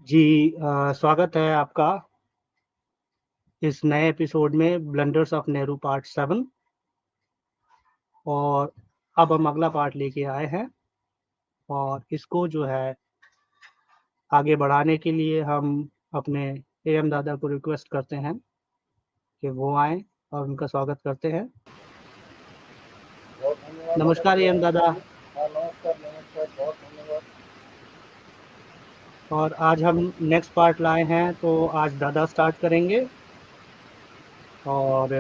जी स्वागत है आपका इस नए एपिसोड में ब्लंडर्स ऑफ नेहरू पार्ट 7 और अब हम अगला पार्ट लेके आए हैं और इसको जो है आगे बढ़ाने के लिए हम अपने एएम दादा को रिक्वेस्ट करते हैं कि वो आएं और उनका स्वागत करते हैं। बहुत धन्यवाद नमस्कार एएम दादा। हाँ नमस्कार बहुत धन्यवाद। और आज हम नेक्स्ट पार्ट लाए हैं तो आज दादा स्टार्ट करेंगे और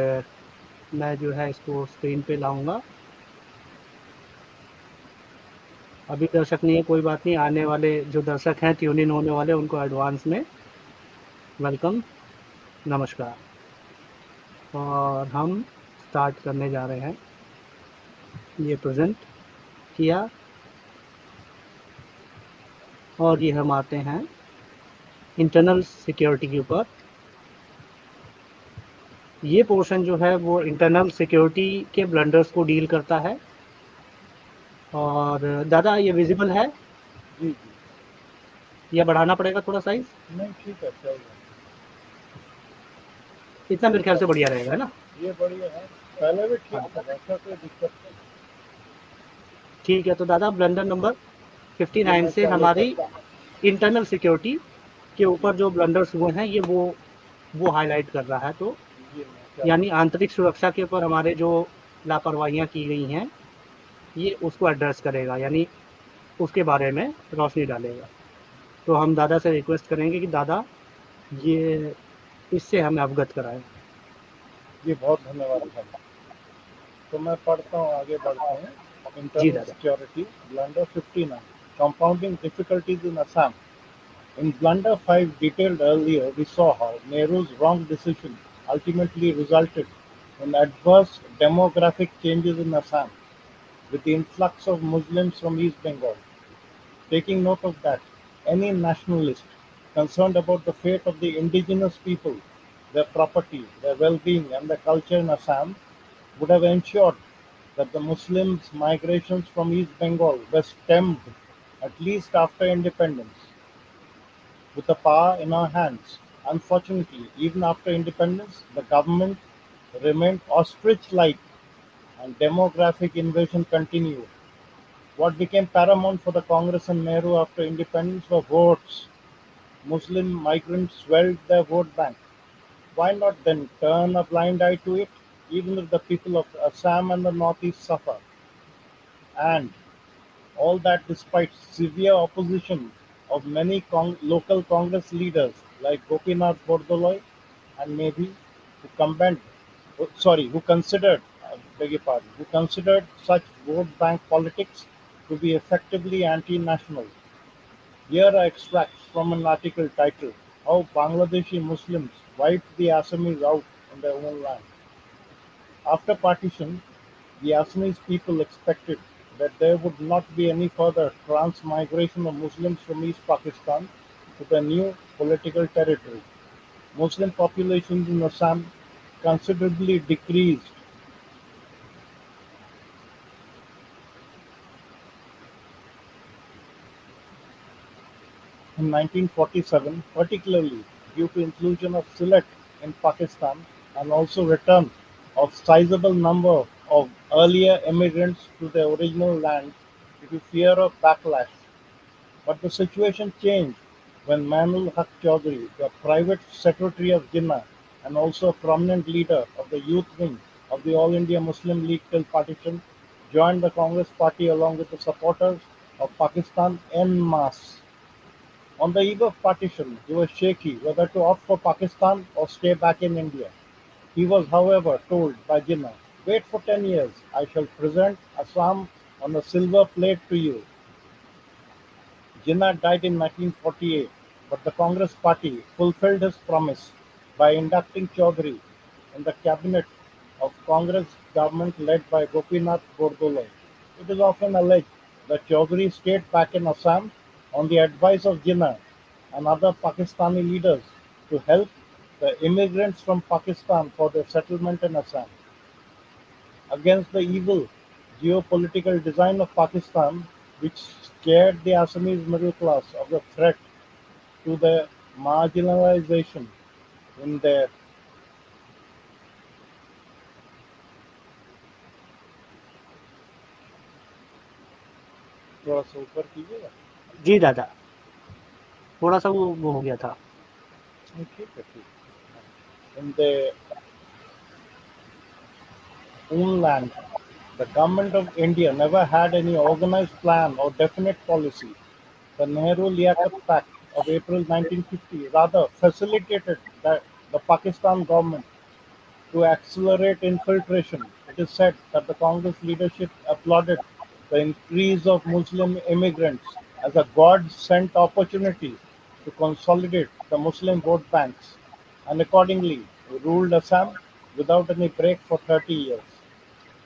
मैं जो है इसको स्क्रीन पे लाऊंगा। अभी दर्शक नहीं है, कोई बात नहीं, आने वाले जो दर्शक हैं ट्यून इन होने वाले उनको एडवांस में वेलकम, नमस्कार। और हम स्टार्ट करने जा रहे हैं। ये प्रेजेंट किया और ये हम आते हैं इंटरनल सिक्योरिटी के ऊपर। ये पोर्शन जो है वो इंटरनल सिक्योरिटी के ब्लंडर्स को डील करता है। और दादा ये विजिबल है जी या बढ़ाना पड़ेगा थोड़ा साइज? नहीं ठीक है चल इतना मेरे ख्याल से बढ़िया रहेगा, है ना? ये बढ़िया है। पहले भी ठीक हाँ था, ऐसा कोई दिक्कत नहीं। ठीक है, तो दादा ब्लंडर नंबर ये 59 मैं से चालू हमारी करता हूँ। इंटरनल सिक्योरिटी के ऊपर जो ब्लंडर्स हुए हैं ये वो हाईलाइट कर रहा है। तो ये मैं चालू यानी आंतरिक सुरक्षा के ऊपर हमारे जो लापरवाहियां की गई हैं ये उसको एड्रेस करेगा, यानी उसके बारे में रोशनी डालेगा। तो हम दादा से रिक्वेस्ट करेंगे कि दादा ये इससे हमें अवगत कराएं। ये बहुत धन्यवाद भाई। तो मैं पढ़ता हूँ, आगे बढ़ते हैं। जी इंटरनल दादा। Security blunder 59 compounding difficulties in Assam. In Blunder 5 detailed earlier, we saw how Nehru's wrong decision ultimately resulted in adverse demographic changes in Assam, with the influx of Muslims from East Bengal. Taking note of that, any nationalist concerned about the fate of the indigenous people, their property, their well-being and their culture in Assam would have ensured that the Muslims' migrations from East Bengal were stemmed at least after independence. With the power in our hands, unfortunately, even after independence, the government remained ostrich-like and demographic invasion continued. What became paramount for the Congress and Nehru after independence were votes. Muslim migrants swelled their vote bank. Why not then turn a blind eye to it, even if the people of Assam and the Northeast suffer? And all that despite severe opposition of many local Congress leaders like Gopinath Bordoloi and maybe who combat, who considered, beg your pardon, who considered such vote bank politics to be effectively anti-national. Here are extracts from an article titled "How Bangladeshi Muslims Wiped the Assamese Out in Their Own Land." After partition, the Assamese people expected that there would not be any further transmigration of Muslims from East Pakistan to the new political territory. Muslim populations in Assam considerably decreased. In 1947, particularly due to inclusion of Sylhet in Pakistan and also return of sizable number of earlier immigrants to their original land due to fear of backlash. But the situation changed when Manul Haq Chaudhry, the private secretary of Jinnah and also a prominent leader of the youth wing of the All India Muslim League till partition, joined the Congress party along with the supporters of Pakistan en masse. On the eve of partition, he was shaky whether to opt for Pakistan or stay back in India. He was, however, told by Jinnah, "Wait for 10 years, I shall present Assam on a silver plate to you." Jinnah died in 1948, but the Congress party fulfilled his promise by inducting Chaudhry in the cabinet of Congress government led by Gopinath Bordoloi. It is often alleged that Chaudhry stayed back in Assam on the advice of Jinnah and other Pakistani leaders to help the immigrants from Pakistan for their settlement in Assam. Against the evil geopolitical design of Pakistan, which scared the Assamese middle class of the threat to the marginalization in their थोड़ा सा ऊपर कीजिएगा। जी दादा, थोड़ा-सा वो हो गया था। नहीं, ठीक है, ठीक है। In their own land, the government of India never had any organized plan or definite policy. The Nehru-Liaquat Pact of April 1950 rather facilitated the Pakistan government to accelerate infiltration. It is said that the Congress leadership applauded the increase of Muslim immigrants as a God-sent opportunity to consolidate the Muslim vote banks, and accordingly ruled Assam without any break for 30 years.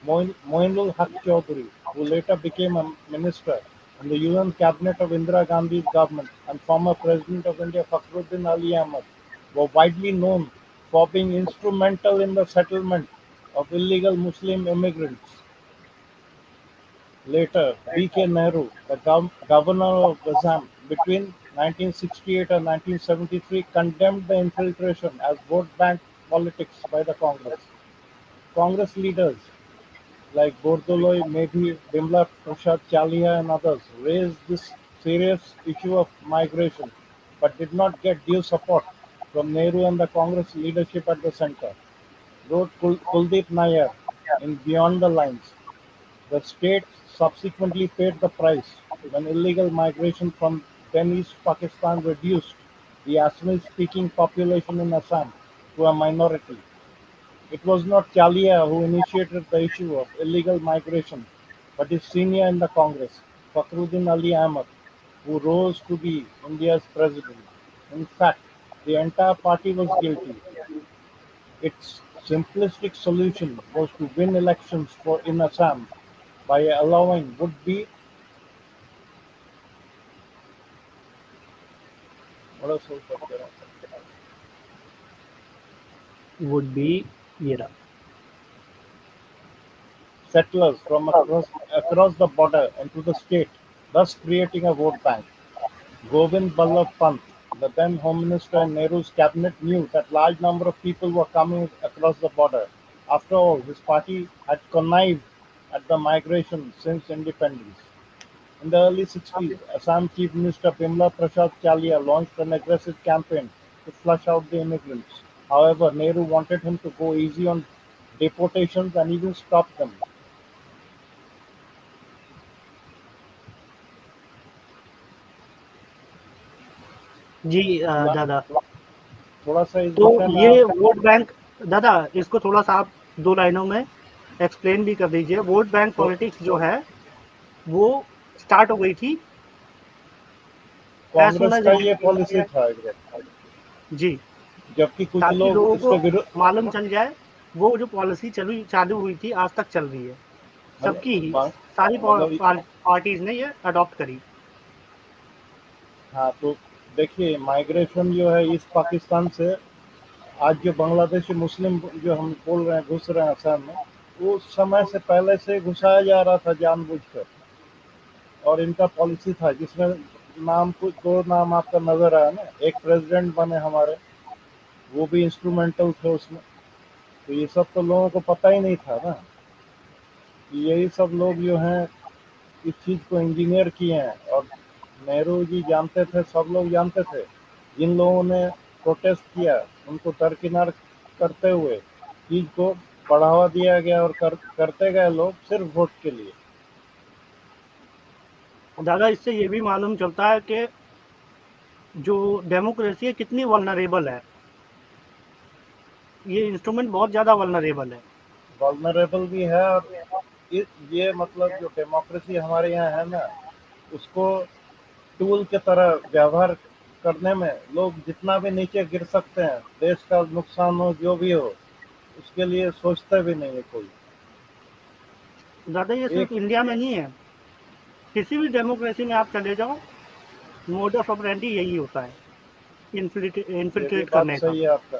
Moinul Haq Chaudhry, who later became a minister in the UN cabinet of Indira Gandhi's government, and former President of India Fakhruddin Ali Ahmad, were widely known for being instrumental in the settlement of illegal Muslim immigrants. Later, B.K. Nehru, the governor of Assam between 1968 and 1973, condemned the infiltration as vote bank politics by the Congress. Congress leaders like Bordoloi, Medhi, Bimla Prasad Chalia and others raised this serious issue of migration, but did not get due support from Nehru and the Congress leadership at the center. Wrote Kuldeep Nair in Beyond the Lines. The state subsequently paid the price when illegal migration from then East Pakistan reduced the Assamese-speaking population in Assam to a minority. It was not Chalia who initiated the issue of illegal migration, but his senior in the Congress, Fakhruddin Ali Ahmad, who rose to be India's president. In fact, the entire party was guilty. Its simplistic solution was to win elections for in Assam by allowing would-be what else was there? Would be ये रहा। Settlers from across the border into the state, thus creating a vote bank. Govind Ballabh Pant, the then Home Minister in Nehru's cabinet, knew that large number of people were coming across the border. After all, his party had connived at the migration since independence. In the early 60s, Assam Chief Minister Bimla Prasad Chalia launched an aggressive campaign to flush out the immigrants. However, Nehru wanted him to go easy on deportations and even stop them. जी ला- दादा, थोड़ा सा इस तो विषय में ये आप vote bank दादा, इसको थोड़ा-सा आप 2 लाइनों में एक्सप्लेन भी कर दीजिए। वोट बैंक तो पॉलिटिक्स जो है, वो स्टार्ट हो गई थी एज़ सून कांग्रेस एज़ का ये पॉलिसी इंडिपेंडेंस। था एकदम, जी, जबकि कुछ ताकि लोग लोगों को इसके विरुद्ध मालूम चल जाए, वो जो पॉलिसी चली चालू हुई थी, आज तक चल रही है। सबकी ही, मतलब सारी मतलब पार्टीज़ ने ये अडॉप्ट करी। हाँ, तो देखिए माइग्रेशन जो है ईस्ट पाकिस्तान से आज जो बांग्लादेशी मुस्लिम जो हम बोल रहे हैं घुस रहे हैं असम में, वो उस समय से पहले से घुसाया जा रहा था जानबूझकर। और इनका पॉलिसी था जिसमें नाम कुछ दो नाम आपका नजर आया ना, एक प्रेसिडेंट बने हमारे, वो भी इंस्ट्रूमेंटल थे उसमें। तो ये सब तो लोगों को पता ही नहीं था ना, कि यही सब लोग जो हैं इस चीज को इंजीनियर किए हैं। और नेहरू जी जानते थे, सब लोग जानते थे। जिन लोगों ने प्रोटेस्ट किया उनको दरकिनार करते हुए चीज को बढ़ावा दिया गया और करते गए लोग सिर्फ वोट के लिए। दादा, इससे ये भी मालूम चलता है कि जो डेमोक्रेसी है कितनी वल्नरेबल है। ये इंस्ट्रूमेंट बहुत ज़्यादा वल्नरेबल है। वल्नरेबल भी है, और ये मतलब जो डेमोक्रेसी हमारे यहाँ है ना, उसको टूल की तरह व्यवहार करने में लोग जितना भी नीचे गिर सकते हैं, देश का नुकसान हो जो भी हो, उसके लिए सोचते भी नहीं है कोई। दादा, ये एक सिर्फ इंडिया में नहीं है, किसी भी डेमोक्रेसी में आप चले जाओ, मोडस ऑपरेंडी यही होता है, ये भी इन्फिल्ट्रेट बात करने का। सही है आपका,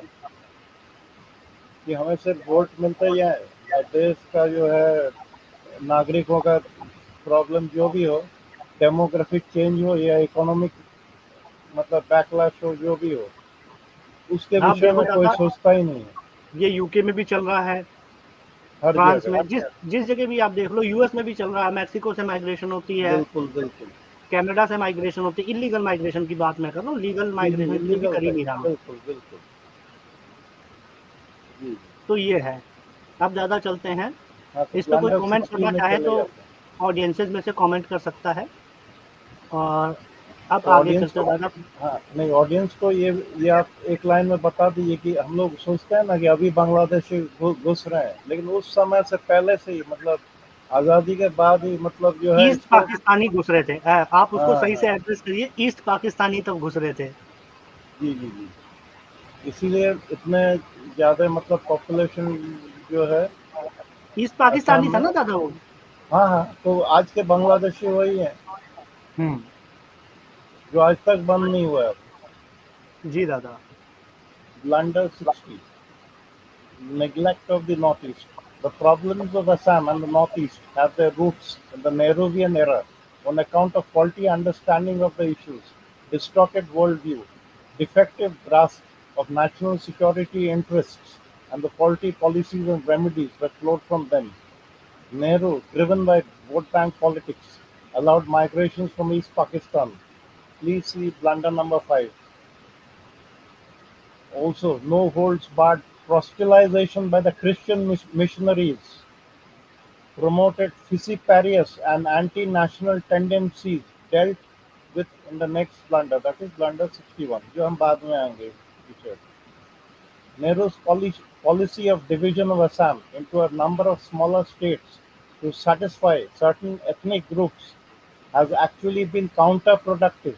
कि हमें सिर्फ वोट मिलते ही है, या देश का जो है नागरिकों का प्रॉब्लम जो भी हो, डेमोग्राफिक चेंज हो या इकोनॉमिक मतलब बैकलैश हो जो भी हो, उसके आप विषय देखो में कोई दादा, सोचता ही नहीं है। ये यूके में भी चल रहा है, हर फ्रांस जगह। में, जिस जिस जगह भी आप देख लो, यूएस में भी चल रहा है, मैक्सिको से माइग्रेशन होती है, बिल्कुल बिल्कुल। कनाडा से माइग्रेशन होती है। इलीगल माइग्रेशन की बात मैं कर रहा हूँ, लीगल जी जी, माइग्रेशन की भी इलीगल कर ही है। नहीं रहा मैं। बिल्कुल बिल्कुल। जी। तो ये है। अब ज़्यादा चलते हैं, हाँ, तो इस पे कोई ब्लंडर कमेंट 16 करना में चाहे चले तो जाते हैं। ऑडियंसेस में से कमेंट कर सकता है। और अब तो आगे ऑडियंस चलते को, हैं दादा। हाँ नहीं, ऑडियंस को ये आप एक लाइन में बता दीजिए कि हम लोग सोचते हैं ना कि अभी बांग्लादेशी घुस रहे हैं, लेकिन उस समय से पहले से ही, मतलब आज़ादी के बाद ही, मतलब जो है ईस्ट इसको। पाकिस्तानी घुस रहे थे, आप उसको हाँ सही हाँ। से एड्रेस करिए, ईस्ट पाकिस्तानी तब घुस रहे थे। जी जी जी। इसीलिए इतने ज़्यादा मतलब पॉपुलेशन जो है ईस्ट असम पाकिस्तानी था में। ना दादा वो। हाँ हाँ, तो आज के बांग्लादेशी वही हैं हम्म। जो आज तक बंद नहीं हुआ है। जी दादा। Blunder 60, neglect of the Northeast. The problems of Assam and the Northeast have their roots in the Nehruvian era on account of faulty understanding of the issues, distorted worldview, defective grasp of national security interests, and the faulty policies and remedies that flowed from them. Nehru, driven by vote bank politics, allowed migrations from East Pakistan. Please see blunder number 5. Also, no holds barred proselytization by the Christian missionaries, promoted Fissiparous and anti-national tendencies dealt with in the next blunder, that is blunder 61, जो हम बाद में आएंगे पीछे. Nehru's policy of division of Assam into a number of smaller states to satisfy certain ethnic groups has actually been counterproductive.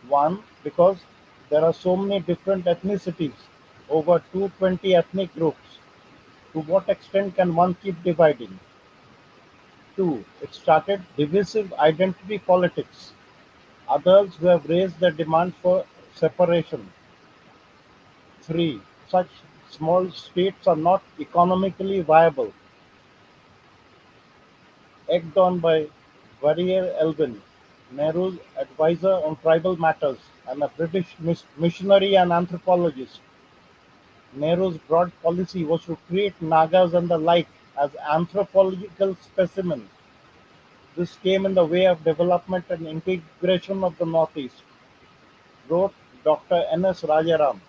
One, because there are so many different ethnicities, over 220 ethnic groups. To what extent can one keep dividing? Two, it started divisive identity politics. Others who have raised the demand for separation. Three, such small states are not economically viable. Egged on by Warrior Elvin, Nehru's advisor on tribal matters and a British missionary and anthropologist, Nehru's broad policy was to treat Nagas and the like as anthropological specimens. This came in the way of development and integration of the Northeast, wrote Doctor N. S. Rajaram.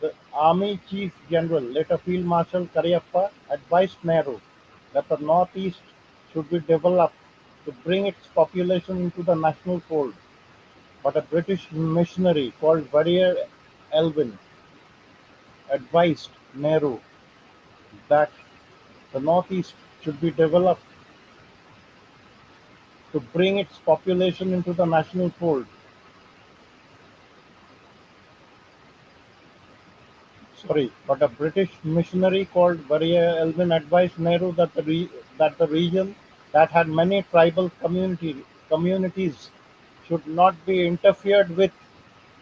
The Army Chief General, later Field Marshal Cariappa, advised Nehru that the Northeast should be developed to bring its population into the national fold. But a British missionary called Warrior Elvin advised Nehru that the Northeast should be developed to bring its population into the national fold. Sorry, but a British missionary called Warrior Elvin advised Nehru that that the region that had many tribal communities should not be interfered with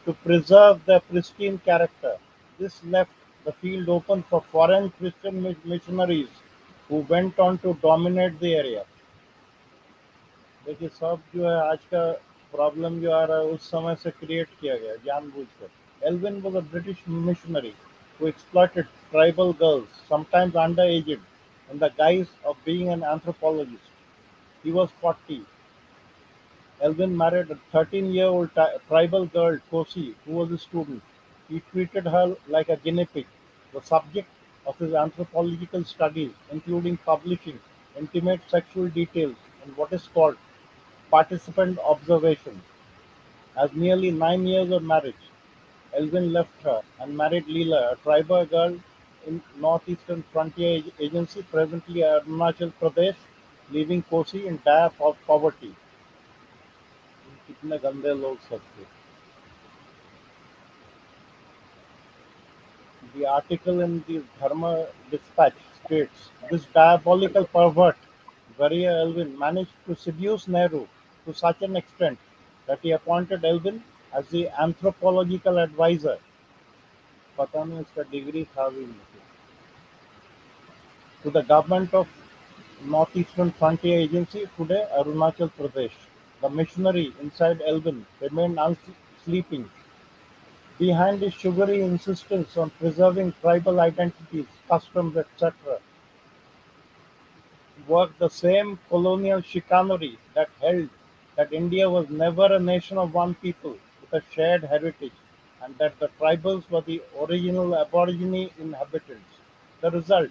to preserve their pristine character. This left the field open for foreign Christian missionaries who went on to dominate the area. देखिए, सब जो है आज का problem जो आ रहा है उस समय से क्रिएट किया गया जानबूझकर. Elvin was a British missionary who exploited tribal girls, sometimes underaged, in the guise of being an anthropologist. He was 40. Elvin married a 13-year-old tribal girl, Kosi, who was a student. He treated her like a guinea pig, the subject of his anthropological studies, including publishing intimate sexual details in what is called participant observation. As nearly 9 years of marriage, Elvin left her and married Leela, a tribal girl in Northeastern Frontier Agency, presently Arunachal Pradesh, leaving Kosi in dire poverty. कितने गंदे लोग सब थे. The article in the Dharma Dispatch states this diabolical pervert, Warrior Elvin, managed to seduce Nehru to such an extent that he appointed Elvin as the anthropological advisor. पता नहीं उसका degree था भी नहीं. To the government of Northeastern Frontier Agency, today Arunachal Pradesh. The missionary inside Elvin remained unsleeping Behind his sugary insistence on preserving tribal identities, customs, etc., worked the same colonial chicanery that held that India was never a nation of one people with a shared heritage, and that the tribals were the original Aborigine inhabitants. The result,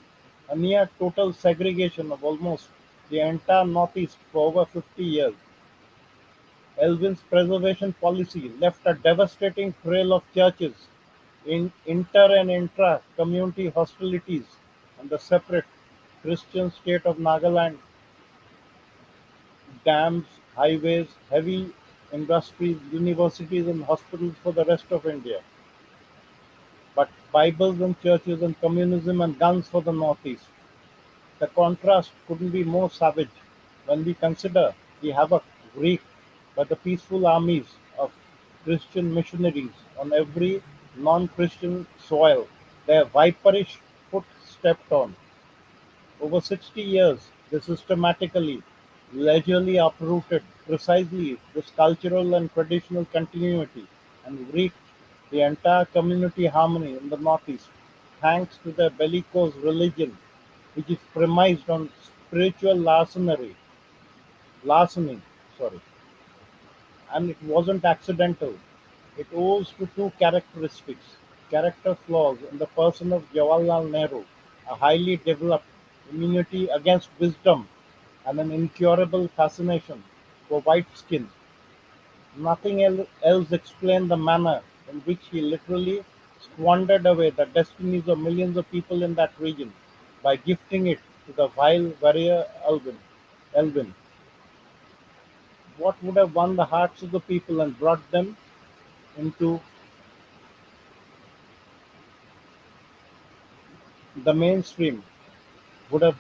a near total segregation of almost the entire Northeast for over 50 years. Elvin's preservation policy left a devastating trail of churches, in inter and intra-community hostilities, and the separate Christian state of Nagaland, dams, highways, heavy industries, universities and hospitals for the rest of India, but Bibles and churches and communism and guns for the Northeast. The contrast couldn't be more savage when we consider the havoc wreaked by the peaceful armies of Christian missionaries on every non-Christian soil their viperish foot stepped on. Over 60 years, they systematically, leisurely uprooted precisely this cultural and traditional continuity and wreaked the entire community harmony in the Northeast, thanks to their bellicose religion, which is premised on spiritual larceny, sorry, and it wasn't accidental. It owes to two characteristics, character flaws in the person of Jawaharlal Nehru, a highly developed immunity against wisdom and an incurable fascination for white skin. Nothing else explained the manner in which he literally squandered away the destinies of millions of people in that region by gifting it to the vile warrior Elvin. What would have won the hearts of the people and brought them into the mainstream would have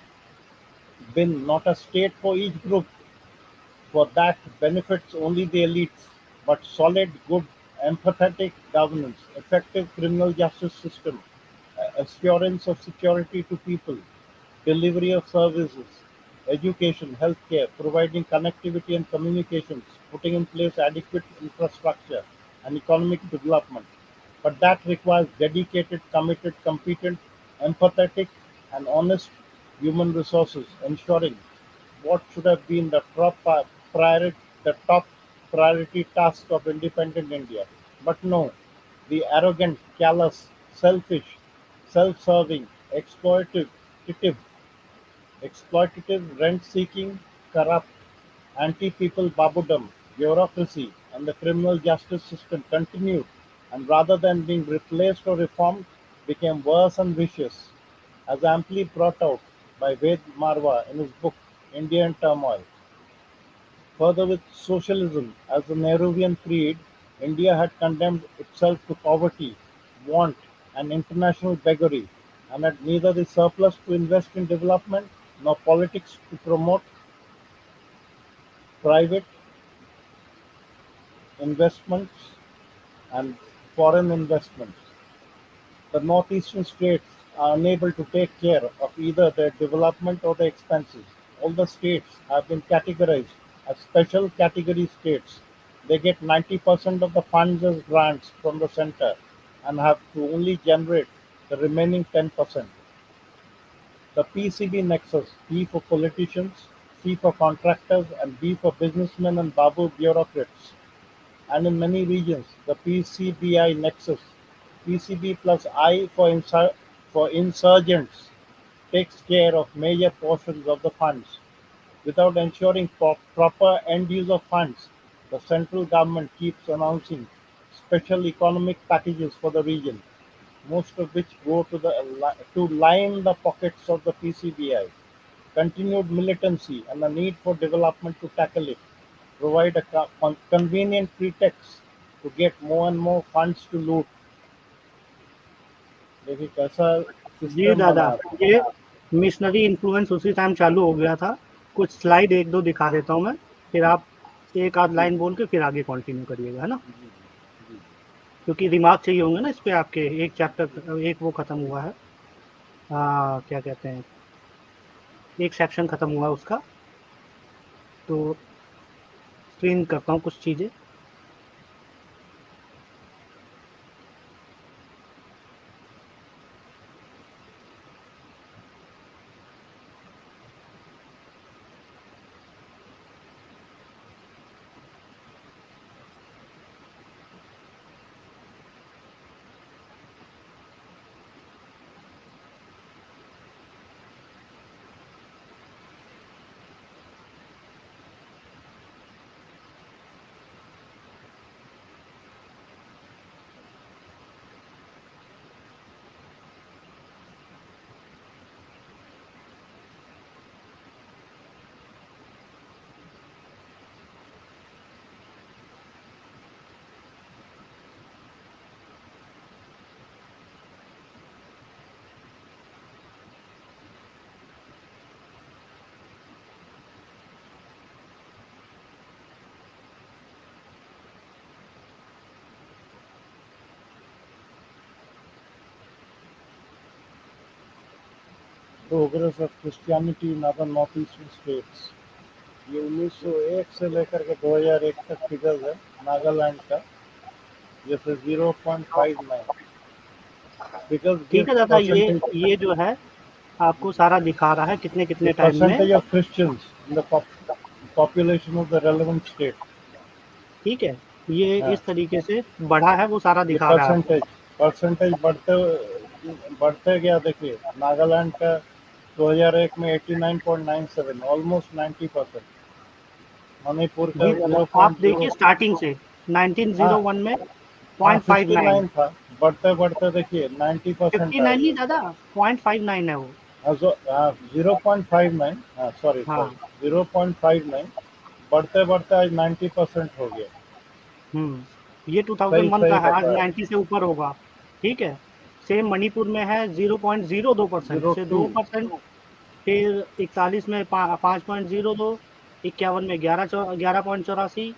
been not a state for each group, for that benefits only the elites, but solid, good, empathetic governance, effective criminal justice system, assurance of security to people, delivery of services, education, healthcare, providing connectivity and communications, putting in place adequate infrastructure and economic development. But that requires dedicated, committed, competent, empathetic, and honest human resources, ensuring what should have been priority, the top priority task of independent India. But no, the arrogant, callous, selfish, self-serving, exploitative, rent-seeking, corrupt, anti-people babudom, bureaucracy, and the criminal justice system continued, and rather than being replaced or reformed, became worse and vicious, as amply brought out by Ved Marwa in his book India in Turmoil. Further, with socialism as the Nehruvian creed, India had condemned itself to poverty, want, and international beggary, and had neither the surplus to invest in development nor politics to promote private investments and foreign investments. The northeastern states are unable to take care of either their development or their expenses. All the states have been categorized as special category states. They get 90% of the funds as grants from the center and have to only generate the remaining 10%. The PCB nexus, P for politicians, C for contractors, and B for businessmen and Babu bureaucrats, and in many regions the PCBI nexus, PCB plus I for insurgents, takes care of major portions of the funds. Without ensuring proper end use of funds, the central government keeps announcing special economic packages for the region, most of which go to line the pockets of the PCBI. Continued militancy and the need for development to tackle it provide a convenient pretext to get more and more funds to loot. देखिए कैसा जी system दादा, बना था। ये missionary influence उसी time चालू हो गया था। कुछ स्लाइड 1-2 दिखा देता हूँ मैं, फिर आप एक आध जी लाइन बोल के फिर आगे कंटिन्यू करिएगा, है ना? जी जी क्योंकि रिमार्क चाहिए होंगे ना इस पे आपके, एक जी चैप्टर एक वो खत्म हुआ है, क्या कहते हैं, एक सेक्शन खत्म हुआ है उसका, तो स्क्रीन करता हूँ कुछ चीज़ें। Progress of Christianity in other north eastern states. ये 1901 से लेकर के 2001 तक फिगर है नागालैंड का, जैसे 0.59 फिगर्स ठीक गिव है दादा, ये जो है आपको सारा दिखा रहा है कितने the कितने टाइम में। percentage of Christians in the population of the relevant state। ठीक है, ये हाँ, इस तरीके से बढ़ा है, वो सारा ये दिखा रहा है आपको। परसेंटेज परसेंटेज बढ़ते गया। देखिए नागालैंड का 2001 में 89.97, ऑलमोस्ट 90%। मणिपुर का जी दादा, आप 0.0। देखिए स्टार्टिंग से हाँ 1901 में हाँ, 0.59, 59 था, बढ़ते बढ़ते देखिए 90% आ 59 नहीं गया। दादा, 0.59 है वो। हाँ, 0.59, हाँ सॉरी हाँ। सॉरी, 0.59 बढ़ते बढ़ते आज 90% हो गया। ये सही 2001 सही का है, आज बताया। 90 से ऊपर होगा। ठीक है। सेम मणिपुर में है 0.02% से 02। 2%। फिर 41 में 5.02, 51 में 11.84,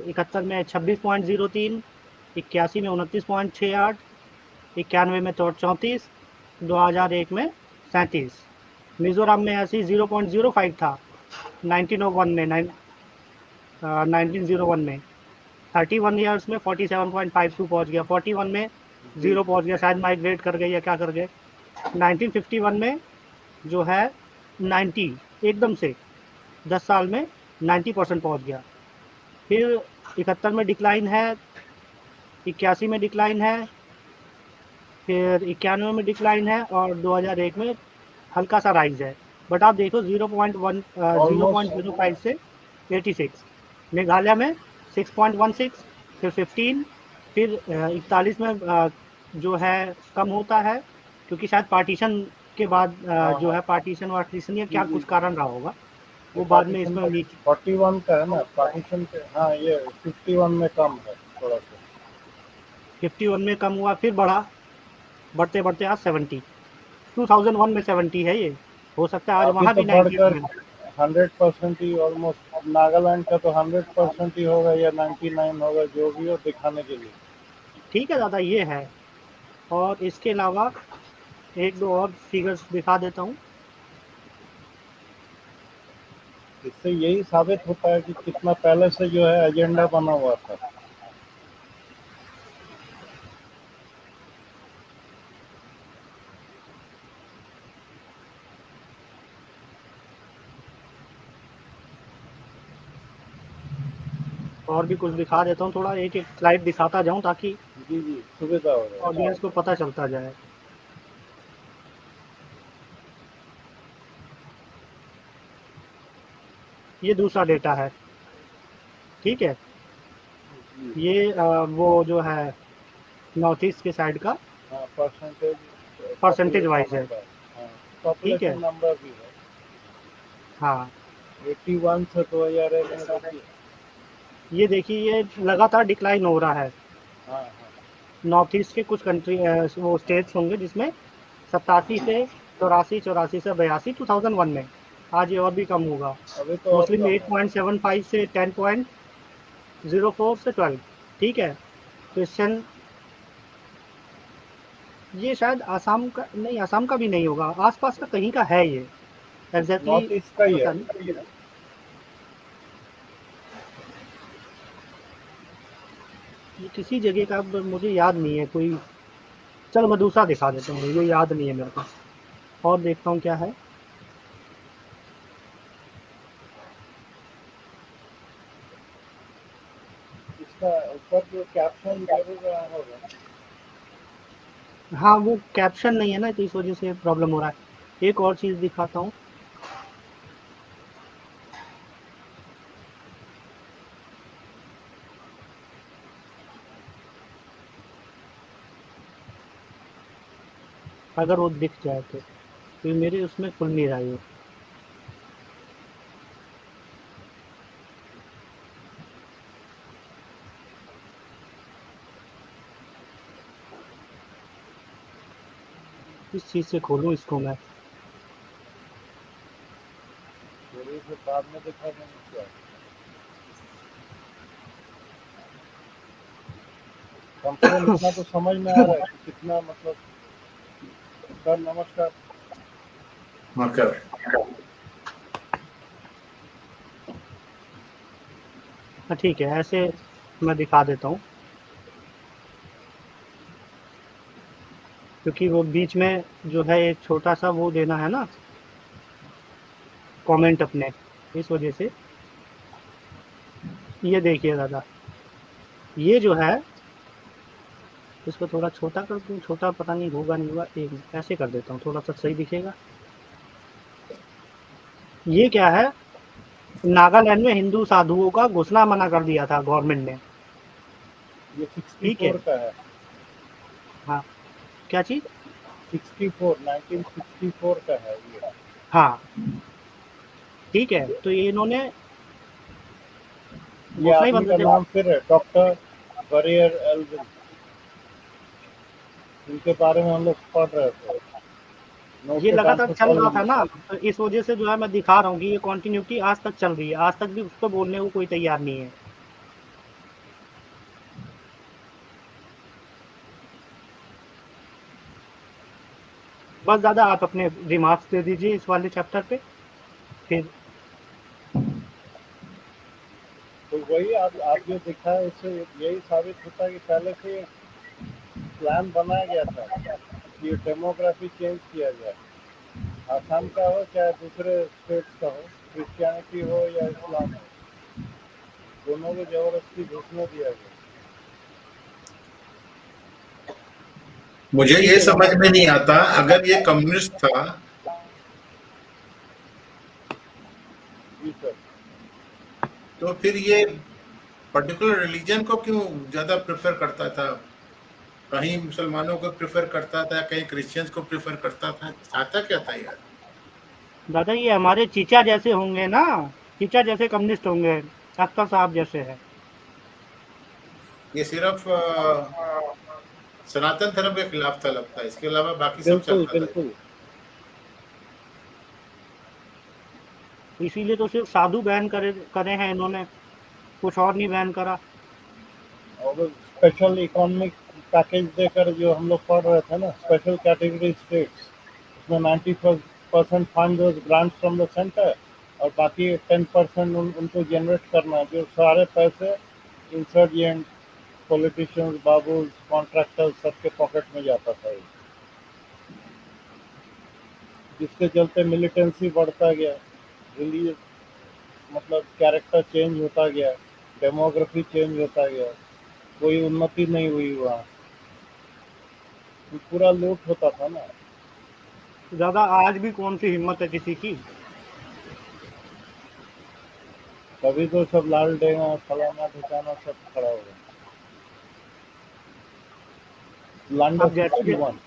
71 में 26.03, 81 में 29.68, 91 में 34, 2001 में 37। मिजोरम में ऐसी 0.05 था 1901 में, 1901 में 31 ईयर्स में 47.52 पहुंच गया, 41 में जी जीरो जी। पहुंच गया, शायद माइग्रेट कर गए या क्या कर गए। 1951 में जो है 90, एकदम से 10 साल में 90% पहुंच गया। फिर 71 में डिक्लाइन है, 81 में डिक्लाइन है, फिर 91 में डिक्लाइन है, और 2001 में हल्का सा राइज है। बट आप देखो 0.1 ऑलमोस्ट 0.05 से 86। मेघालय में 6.16, फिर 15, फिर 41 में जो है कम होता है, क्योंकि शायद पार्टीशन के बाद हाँ जो हाँ। है पार्टीशन वार्टीशन या जी क्या जी कुछ जी। कारण रहा होगा, ये वो बाद में पार्टीशन इसमें का नीचे 41 का है ना, पार्टीशन के। हाँ, ये 51 में कम है थोड़ा सा। 51 में कम हुआ, फिर बढ़ा, बढ़ते बढ़ते आज 70, 2001 में 70 है ये। हो सकता है आज अभी वहां तो भी 90 बढ़कर में। 100% ही ऑलमोस्ट, नागालैंड का तो 100% ही होगा या 99 होगा, जो भी हो दिखाने के लिए। ठीक है दादा, ये है। और इसके अलावा एक दो और फिगर्स दिखा देता हूँ। इससे यही साबित होता है कि कितना पहले से जो है एजेंडा बना हुआ था। और भी कुछ दिखा देता हूँ, थोड़ा एक एक स्लाइड दिखाता जाऊँ ताकि जी जी, सुविधा हो जाएगी। ऑडियंस को पता चलता जाए। ये दूसरा डेटा है। ठीक है। जी। ये वो जो है नॉर्थ ईस्ट के साइड का हाँ, परसेंटेज परसेंटेज पॉपुलेशन वाइज है। नंबर। हाँ, ठीक है। पॉपुलेशन नंबर भी है। हाँ, 81 से 2001 में देखिए। ये देखिए ये लगातार डिक्लाइन हो रहा है। हाँ हाँ नॉर्थ ईस्ट के कुछ कंट्री वो स्टेट्स होंगे जिसमें 87 से 84, 84 से 82 2001 में। आज ये और भी कम होगा। अभी तो और मुस्लिम कम है। 8.75 से 10.04 से 12। ठीक है। क्रिश्चियन, ये शायद आसाम का नहीं, आसाम का भी नहीं होगा, आसपास का कहीं का है ये, एग्जैक्टली नॉर्थ ईस्ट का ही है। पता नहीं। ये किसी जगह का मुझे याद नहीं है कोई। चलो मैं दूसरा दिखा देता हूँ, ये याद नहीं है मेरे को। और देखता हूँ क्या है। इसका ऊपर जो कैप्शन जरूर रहा होगा। हाँ, वो कैप्शन नहीं है ना, तो इस वजह से प्रॉब्लम हो रहा है। एक और चीज दिखाता हूँ। अगर वो दिख जाए तो ये मेरे उसमें खुल नहीं रहा है ये। किस चीज से खोलूँ इसको मैं। जरूर से बाद में दिखा देंगे क्या। कम से कम इतना तो समझ में आ रहा है कि कितना मतलब। सर नमस्कार। मकर। ठीक है, ऐसे मैं दिखा देता हूँ, क्योंकि वो बीच में जो है एक छोटा सा वो देना है ना, कमेंट अपने, इस वजह से। ये देखिए दादा, ये जो है, इसको थोड़ा छोटा कर दूं, छोटा पता नहीं होगा नहीं होगा, एक ऐसे कर देता हूँ, थोड़ा सा सही दिखेगा। ये क्या है, नागालैंड में हिंदू साधुओं का घुसना मना कर दिया था गवर्नमेंट ने। ये ठीक है, 64 का है। हाँ, क्या चीज? 64 1964 का है ये। हाँ, ठीक है, तो ये इन्होंने ये घुसना ही आदमी बंद का कर नाम फिर है डॉक्टर बरियर एल्विन। इनके बारे में हम लोग पढ़ रहे थे ये नोटेड लगातार चल रहा था एंथ्रोपोलॉजी ना, से। तो इस वजह से जो है मैं दिखा रहा हूँ कि ये कंटिन्यूटी आज तक चल रही है, आज तक भी उस पर बोलने को कोई तैयार नहीं है। बस दादा आप अपने रिमार्क्स दे दीजिए इस वाले चैप्टर पे, फिर। तो वही आप जो दिखा है उससे यही साबित होता है कि पहले से प्लान बनाया गया था कि डेमोग्राफी चेंज किया जाए। आसाम का हो चाहे दूसरे स्टेट्स का हो, क्रिश्चियनिटी हो या इस्लाम हो, दोनों को जबरदस्ती घुसने दिया गया। मुझे ठीक ये है समझ दादा। में नहीं आता, अगर ये कम्युनिस्ट था जी सर। तो फिर ये पर्टिकुलर रिलीजन को क्यों ज्यादा प्रेफर करता था? कहीं मुसलमानों को प्रेफर करता था, कहीं क्रिश्चियंस को प्रेफर करता था, चाहता क्या था यार? दादा ये हमारे चीचा जैसे होंगे ना, चीचा जैसे कम्युनिस्ट होंगे, अख्तर साहब जैसे है। ये सिर्फ सनातन धर्म के खिलाफ था लगता है, इसके अलावा बाकी सब बिल्कुल चलता था। बिल्कुल। इसीलिए तो सिर्फ साधु बैन करे करे हैं इन्होंने, कुछ और नहीं बैन करा। और स्पेशल इकोनॉमिक पैकेज देकर जो हम लोग पढ़ रहे थे ना, स्पेशल कैटेगरी स्टेट्स, उसमें 90% fund grants from the centre और बाकी 10% उनको जनरेट करना, जो सारे पैसे इंसर्जेंट पॉलिटिशियंस, बाबूज, कॉन्ट्रैक्टर्स सबके पॉकेट में जाता था ये। जिसके चलते मिलिटेंसी बढ़ता गया, रिलीज मतलब कैरेक्टर चेंज होता गया, डेमोग्राफी चेंज होता गया, कोई उन्नति नहीं हुई वहाँ। पूरा लूट होता था ना। दादा आज भी कौन सी हिम्मत है किसी की? तभी तो सब लाल डेंगा फलाना ठिकाना सब खड़ा हो गया। ब्लंडर अब जैसे 61।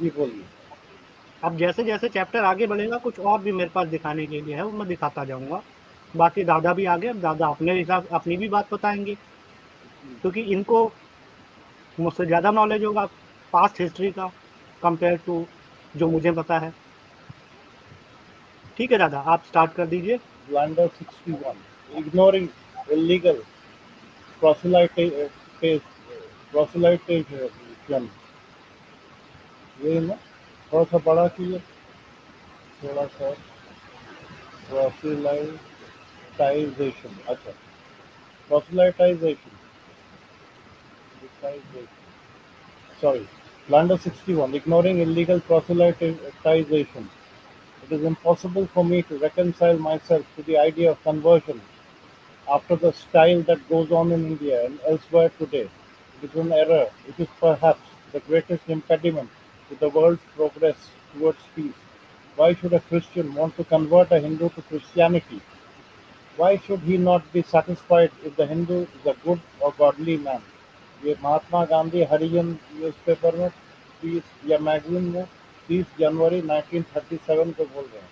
जी बोलिए। अब जैसे जैसे चैप्टर आगे बढ़ेगा कुछ और भी मेरे पास दिखाने के लिए है, वो मैं दिखाता जाऊंगा। बाकी दादा भी आगे, अब दादा अपने हिसाब अपनी भी बात बताएंगे, क्योंकि इनको मुझसे ज़्यादा नॉलेज होगा पास्ट हिस्ट्री का, कंपेयर टू जो मुझे पता है। ठीक है दादा, आप स्टार्ट कर दीजिए। Blunder 61, ignoring illegal proselytization, proselytization, यही ना, थोड़ा सा बड़ा कीजिए, थोड़ा सा proselytization, अच्छा, proselytization, sorry, Blunder 61, ignoring illegal proselytization. It is impossible for me to reconcile myself to the idea of conversion after the style that goes on in India and elsewhere today. It is an error which is perhaps the greatest impediment to the world's progress towards peace. Why should a Christian want to convert a Hindu to Christianity? Why should he not be satisfied if the Hindu is a good or godly man? ये महात्मा गांधी हरिजन newspaper में 30 या magazine में 30 जनवरी 1937 को बोल रहे हैं.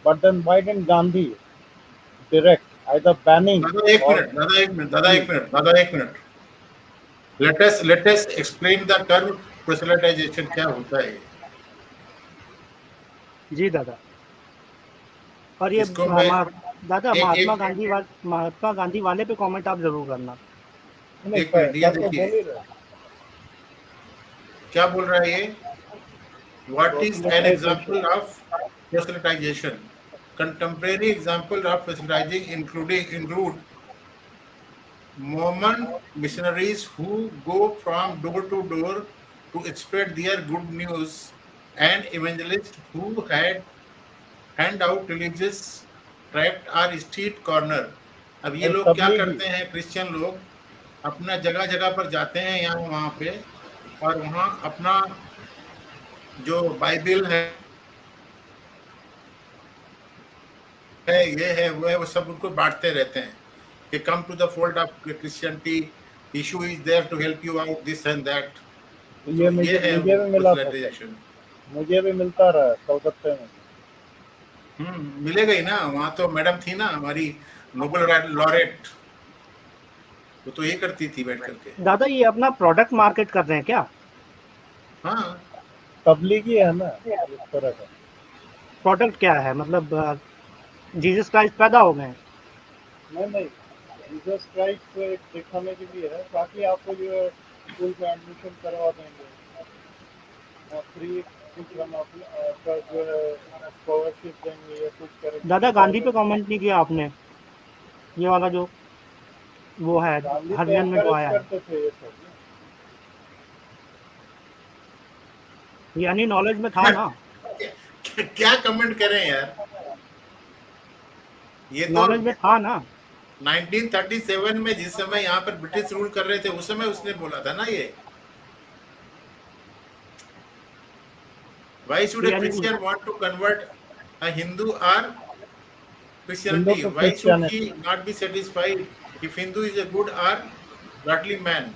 But then why didn't Gandhi direct either banning दादा एक or मिनट, दादा एक मिनट, दादा जी एक मिनट, दादा एक minute. let us explain the term proselytization, क्या होता है? जी दादा। और ये इसको मैं दादा एक एक महात्मा गांधी वाले पे कमेंट आप जरूर करना। नहीं एक मिनट, ये कर तो देखिए बोल ही रहे. क्या बोल रहा है ये। What is an Proselytization. example of proselytization? Contemporary examples of proselytizing include Mormon missionaries who go from door to door to spread their good news, and evangelists who had hand out religious tract or street corner. अब ये और लोग क्या तबलीगी करते हैं, Christian लोग अपना जगह जगह पर जाते हैं यहाँ वहाँ पे, और वहाँ अपना जो बाइबल है, ये है वो है, वो सब उनको बांटते रहते हैं कि come to the fold of Christianity, इशू is there to help you out, this and that. ये तो ये है मुझे वो भी मिला था सर, पर्सनलाइजेशन. मुझे भी मिलता रहा कलकत्ते में। मिलेगा ही ना. वहां तो मैडम थी ना हमारी, नोबेल लॉरेट, वो तो ये करती थी बैठ करके. दादा ये अपना प्रोडक्ट मार्केट कर रहे हैं क्या? हाँ, तबलीगी है ना इस तरह का। प्रोडक्ट क्या है मतलब? जीसस क्राइस्ट पैदा हो गए? नहीं, जीसस क्राइस्ट को एक दिखाने के लिए है, बाकी आपको जो है स्कूल में एडमिशन करवा देंगे, फ्री कुछ हम आपका जो है स्कॉलरशिप देंगे या कुछ करेंगे। दादा गांधी पे कमेंट नहीं किया आपने, ये वाला जो वो है गांधी पे हरिजन में जो एनकरेज आया है, करते थे ये सब। यानी नॉलेज में था ना? क्या कमेंट करें यार, ये तो नॉलेज में था ना? 1937 में जिस समय यहाँ पर ब्रिटिश रूल कर रहे थे, उस समय उसने बोला था ना ये. Why should a यानी Christian want to convert a Hindu or Hindu Christianity? को Why should Christianity. he not be satisfied if Hindu is a good or godly man?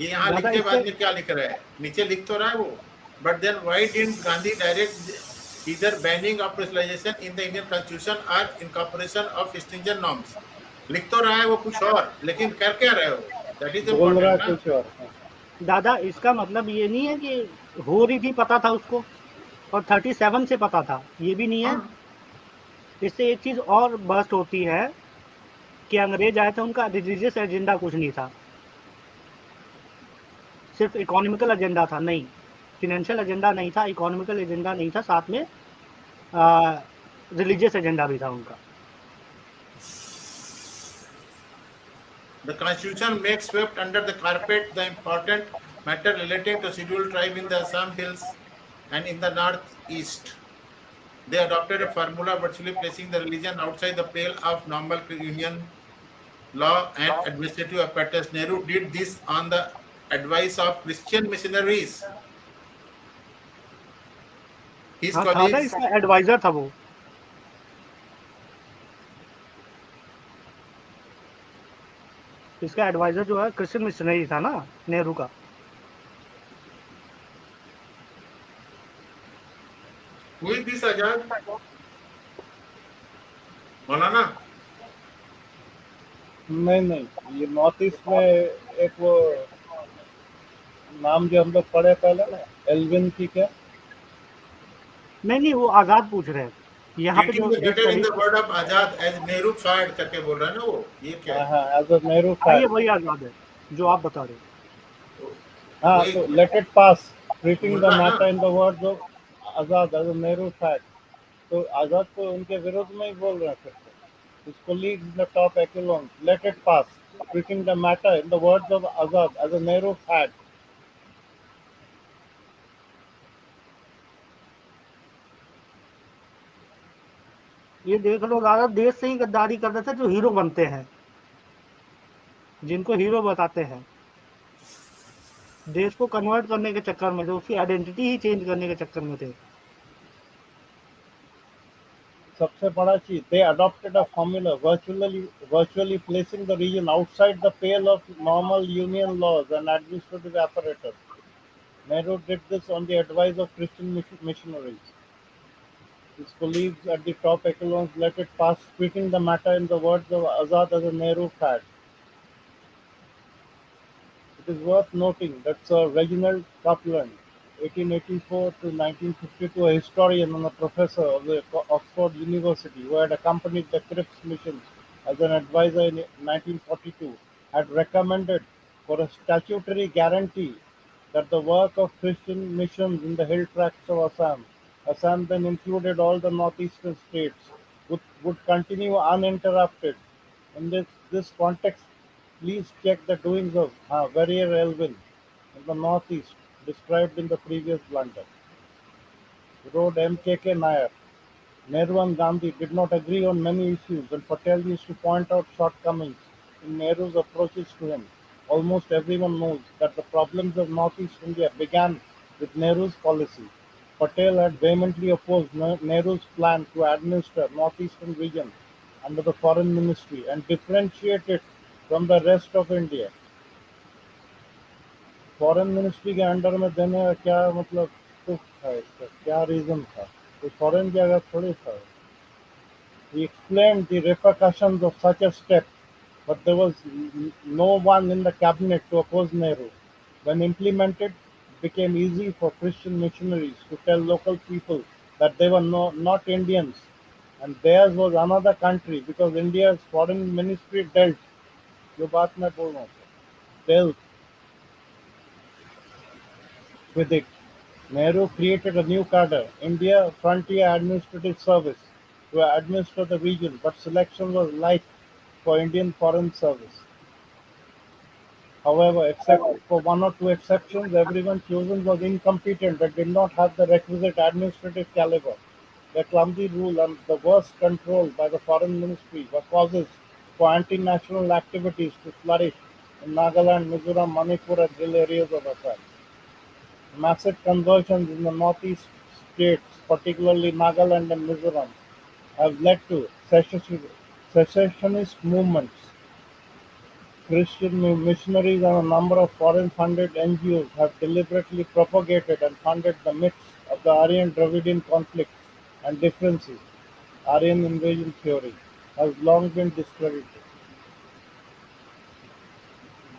ये यहाँ लिख दादा के बाद इससे में क्या लिख रहा है, नीचे लिख तो रहा है वो. But then why didn't Gandhi direct either banning of proselytization in the Indian Constitution or incorporation of stringent norms? लिख तो रहा है वो कुछ और, लेकिन कर क्या रहे हो? That is बोल रहा important ना. कुछ और। दादा इसका मतलब ये नहीं है कि हो रही थी पता था उसको और 37 से पता था, ये भी नहीं है. हाँ, इससे एक चीज और बस्ट होती है कि अंग्रेज आए थे, उनका रिलीजियस एजेंडा कुछ नहीं था, सिर्फ इकोनॉमिकल एजेंडा था. नहीं, फिनेंशियल एजेंडा नहीं था, इकोनॉमिकल एजेंडा नहीं था, साथ में रिलीजियस एजेंडा भी था उनका. The Constitution makes swept under the carpet the important matter relating to scheduled tribe in the Assam Hills and in the Northeast. They adopted a formula virtually placing the religion outside the pale of normal union law and administrative apparatus. Nehru did this on the advice of Christian missionaries. His हाँ था ना, colleagues, इसका adviser था वो. इसका adviser जो है Christian missionary था ना, नेहरू का. who is this Azad? मौलाना. नहीं, ये नॉर्थ ईस्ट में एक वो नाम जो हम लोग पढ़े पहले ना, एल्विन की क्या? नहीं वो आजाद पूछ रहे हैं यहाँ पे जो Getting the in the word of Azad as Nehru fired करके बोल रहा है ना वो, ये क्या है? हाँ, एज अ नेहरू हाँ, ये फैक्ट। वही आजाद है जो आप बता रहे हो. हाँ, तो let it pass treating the बोल रहा है ना. Matter in the words of Azad as a Nehru fact. तो आजाद को उनके विरोध में ही बोल रहे हैं फिर से। His colleagues in the top echelons let it pass, treating the matter in the words of Azad as a Nehru fact. ये देख लो दादा, देश से ही गद्दारी करते थे जो हीरो बनते हैं, जिनको हीरो बताते हैं, देश को कन्वर्ट करने के चक्कर में थे, उसकी आइडेंटिटी ही चेंज करने के चक्कर में थे. सबसे बड़ा चीज, they adopted a formula virtually placing the region outside the pale of normal union laws and administrative apparatus. Nehru did this on the advice of Christian missionaries. His colleagues at the top echelons let it pass, treating the matter in the words of Azad as a Nehru fact. It is worth noting that Sir Reginald Copeland, 1884 to 1952, a historian and a professor of the Oxford University who had accompanied the Cripps mission as an advisor in 1942, had recommended for a statutory guarantee that the work of Christian missions in the hill tracts of Assam then included all the northeastern states, would continue uninterrupted. In this context, please check the doings of Warrior Elvin in the northeast, described in the previous blunder. Wrote M.K.K. Nair. Nehru and Gandhi did not agree on many issues, and Patel used to point out shortcomings in Nehru's approaches to him. Almost everyone knows that the problems of Northeast India began with Nehru's policy. Patel had vehemently opposed Nehru's plan to administer Northeastern region under the Foreign Ministry and differentiate it from the rest of India. Foreign ministry के under में देने का क्या मतलब तुक था इसका क्या रीजन था कोई फॉरेन जगह थोड़ी था He explained the repercussions of such a step, but there was no one in the cabinet to oppose Nehru. When implemented, it became easy for Christian missionaries to tell local people that they were not Indians and theirs was another country because India's foreign ministry जो बात मैं बोल रहा हूँ, dealt with it. Nehru created a new cadre, India Frontier Administrative Service, to administer the region, but selection was light for Indian Foreign Service. However, except for one or two exceptions, everyone chosen was incompetent and did not have the requisite administrative caliber. Their clumsy rule and the worst control by the Foreign Ministry were causes for anti-national activities to flourish in Nagaland, Mizoram, Manipur, and hill areas of Assam. Massive conversions in the northeast states, particularly Nagaland and Mizoram, have led to secessionist movements. Christian missionaries and a number of foreign-funded NGOs have deliberately propagated and funded the myths of the Aryan-Dravidian conflicts and differences. Aryan invasion theory has long been discredited.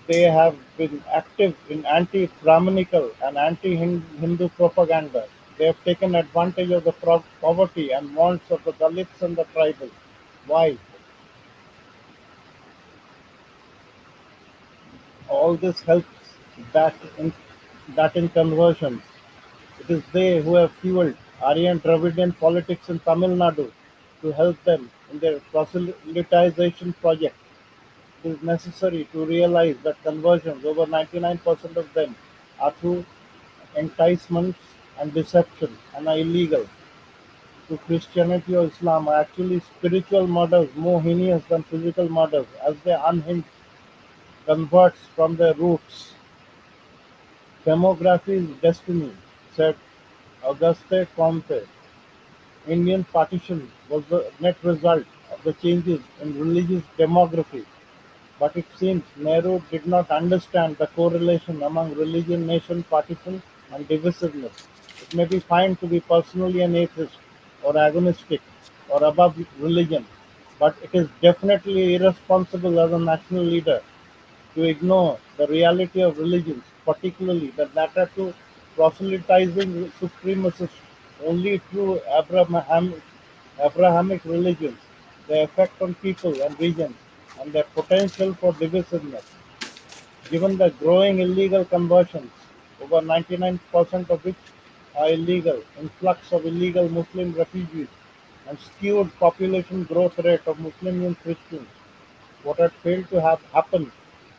They have been active in anti-Brahminical and anti-Hindu propaganda. They have taken advantage of the poverty and wants of the Dalits and the tribal. Why? All this helps that in, that in conversions. It is they who have fueled Aryan Dravidian politics in Tamil Nadu to help them in their proselytization project. It is necessary to realize that conversions, over 99% of them, are through enticements and deception and are illegal. To Christianity or Islam are actually spiritual murders more heinous than physical murders, as they unhinge converts from their roots. Demography is destiny, said Auguste Comte. Indian partition was the net result of the changes in religious demography. But it seems Nehru did not understand the correlation among religion-nation partition and divisiveness. It may be fine to be personally an atheist or agnostic or above religion, but it is definitely irresponsible as a national leader to ignore the reality of religions, particularly the latter to proselytizing supremacists only through Abrahamic religions, their effect on people and regions, and their potential for divisiveness. Given the growing illegal conversions, over 99% of which are illegal, influx of illegal Muslim refugees, and skewed population growth rate of Muslim and Christians, what had failed to have happened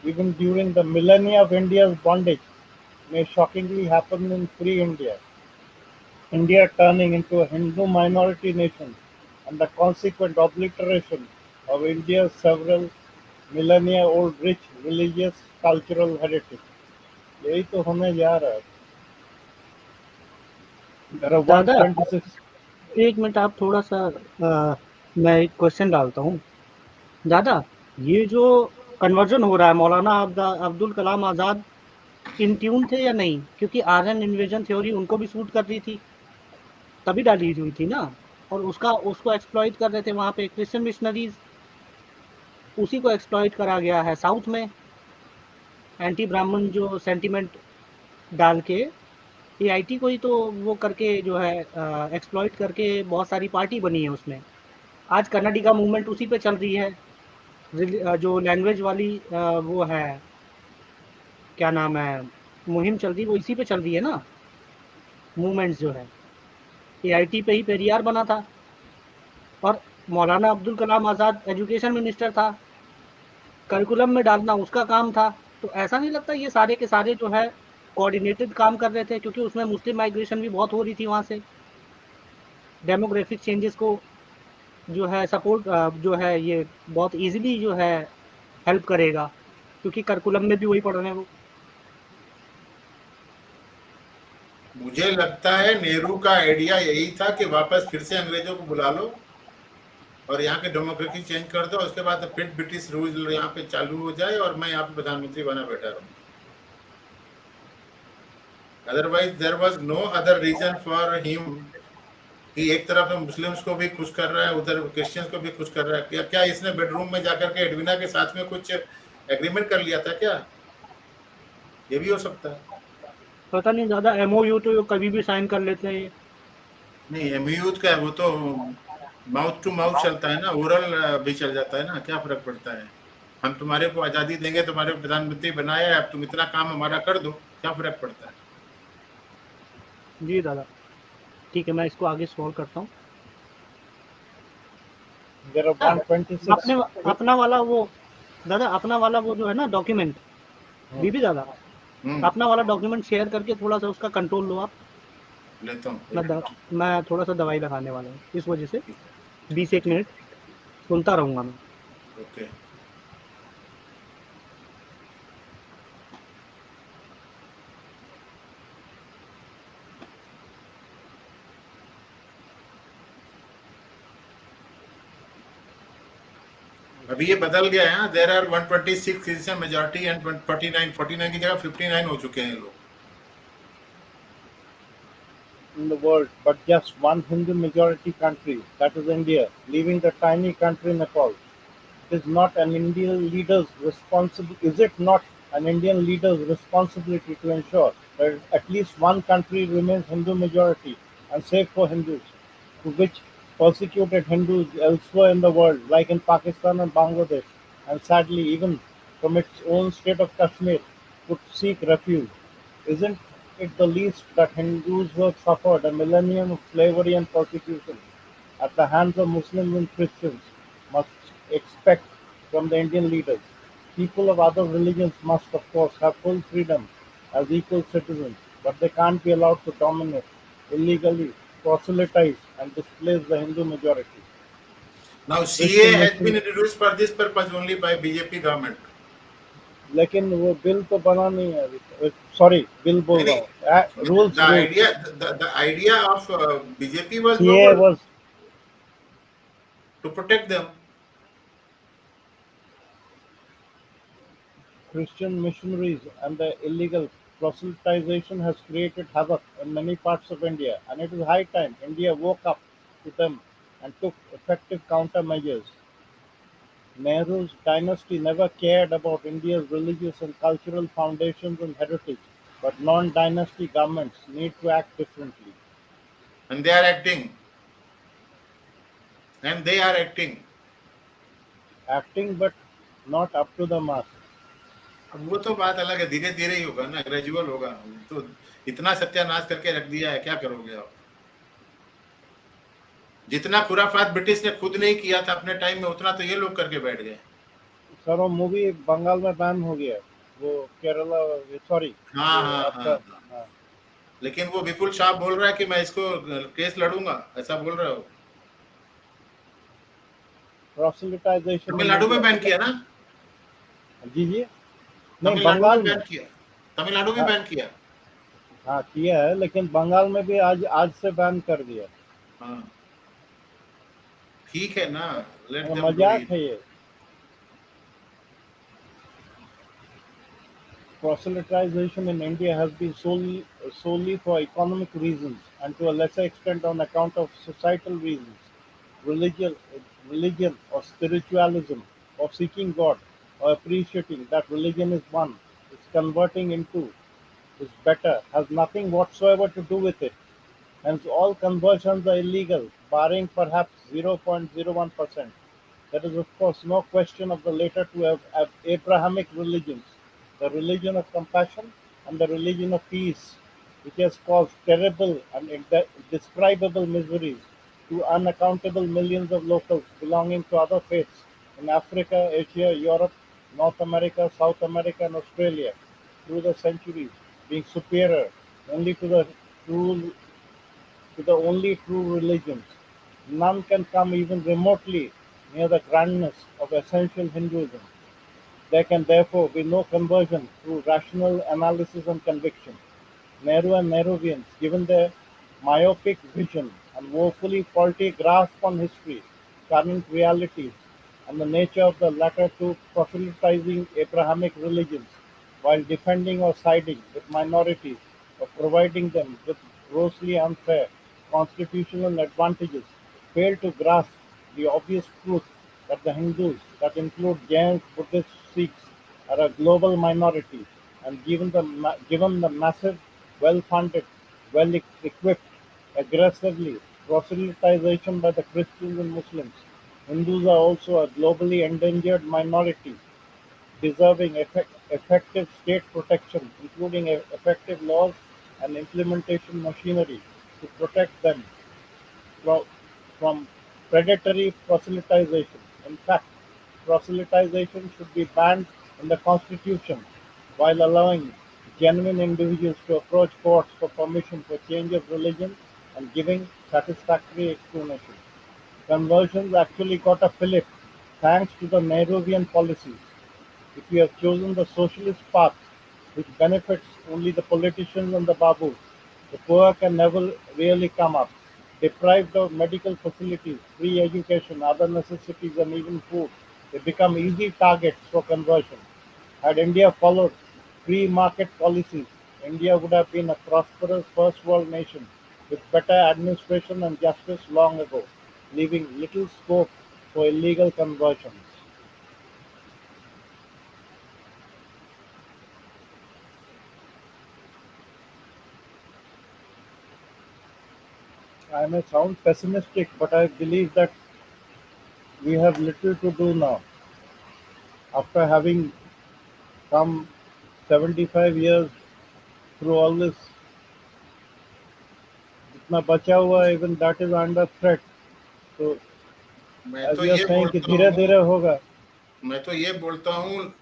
even during the millennia of India's bondage may shockingly happen in free India. India turning into a Hindu minority nation and the consequent obliteration of India's several millennia-old rich religious cultural heritage. यही तो होने जा रहा है. There are दादा 126. एक minute आप थोड़ा सा मैं एक क्वेश्चन डालता हूँ. दादा, ये जो कन्वर्जन हो रहा है, मौलाना अब्दुल कलाम आजाद इन ट्यून थे या नहीं? क्योंकि आर्यन इन्वेजन थ्योरी उनको भी सूट कर रही थी, तभी डाली हुई थी ना. और उसको एक्सप्लॉइट कर रहे थे वहां पे क्रिश्चियन मिशनरीज. उसी को एक्सप्लॉइट करा गया है साउथ में, एंटी ब्राह्मण जो सेंटिमेंट डाल के. एआईटी को ही तो वो करके जो है एक्सप्लॉइट करके बहुत सारी पार्टी बनी है उसमें. आज कन्नडी का मूवमेंट उसी पे चल रही है. जो लैंग्वेज वाली वो है, क्या नाम है, मुहिम चल रही है वो इसी पे चल रही है ना, मूवमेंट्स जो है, एआईटी पे ही पेरियार बना था और मौलाना अब्दुल कलाम आज़ाद एजुकेशन मिनिस्टर था, करिकुलम में डालना उसका काम था। तो ऐसा नहीं लगता ये सारे के सारे जो है कोऑर्डिनेटेड काम कर रहे थे, क्योंकि उसमें मुस्लिम माइग्रेशन भी बहुत हो रही थी वहाँ से, डेमोग्राफिक चेंजेस को जो है सपोर्ट जो है ये बहुत ईज़िली जो है हेल्प करेगा, क्योंकि करिकुलम में भी वही पढ़ रहे हैं वो। मुझे लगता है नेहरू का आइडिया यही था कि वापस फिर से अंग्रेजों को बुला लो और यहाँ के डेमोक्रेसी चेंज कर दो, उसके बाद फिर ब्रिटिश रूल यहाँ पे चालू हो जाए और मैं यहाँ पे प्रधानमंत्री बना बैठा रहूं। Otherwise there was no other reason for him कि एक तरफ तो मुस्लिम्स को भी खुश कर रहा है, उधर क्रिश्चियंस को भी खुश कर रहा है। क्या इसने बेडरूम में जाकर के एडविना के साथ में कुछ एग्रीमेंट कर लिया था क्या? ये भी हो सकता है। पता नहीं, ज़्यादा एमओयू तो कभी भी साइन कर लेते हैं ये। नहीं, एमयूथ का है वो तो माउथ टू माउथ चलता है ना, ओरल भी चल जाता है ना, क्या फर्क पड़ता है। हम तुम्हारे को आजादी देंगे, तुम्हारे को प्रधानमंत्री बनाया है, अब तुम इतना काम हमारा कर दो, क्या फर्क पड़ता है। जी दादा, ठीक है, मैं इसको आगे सॉल्व करता हूँ। There are 126. अपने अपना वाला वो दादा, अपना वाला वो जो है ना डॉक्यूमेंट, बीबी दादा, अपना वाला डॉक्यूमेंट शेयर करके थोड़ा सा उसका कंट्रोल लो आप। लेता हूँ, मैं थोड़ा सा दवाई लगाने वाला हूँ, इस वजह से 20 मिनट सुनता रहूँगा मैं। ओके। अभी ये बदल गया है, there are 126 Christian majority and 49 की जगह 59 हो चुके हैं लोग In the world, but just one Hindu majority country, that is India, leaving the tiny country Nepal. Is not an Indian leader's Is it not an Indian leader's responsibility to ensure that at least one country remains Hindu majority and safe for Hindus, to which persecuted Hindus elsewhere in the world, like in Pakistan and Bangladesh, and sadly even from its own state of Kashmir, would seek refuge? Isn't it the least that Hindus who have suffered a millennium of slavery and persecution at the hands of Muslims and Christians must expect from the Indian leaders? People of other religions must, of course, have full freedom as equal citizens, but they can't be allowed to dominate, illegally proselytize, and displace the Hindu majority. now CA Christian has been mission, introduced for this purpose only by BJP government लेकिन वो bill तो बना नहीं है अभी तक। Sorry, bill बोल रहा हूँ, the rules rules idea the idea of BJP was CA noble, was to protect them. Christian missionaries and their illegal proselytization has created havoc in many parts of India, and it is high time India woke up to them and took effective countermeasures. Nehru's dynasty never cared about India's religious and cultural foundations and heritage, but non-dynasty governments need to act differently. And they are acting. And they are acting. Acting but not up to the mark. अब वो तो बात अलग है, धीरे धीरे ही होगा ना, ग्रेजुअल होगा। तो इतना सत्यानाश करके रख दिया है, क्या करोगे आप। जितना खुराफात ब्रिटिश ने खुद नहीं किया था अपने टाइम में, उतना तो ये लोग करके बैठ गए। सर वो मूवी बंगाल में बैन हो गया, वो केरला, सॉरी हाँ हाँ आपका, हाँ हाँ। लेकिन वो विपुल शाह बोल रहा है कि मैं इसको केस लड़ूंगा, ऐसा बोल रहा हो। प्रोसेलिटाइजेशन तमिलनाडु में बैन किया ना? जी जी, नहीं तमिलनाडु बंगाल में में, बैन किया, तमिलनाडु में हाँ बैन किया। हाँ किया है, लेकिन बंगाल में भी आज आज से बैन कर दिया। हाँ ठीक है ना, लेट देम डू मजाक इट। है ये। Proselytization in India has been solely for economic reasons and to a lesser extent on account of societal reasons. Religion, religion or spiritualism or seeking God or appreciating that religion is one, is converting into, is better, has nothing whatsoever to do with it. Hence all conversions are illegal, barring perhaps 0.01%. There is of course no question of the later two Abrahamic religions, the religion of compassion and the religion of peace, which has caused terrible and indescribable miseries to unaccountable millions of locals belonging to other faiths in Africa, Asia, Europe, North America, South America, and Australia through the centuries, being superior only true to the only true religions. None can come even remotely near the grandness of essential Hinduism. There can therefore be no conversion through rational analysis and conviction. Nehru and Nehruvians, given their myopic vision and woefully faulty grasp on history, current realities, and the nature of the latter two proselytizing Abrahamic religions, while defending or siding with minorities or providing them with grossly unfair constitutional advantages, fail to grasp the obvious truth that the Hindus, that include Jains, Buddhists, Sikhs, are a global minority, and given the massive, well-funded, well-equipped, aggressively proselytization by the Christians and Muslims, Hindus are also a globally endangered minority, deserving effective state protection, including effective laws and implementation machinery to protect them fro- from predatory proselytization. In fact, proselytization should be banned in the Constitution, while allowing genuine individuals to approach courts for permission for change of religion and giving satisfactory explanations. Conversions actually got a fillip thanks to the Nehruvian policies. If we have chosen the socialist path, which benefits only the politicians and the babus, the poor can never really come up. Deprived of medical facilities, free education, other necessities, and even food, they become easy targets for conversion. Had India followed free market policies, India would have been a prosperous first world nation with better administration and justice long ago, leaving little scope for illegal conversions. I may sound pessimistic, but I believe that we have little to do now. After having come 75 years through all this, जितना बचा हुआ है, even that is under threat. So, मैं as तो you are ये saying कि बोलता धीरे हूँ धीरे होगा. मैं तो ये बोलता हूँ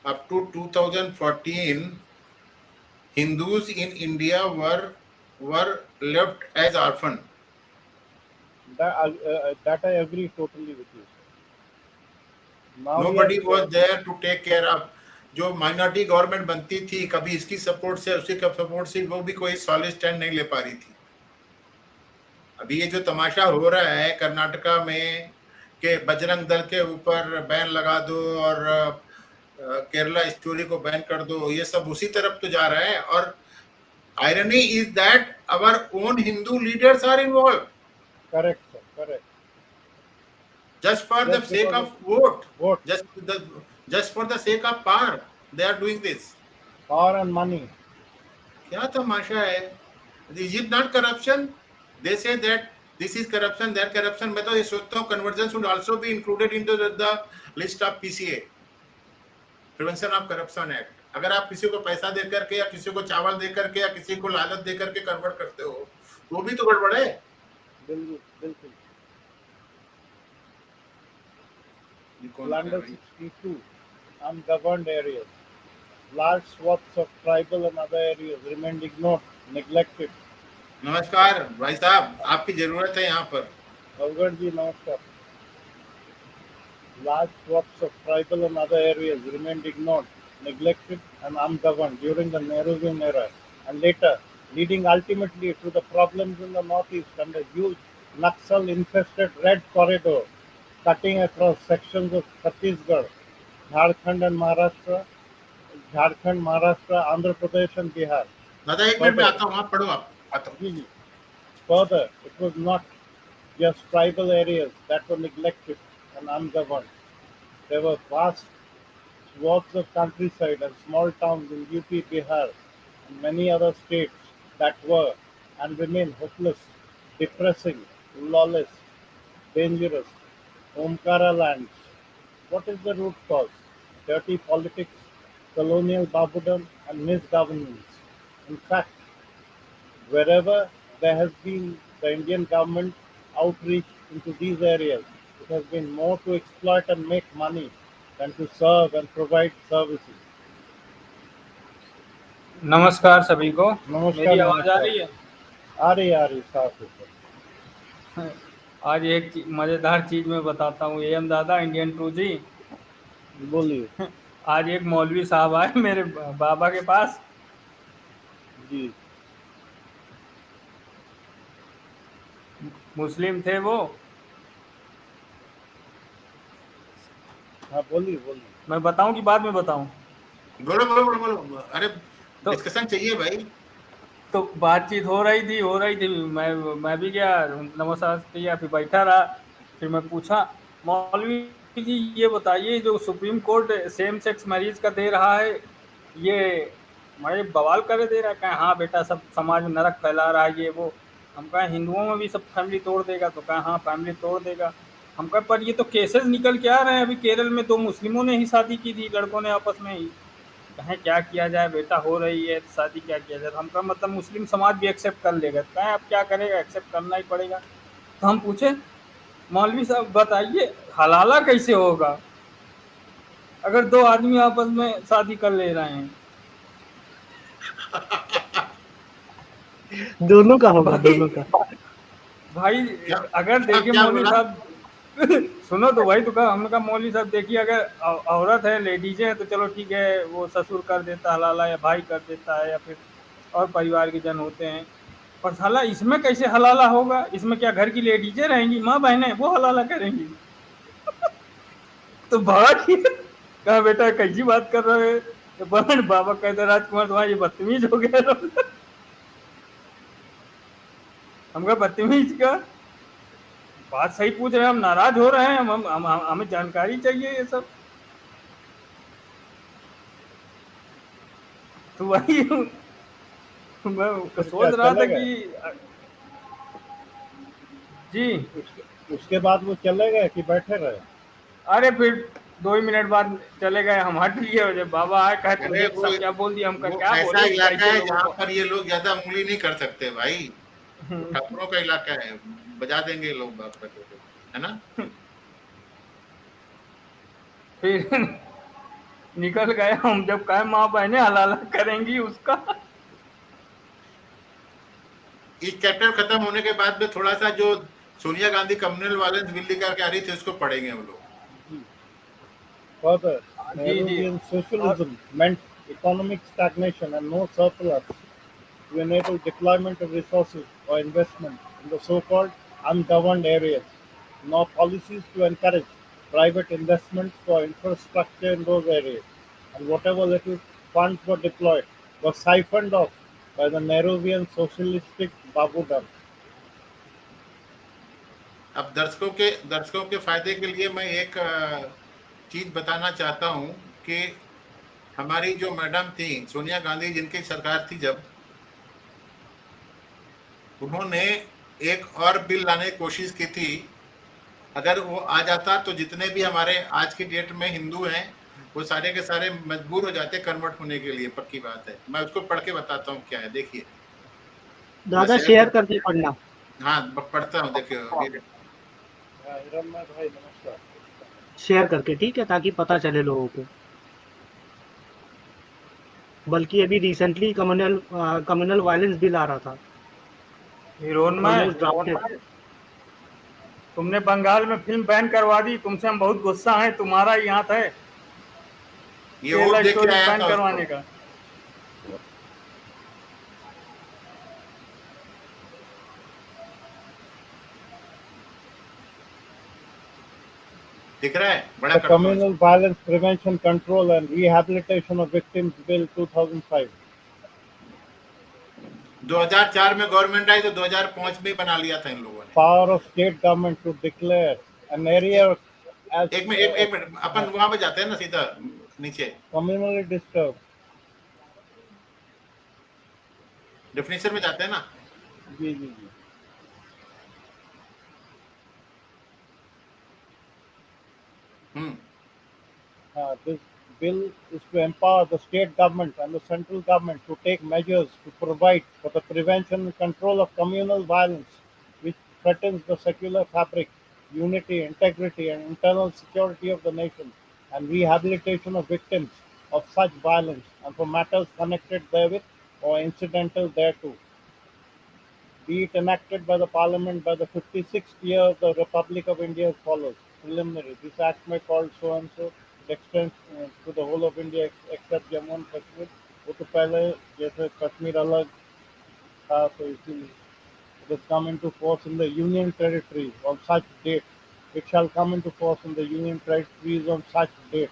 up to 2014 Hindus in India were left as orphan. That I agree totally with you. Now we are Nobody was there to take care of. जो माइनॉरिटी गवर्नमेंट बनती थी, कभी इसकी सपोर्ट से उसकी सपोर्ट से, वो भी कोई सॉलिड स्टैंड नहीं ले पा रही थी. अभी ये जो तमाशा हो रहा है कर्नाटका में कि बजरंग दल के ऊपर बैन लगा दो और केरला स्टोरी को बैन कर दो, ये सब उसी तरफ तो जा रहा है. और irony is that our own Hindu leaders are involved correct, sir, correct. just for the Just sake because of of vote, vote, just for the sake of power. They are doing this. power and money. क्या तमाशा है? Is it not corruption? They say that this is corruption, that corruption. मैं तो ये सोचता हूँ conversion should also be included into the list of PCA, Prevention of Corruption Act. अगर आप किसी को पैसा दे करके या किसी को चावल दे करके या किसी को लालच दे करके कन्वर्ट करते हो, वो भी तो गड़बड़ है. बिल्कुल बिल्कुल. ये कौन आ रहा है Blunder भाई? 62, ungoverned areas. Large swaths of tribal and other areas remained ignored, neglected. नमस्कार भाई साहब, आपकी जरूरत है यहाँ पर. Avgad ji, namaskar. Large swaths of tribal and other areas remained ignored, neglected, and ungoverned during the Nehruvian era, and later, leading ultimately to the problems in the northeast and a huge Naxal-infested Red Corridor cutting across sections of Chhattisgarh, Jharkhand and Maharashtra, Andhra Pradesh, and Bihar. दादा एक minute में Further, आता हूँ, आप पढ़ो, आप आता हूँ. जी, जी. Further, it was not just tribal areas that were neglected and ungoverned. There were vast swaths of countryside and small towns in UP, Bihar, and many other states that were and remain hopeless, depressing, lawless, dangerous. Omkara lands. What is the root cause? Dirty politics, colonial babudom, and misgovernance. In fact, wherever there has been the Indian government outreach into these areas, it has been more to exploit and make money than to serve and provide services. नमस्कार सभी को। नमस्कार मेरी आवाज आ नमस्कार। रही है? आ रही साफ सुथरा। आज एक मजेदार चीज मैं बताता हूँ। एम दादा, इंडियन टू जी। बोलिए। आज एक मौलवी साहब आए मेरे बाबा के पास। जी। मुस्लिम थे वो। हाँ बोलिए बोलिए। मैं बताऊं कि बाद में बताऊं? बोलो बोलो बोलो बोलो। अरे तो डिस्कशन चाहिए भाई। तो बातचीत हो रही थी। मैं भी गया, नमस्कार किया, फिर बैठा रहा। फिर मैं पूछा, मौलवी जी ये बताइए, जो supreme court same sex marriage का दे रहा है, ये हमारे बवाल करे दे रहा है? कहा हाँ बेटा, सब समाज में नरक फैला रहा है ये वो। हम कहा हिंदुओं में भी सब फैमिली तोड़ देगा? तो कहा हाँ फैमिली तोड़ देगा। हम कहा पर ये तो केसेस निकल के आ रहे हैं। अभी केरल में 2 मुस्लिमों ने ही शादी की थी, लड़कों ने आपस में ही। कहें क्या किया जाए बेटा, हो रही है तो शादी, क्या किया जाए? तो हम कहा मतलब मुस्लिम समाज भी एक्सेप्ट कर लेगा? तो कहें अब क्या करेगा, एक्सेप्ट करना ही पड़ेगा। तो हम पूछे, मौलवी साहब बताइए हलाला कैसे होगा अगर 2 आदमी आपस में शादी कर ले रहे हैं? दोनों का होगा, भाई दोनों का। भाई क्या अगर क्या देखिए क्या मौलवी बोला? साहब सुनो तो भाई। तो कहा, हमने कहा मौलवी साहब देखिए, अगर औरत है, लेडीज है, तो चलो ठीक है, वो ससुर कर देता हलाला, या भाई कर देता है, या फिर और परिवार के जन होते हैं। पर साला इसमें कैसे हलाला होगा? इसमें क्या घर की लेडीजें रहेंगी, माँ बहनें, वो हलाला करेंगी? तो भाग कहा बेटा कैसी बात कर रहे हो? तो बाबा कहते राजकुमार तुम्हारा ये बदतमीज हो गया। हम कहा बदतमीज का बात सही पूछ रहे हैं, हम नाराज हो रहे हैं, हमें जानकारी चाहिए ये सब। तो वही मैं फिर क्या सोच रहा था चले गए? कि जी। उसके बाद वो चले गए कि बैठे रहे? अरे फिर 2 ही मिनट बाद चले गए, हम हट लिए। जब बाबा आए, कहे अरे तुमने सब क्या बोल दिया? हम कहा वो क्या ऐसा बोले, इलाका कैसे है लोगों जहाँ को। पर ये लोग ज्यादा उंगली नहीं कर सकते भाई। वो ठाकुरों का इलाका है, बजा देंगे लोग बात करते थे, है ना। फिर निकल गए हम। जब कहे माँ बहनें हलाला करेंगी उसका। इस चैप्टर खत्म होने के बाद में थोड़ा सा जो Sonia Gandhi communal violence bill लेकर के आ रही थी उसको पढ़ेंगे हम लोग। Further, जी जी। Nehruvian और socialism meant economic stagnation and no surplus to enable deployment of resources or investment in the so-called ungoverned areas, nor policies to encourage private investment for infrastructure in those areas, and whatever little funds were deployed were siphoned off by the Nehruvian socialistic Babudam. अब दर्शकों के फायदे के लिए मैं एक चीज बताना चाहता हूं कि हमारी जो मैडम थी सोनिया गांधी, जिनकी सरकार थी, जब उन्होंने एक और बिल लाने की कोशिश की थी, अगर वो आ जाता तो जितने भी हमारे आज की डेट में हिंदू हैं वो सारे के सारे मजबूर हो जाते कन्वर्ट होने के लिए। पक्की बात है, मैं उसको पढ़ के बताता हूँ क्या है, देखिए। मैं दादा शेयर शेयर कर, करके पढ़ना। हाँ पढ़ता हूँ, देखिए अभी। हिरण्मय भाई नमस्कार। शेयर करके, ठीक है, ताकि पता चले लोगों को। बल्कि अभी रिसेंटली कम्युनल वायलेंस बिल आ रहा था, हिरोनमय, ऑलमोस्ट ड्राफ्टेड। तुमने बंगाल में फिल्म बैन करवा दी, तुमसे हम बहुत गुस्सा हैं। तुम्हारा ही हाथ है ये वोट केरला दे के स्टोरी आया बैन था उसको। करवाने का। दिख रहा है, बड़ा The करता हूँ Communal इसको। Violence Prevention, Control and Rehabilitation of Victims Bill 2005. 2004 में गवर्नमेंट आई तो 2005 में बना लिया था इन लोगों ने। Power of state government to declare an area as एक मिनट, अपन वहां पे जाते हैं ना सीधा नीचे, communally disturbed. डेफिनेशन में जाते हैं ना। जी जी जी। हम्म। हाँ, bill is to empower the state government and the central government to take measures to provide for the prevention and control of communal violence which threatens the secular fabric, unity, integrity, and internal security of the nation, and rehabilitation of victims of such violence and for matters connected therewith or incidental thereto, be it enacted by the Parliament by the 56th year of the Republic of India as follows. Preliminary. This act may call so and so. It extends to the whole of India except Jammu and Kashmir. वो तो पहले जैसे कश्मीर अलग था तो इसीलिए it has come into force in the Union territory on such date. It shall come into force in the Union territories on such date.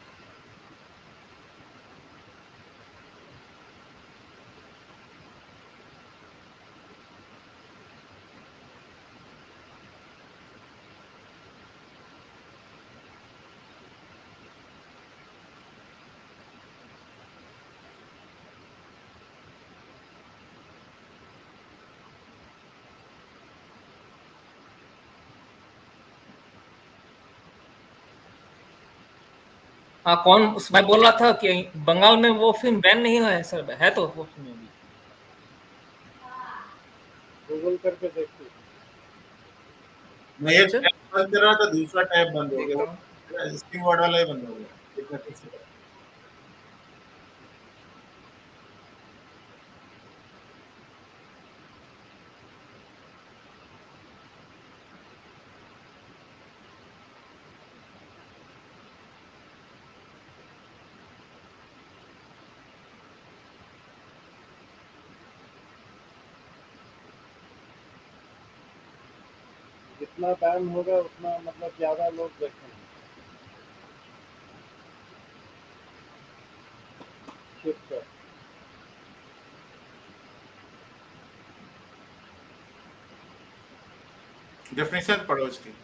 हाँ, कौन उस भाई बोल रहा था कि बंगाल में वो फिल्म बैन नहीं हुआ है सर, है तो वो फिल्म अभी। गूगल करके देखते मैं एक अच्छा, टैब बंद कर रहा था, दूसरा टैब बंद हो देखता हूँ। गया, स्क्रीन वाला ही बंद हो गया। एक मिनट फिर से जितना बैन होगा उतना मतलब ज़्यादा लोग देखेंगे। शिफ्ट है। डेफिनेशन पढ़ो इसकी।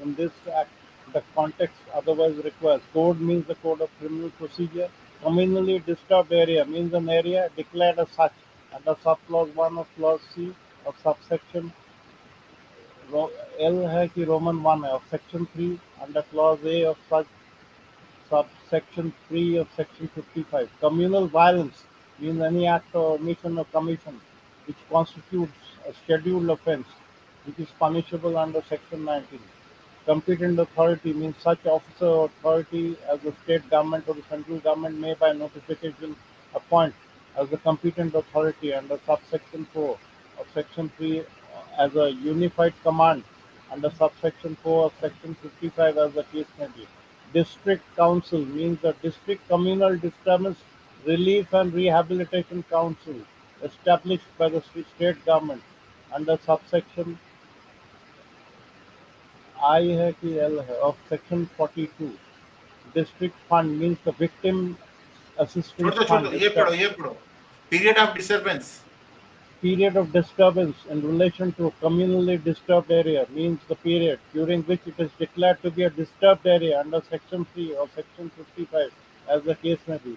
In this act, the context otherwise requires. Code means the code of criminal procedure. Communally disturbed area means an area declared as such under subclause 1 of clause C of subsection L है कि Roman 1 है of section 3 under clause A of such subsection 3 of section 55. Communal violence means any act or omission or commission which constitutes a scheduled offence which is punishable under section 19. Competent authority means such officer or authority as the state government or the central government may by notification appoint as the competent authority under subsection 4 of section 3 as a unified command under subsection 4 of section 55 as the case may be. District council means the district communal disturbance relief and rehabilitation council established by the state government under subsection I है कि L है of section 42. District fund means the victim छोड़ assistance दो, fund. ये पढ़ो, ये पढ़ो। Period of disturbance. Period of disturbance in relation to a communally disturbed area means the period during which it is declared to be a disturbed area under section 3 or section 55 as the case may be.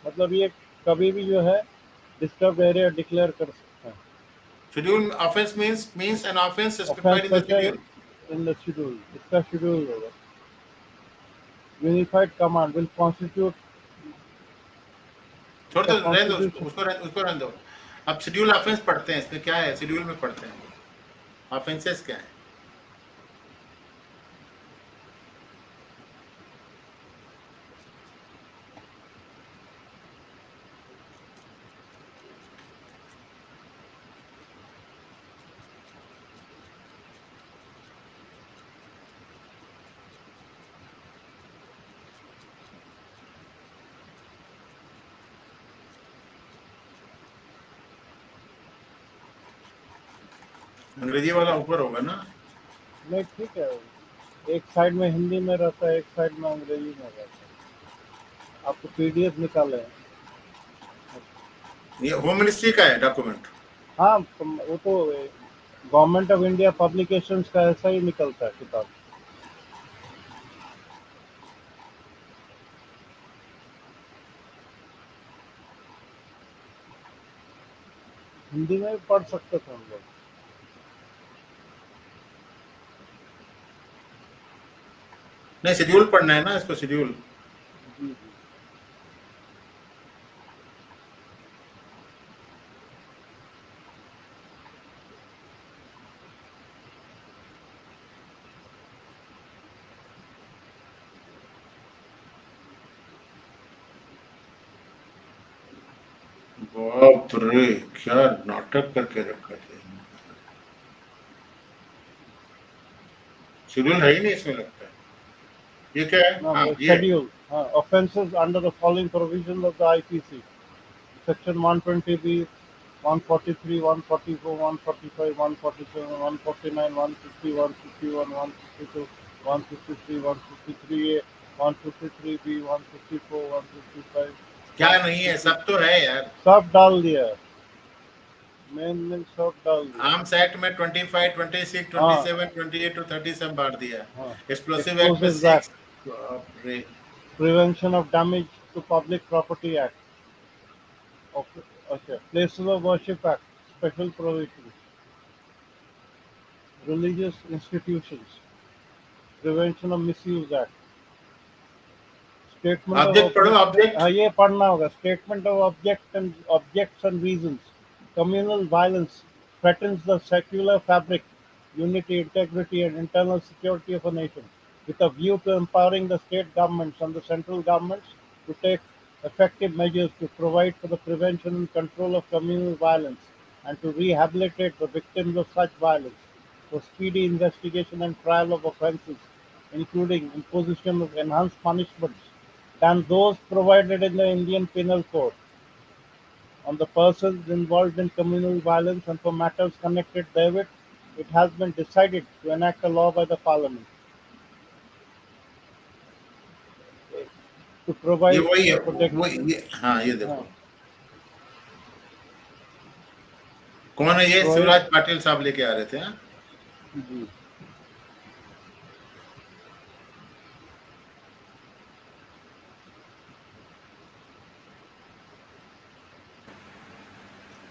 मतलब ये कभी भी जो है disturbed area declare कर सकते हैं. Schedule offense means an offense specified Offense in the कैसे schedule. in the schedule. इसका schedule होगा. Unified command will constitute छोड़ the दो, रहने दो constitution. उसको रहने दो। अब शेड्यूल ऑफेंस पढ़ते हैं, इसमें क्या है, शेड्यूल में पढ़ते हैं ऑफेंसेस क्या है। अंग्रेजी वाला ऊपर होगा ना। नहीं ठीक है, एक साइड में हिंदी में रहता है, एक साइड में अंग्रेजी में रहता है. आपको पीडीएफ निकाले हैं. ये होम मिनिस्ट्री का है डॉक्यूमेंट। हाँ वो तो गवर्नमेंट ऑफ इंडिया पब्लिकेशंस का ऐसा ही निकलता है किताब. हिंदी में भी पढ़ सकते थे हम लोग. नहीं, शेड्यूल पढ़ना है ना इसको, शेड्यूल। जी जी। बाप रे, क्या नाटक करके रखा थे। शेड्यूल है ही नहीं इसमें, लगता है। ये क्या है? No, हाँ, the ये schedule. Offences under the following provisions of the IPC: Section 120B, 143, 144, 145, 147, 149, 150, 151, 152, 153, 153A, 153B, 154, 155. क्या नहीं है, सब तो है यार। सब डाल दिया, मेन सब डाल दिया। आर्म्स एक्ट में 25, 26, 27, 28 to 30 सब बांट दिया। एक्सप्लोसिव एक्ट में Explosives 6। Act, बाप रे। Prevention of Damage to Public Property Act, okay. Places of Worship Act, special provisions. Religious Institutions, Prevention of Misuse Act, Statement of object पढ़ो, Object, ऑब्जेक्ट। ये पढ़ना होगा, Statement of Objects and Reasons. Communal violence threatens the secular fabric, unity, integrity, and internal security of a nation, with a view to empowering the state governments and the central governments to take effective measures to provide for the prevention and control of communal violence and to rehabilitate the victims of such violence, for speedy investigation and trial of offences, including imposition of enhanced punishments than those provided in the Indian Penal Code on the persons involved in communal violence and for matters connected therewith. It has been decided to enact a law by the Parliament to ये provide वही है, for protection. ये हाँ, ये हाँ, देखो कौन है ये, provide, शिवराज पाटिल साहब लेके आ रहे थे। हाँ, जी,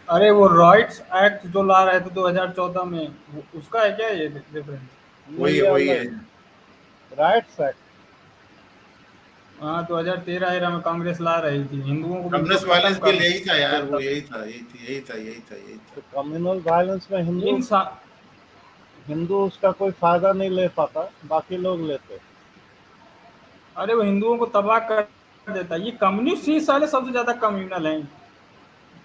अरे वो राइट्स एक्ट जो ला रहे थे 2014 में, उसका है क्या ये रेफरेंस? वही है, वही है। राइट्स एक्ट हाँ 2013 में कांग्रेस ला रही थी, हिंदुओं को बिल्कुल कम्युनिस्ट खत्म वायलेंस कर बिल यही था यार, वो देता। यही था, यही थी, यही था, यही था, यही था। तो कम्युनल वायलेंस में इंसान हिंदू उसका कोई फायदा नहीं ले पाता, बाकी लोग लेते। अरे वो हिंदुओं को तबाह कर देता। ये कम्युनिस्ट ही साले सबसे ज्यादा कम्युनल हैं।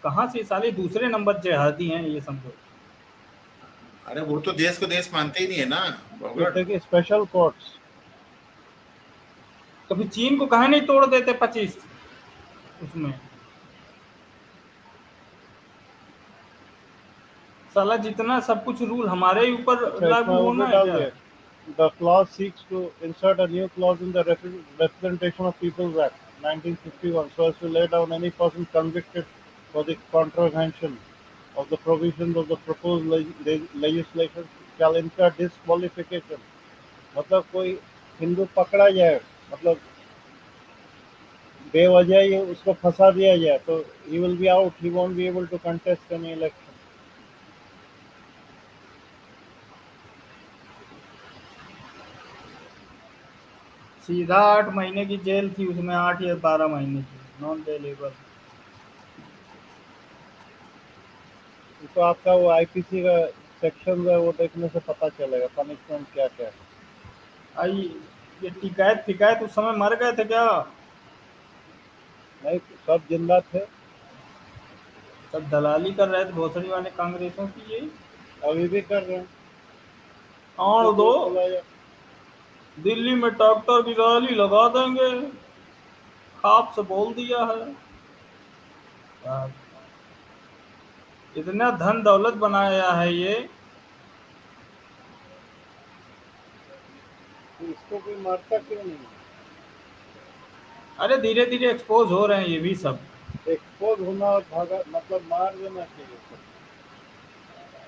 कहाँ से साले दूसरे नंबर जिहादी हैं, ये समझो। अरे वो तो देश को देश मानते ही नहीं है ना, तो भगत। देखिए स्पेशल कोर्ट्स, कभी चीन को कहाँ नहीं तोड़ देते 25 उसमें। साला जितना सब कुछ रूल हमारे ही ऊपर अच्छा इसमें लागू वो होना भी है डाल क्या? दिया। The clause seeks to insert a new clause in the Representation of People's Act 1951 so as to lay down any person convicted for the contravention of the provisions of the proposed legislation shall incur disqualification. मतलब कोई हिंदू पकड़ा जाए, मतलब बेवजह ही उसको फंसा दिया जाए, तो he will be out, he won't be able to contest any election. सीधा 8 महीने की जेल थी उसमें, 8 या 12 महीने की नॉन बेलेबल। तो आपका वो आईपीसी का सेक्शन है, वो देखने से पता चलेगा पनिशमेंट क्या क्या है। आई ये टिकैत फिकैत उस समय मर गए थे क्या? नहीं, सब जिंदा थे। सब दलाली कर रहे थे भोसड़ी वाले कांग्रेसों की। ये अभी भी कर रहे हैं। और दो बोला जाए दिल्ली में डॉक्टर की रैली लगा देंगे, खाप से बोल दिया है। इतना धन दौलत बनाया है ये। तो इसको कोई मारता क्यों नहीं? अरे धीरे धीरे एक्सपोज हो रहे हैं ये भी सब। एक्सपोज होना और भागा मतलब मार देना चाहिए।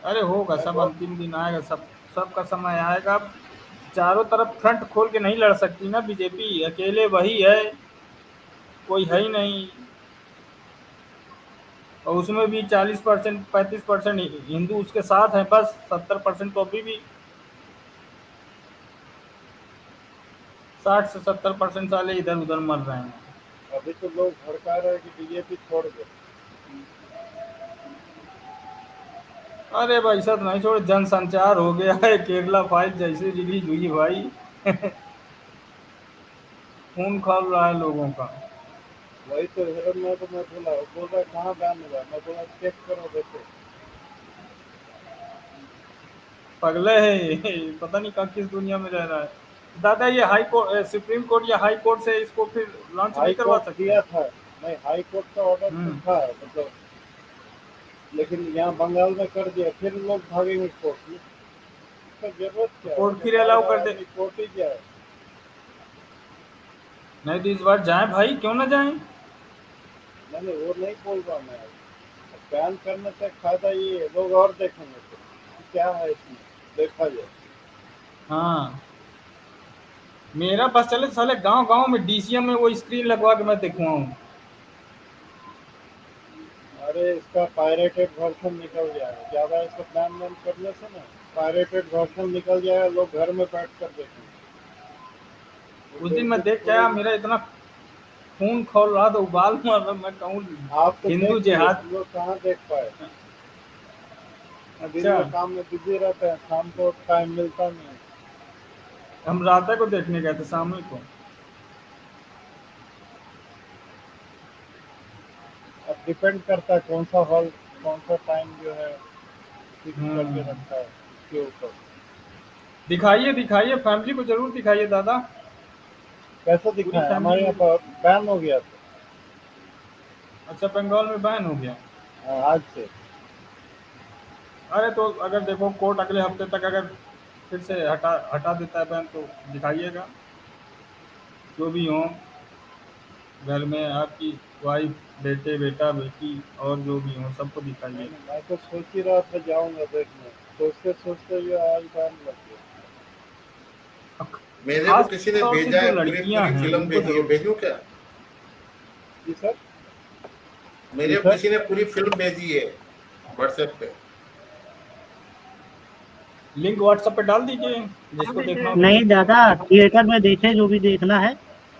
अरे होगा सब, अंतिम दिन आएगा, सब सबका समय आएगा। चारों तरफ फ्रंट खोल के नहीं लड़ सकती ना बीजेपी, अकेले वही है, कोई है ही नहीं। और उसमें भी 40% 35% हिंदू उसके साथ हैं, बस 70% तो अभी भी 60 से 70% साले इधर उधर मर रहे हैं। अभी तो लोग भड़का रहे हैं कि बीजेपी छोड़ दो। अरे भाई साहब नहीं छोड़, जनसंचार हो गया है, केरला फाइल जैसे रिलीज हुई भाई खून खौल रहा है लोगों का। वही तो हिरन में तो मैं बोला, वो बोल रहा कहाँ बैन हुआ, मैं बोला चेक करो देखो। पगले है पता नहीं कहाँ किस दुनिया में रह रहा है। दादा ये हाई कोर्ट, सुप्रीम कोर्ट या हाई कोर्ट से इसको फिर लॉन्च हाई नहीं करवा कोर्ट सकते? दिया था, नहीं हाई कोर्ट का ऑर्डर तो था मतलब, लेकिन यहाँ बंगाल में कर दिया, फिर लोग भागेंगे कोर्ट में। इसका जरूरत तो क्या है, कोर्ट तो फिर बार अलाउ बार कर दे। आदमी कोर्ट ही जाए। नहीं तो इस बार जाए भाई, क्यों ना जाए। मैंने वो नहीं बोल रहा मैं, बैन करने से फायदा ये है, लोग और देखेंगे तो क्या है इसमें, देखा जाए। हाँ मेरा बस चले साले गांव गांव में डीसीएम में वो स्क्रीन लगवा के मैं देखवाऊं। अरे इसका पायरेटेड वर्जन निकल जाएगा, ज्यादा इसको बैन वैन करने से ना पायरेटेड वर्जन निकल जाएगा, लोग घर में बैठ कर देखेंगे। उस दिन मैं बेसिक देख के आया, थोड़ी मेरा इतना खून खौल रहा था, उबाल मार रहा, मैं कहूँ आप तो हिंदू देख लिए, जिहाद। हम लोग कहाँ देख पाए, दिन अच्छा में काम में बिजी रहते हैं, शाम को टाइम मिलता नहीं। हम रात को देखने गए थे, शाम को। अब डिपेंड करता है कौन सा हॉल, कौन सा टाइम जो है फिक्स करके हम्म रखा है उसके ऊपर। दिखाइए दिखाइए, फैमिली को जरूर दिखाइए दादा। कैसे पूरी दिखाएं, हमारे फैमिली यहाँ को। पर बैन हो गया था। अच्छा बंगाल में बैन हो गया। आज से। अरे तो अगर देखो कोर्ट अगले हफ्ते तक अगर फिर से हटा हटा देता है बैन तो दिखाइएगा। जो भी हो, घर में आपकी वाइफ, बेटे, बेटा, बेटी और जो भी हो सबको नहीं दिखाइए। नहीं, मैं तो सोच ही रहा था जाऊंगा देखने, सोचते सोचते जो आज बैन लग गया। मेरे को खास किसी ने तौर से भेजा जो है, पूरी लड़कियां पूरी हैं फिल्म उनको भेजी है, जरूर। भेजूं क्या? जी सर। जी मेरे को सर। किसी ने पूरी फिल्म भेजी है व्हाट्सएप पे। लिंक व्हाट्सएप पे डाल दीजिए, जिसको देखना हो नहीं देखे। दादा, थिएटर में देखे जो भी देखना है,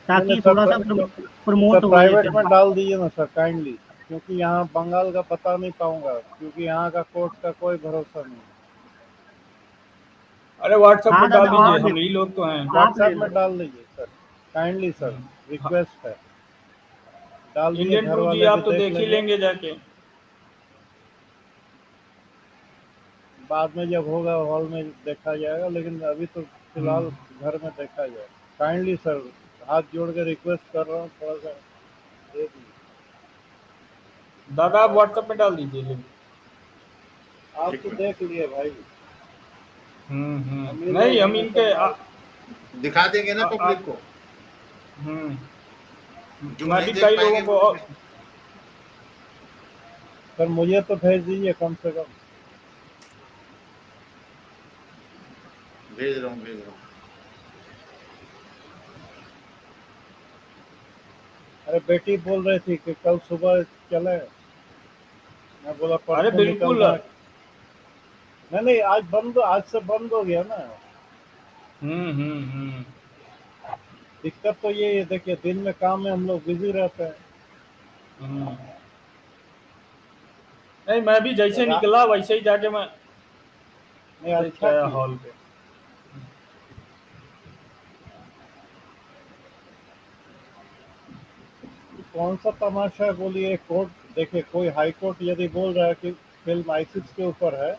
नहीं नहीं ताकि सर, थोड़ा सा सर प्रमोट हो ये प्राइवेट में फिल्म। डाल दीजिए ना सर काइंडली, क्योंकि यहाँ बंगाल का बता नहीं पाऊंगा, क्योंकि यहाँ का कोर्ट का कोई भरोसा नहीं। अरे व्हाट्सएप पे हाँ डाल दादा, दीजिए, और हम ही लोग तो हैं। आप ले व्हाट्सएप में लो। डाल दीजिए सर, काइंडली सर, हाँ, रिक्वेस्ट है, डाल दिए, इंडियन घर टू जी वाले भी आप तो देख देख ही लेंगे। लेंगे जाके। बाद में जब होगा हॉल में देखा जाएगा, लेकिन अभी तो हम्म, फिलहाल घर में देखा जाए। काइंडली सर, हाथ जोड़ के रिक्वेस्ट कर रहा हूँ, थोड़ा सा दे दीजिए। दादा आप व्हाट्सएप में डाल दीजिए लिंक। आप ठीक तो है, देख लिए भाई, हम ही नहीं लोग हैं हम ना इनके सर माल। दिखा देंगे ना पब्लिक आप। को। हम्म जो मैं नहीं भी देख कई लोगों पाएंगे को। वो सर मुझे तो भेज दीजिए कम से कम। भेज रहा हूँ, भेज रहा हूँ। अरे बेटी बोल रही थी कि कल सुबह चले, मैं बोला अरे परसों बिल्कुल। निकलना। नहीं नहीं, आज बंद, आज से बंद हो गया ना। हम्म। दिक्कत तो ये है, देखिए दिन में काम में हम लोग बिजी रहते हैं। हम्म। नहीं मैं भी जैसे रा- निकला वैसे ही जाके मैं नहीं देख के अच्छा आया किए। हॉल पे। कौन सा तमाशा है बोलिए, कोर्ट देखिए, कोई हाई कोर्ट यदि बोल रहा है कि फिल्म आईसिस के ऊपर है,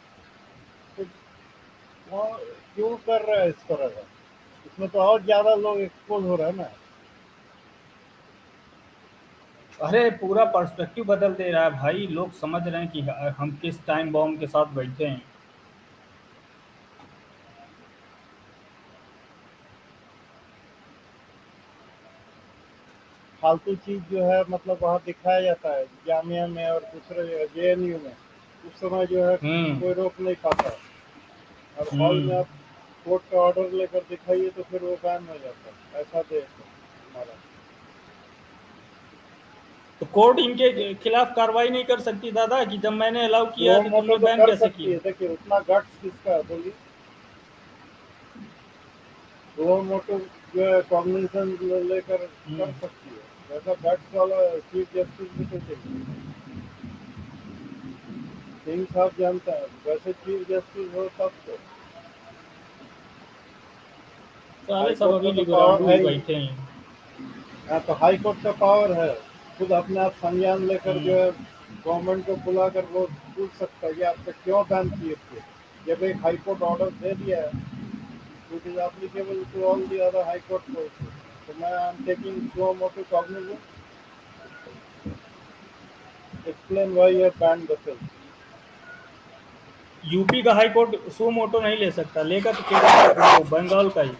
तो कौन क्यों कर रहा है इस तरह का, इसमें तो और ज्यादा लोग एक्सपोज हो रहे हैं ना। अरे पूरा पर्सपेक्टिव बदल दे रहा है भाई, लोग समझ रहे हैं कि हम किस टाइम बॉम्ब के साथ बैठे हैं। फालतू चीज जो है मतलब वहाँ दिखाया जाता है जामिया में और दूसरे जेएनयू में, उस समय जो है हम्म कोई रोक नहीं पाता, और हॉल में हम्म आप कोर्ट का ऑर्डर लेकर दिखाइए तो फिर वो बैन हो जाता है। ऐसा देश है हमारा। तो कोर्ट इनके खिलाफ कार्रवाई नहीं कर सकती दादा कि जब मैंने अलाउ किया वो है तो मोटो तुमने तो बैन कर कैसे सकती किया। है, देखिए उतना गट्स किसका है बोलिए। वो मोटो जो है कॉग्निशन लेकर कर हम्म, सकती है, वैसा गट्स वाला चीफ जस्टिस भी तो चाहिए। सिंह साहब जानता है, वैसे चीफ जस्टिस हो तब तो साले हाई सब कोर्ट अभी का तो पावर लिबरालू है ही ही। बैठे हैं। हाँ, तो हाई कोर्ट का पावर है, खुद अपने आप संज्ञान लेकर जो हम्म, है गवर्नमेंट को बुलाकर वो पूछ सकता है कि आपने क्यों बैन किए थे। जब एक हाई कोर्ट ऑर्डर दे दिया है, it is applicable to all the other high court also. So मैं I am taking suo motu cognizance, explain why you have banned the film. UP का हाई कोर्ट सो मोटो नहीं ले सकता, लेगा तो केवल वो बंगाल का ही।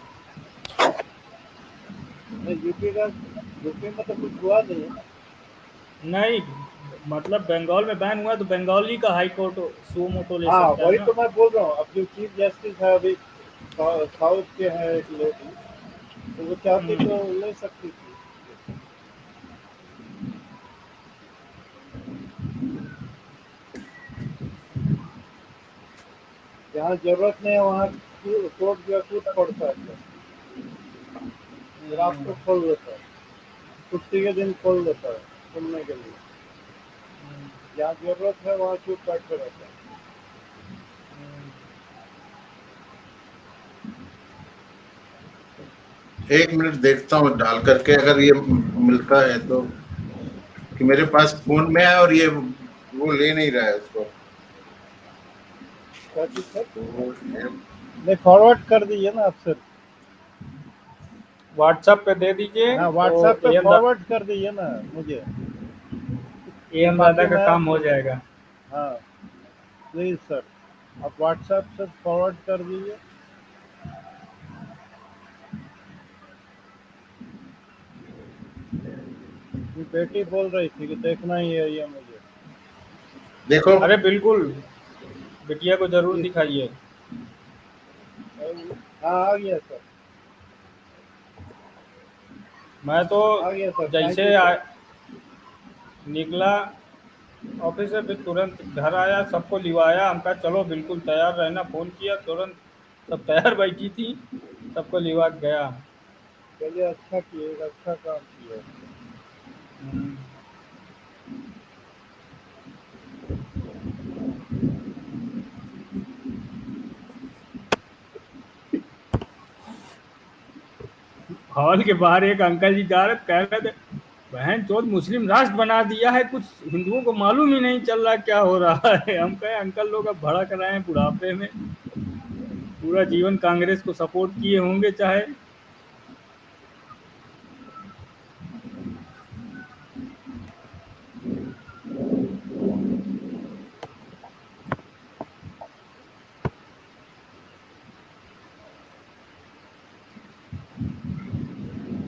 नहीं, यूपी में तो कुछ हुआ नहीं है। नहीं, मतलब बंगाल में बैन हुआ तो बंगाली का हाई कोर्ट सो मोटो ले हाँ, सकता है वही ना। तो मैं बोल रहा हूँ। अब जो चीफ जस्टिस है अभी साउथ के हैं एक लेडी, तो वो चाहती हम्म, तो ले सकती थी। जहाँ जरूरत नहीं है वहाँ कोर्ट जो है कूद पड़ता है, रात को खोल देता है, छुट्टी के दिन खोल देता है सुनने के लिए। जहाँ जरूरत है वहाँ चुप बैठे रहता है। एक मिनट देखता हूँ डाल करके, अगर ये मिलता है तो, कि मेरे पास फोन में है और ये वो ले नहीं रहा है उसको। क्या चीज सर? तो नहीं, फॉरवर्ड कर दीजिए ना आप सर। व्हाट्सएप पे दे दीजिए हाँ, तो व्हाट्सएप पे फॉरवर्ड कर दीजिए ना मुझे। एम दादा बाकी का मैं, काम हो जाएगा। हाँ प्लीज सर, आप व्हाट्सएप से फॉरवर्ड कर दीजिए। मेरी बेटी बोल रही थी कि देखना ही है ये मुझे। देखो। अरे बिल्कुल, बिटिया को जरूर जी, दिखाइए। हाँ आ गया सर, मैं तो आ गया सर, थैंक यू जैसे सर। निकला ऑफिस से, फिर तुरंत घर आया, सबको लिवाया, हम कहा चलो बिल्कुल तैयार रहना, फोन किया तुरंत, सब तैयार बैठी थी, सबको लिवा के गया। चलिए, अच्छा किए, अच्छा काम किया। हम्म, हॉल के बाहर एक अंकल जी जा रहे कह रहे थे, बहन चोद मुस्लिम राष्ट्र बना दिया है, कुछ हिंदुओं को मालूम ही नहीं चल रहा क्या हो रहा है। हम कहे अंकल लोग अब भड़क रहे हैं बुढ़ापे में, पूरा जीवन कांग्रेस को सपोर्ट किए होंगे चाहे।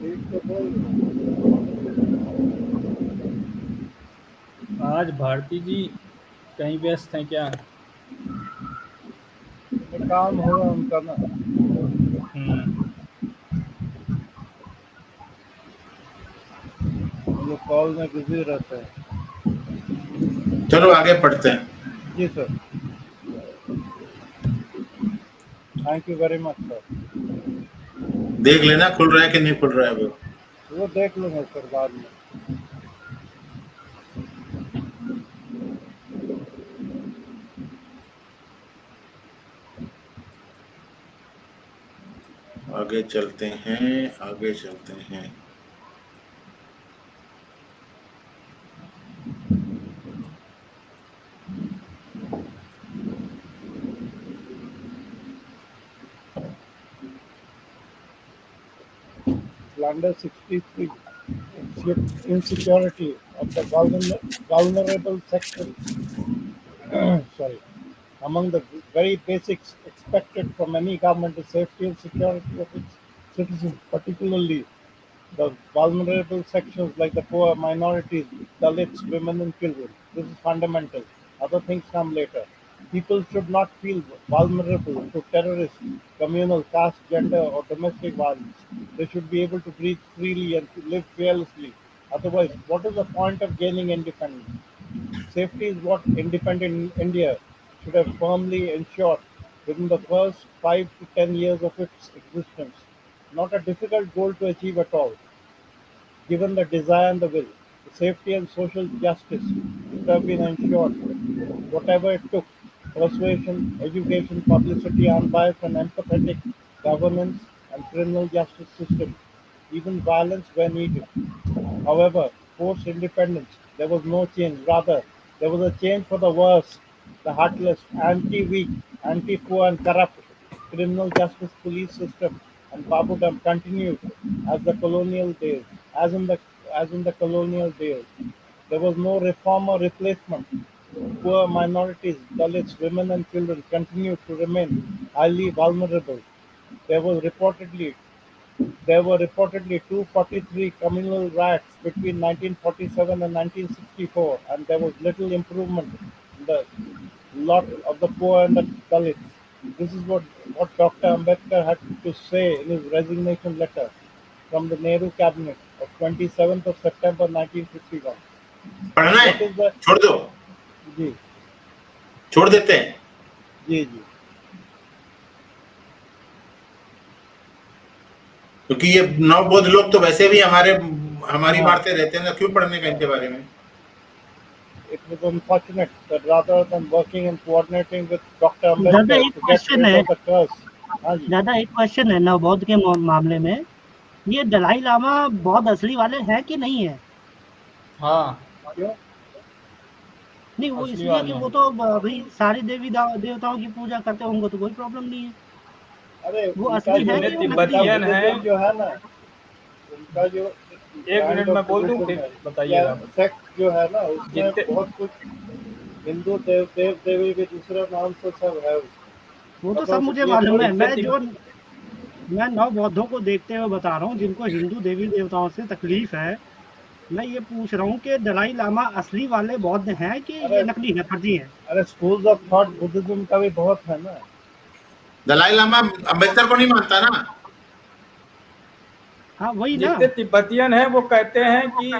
ठीक तो बोल रहे आज भारती जी कहीं व्यस्त हैं क्या? हैं। काम होगा उनका ना, हम्म, वो लोग कॉल में बिजी रहते हैं। चलो आगे पढ़ते हैं। जी sir, thank you very much sir. देख लेना खुल रहा है कि नहीं खुल रहा है वो। वो देख लूंगा सर बाद में। आगे चलते हैं, आगे चलते हैं। Blunder 63, insecurity of the vulnerable sections. Sorry. Among the very basics expected from any government is safety and security of its citizens, particularly the vulnerable sections like the poor, minorities, Dalits, women, and children. This is fundamental. Other things come later. People should not feel vulnerable to terrorist, communal, caste, gender, or domestic violence. They should be able to breathe freely and to live fearlessly. Otherwise, what is the point of gaining independence? Safety is what independent India should have firmly ensured within the first 5 to 10 years of its existence. not a difficult goal to achieve at all, given the desire and the will. The safety and social justice should have been ensured, whatever it took: persuasion, education, publicity, unbiased and empathetic governance, and criminal justice system, even violence where needed. However, post-independence, there was no change. Rather, there was a change for the worse. The heartless, anti-weak, anti-poor and corrupt criminal justice police system and Babudam continued as the colonial days, as in the as in the colonial days. There was no reform or replacement. Poor minorities, Dalits, women and children continued to remain highly vulnerable. There was reportedly there were reportedly 243 communal riots between 1947 and 1964, and there was little improvement in the lot of the poor and the Dalits. This is what Dr. Ambedkar had to say in his resignation letter from the Nehru cabinet of 27th of September 1951. पढ़ना है? What is the छोड़ दो, जी छोड़ देते हैं, जी जी क्योंकि ये नवबोध लोग तो वैसे भी हमारी हाँ, मारते रहते हैं ना, क्यों पढ़ने का इनके बारे में? it was unfortunate that rather than working and coordinating with Dr. दादा Ambedkar एक to get क्वेश्चन rid है, of the curse. हाँ जी, दादा एक क्वेश्चन है नवबौद्ध के मामले में, ये दलाई लामा बौद्ध असली वाले हैं कि नहीं है? हाँ, क्यों? नहीं, वो असली इसलिए कि वाले वो हैं। तो भाई सारे देवताओं की पूजा करते होंगे तो कोई प्रॉब्लम नहीं है। अरे वो उनका असली जो है जितने कि वो नकली है? तिब्बतियन हैं, बुद्धिज्म जो है ना, उनका जो एक ब्रांड मिनट ऑफ में बोल दूं, बुद्धिज्म फिर है या बताइएगा आप। सेक्ट जो है ना, उसमें जितने बहुत कुछ हिंदू देव देवी के दूसरे नाम से सब है उसमें। वो तो सब मतलब मुझे ये मालूम थोड़ी है। जितने तिब मैं नौ बौद्धों को देखते हुए बता रहा हूँ जिनको हिंदू देवी देवताओं से तकलीफ है। मैं ये पूछ रहा हूँ कि दलाई लामा असली वाले बौद्ध हैं कि अरे ये नकली है, फर्जी है? अरे स्कूल्स ऑफ थॉट बुद्धिज्म का भी बहुत है ना। दलाई लामा अम्बेडकर को नहीं मानता ना। हाँ वही ना। जितने तिब्बतियन हैं वो कहते हैं कि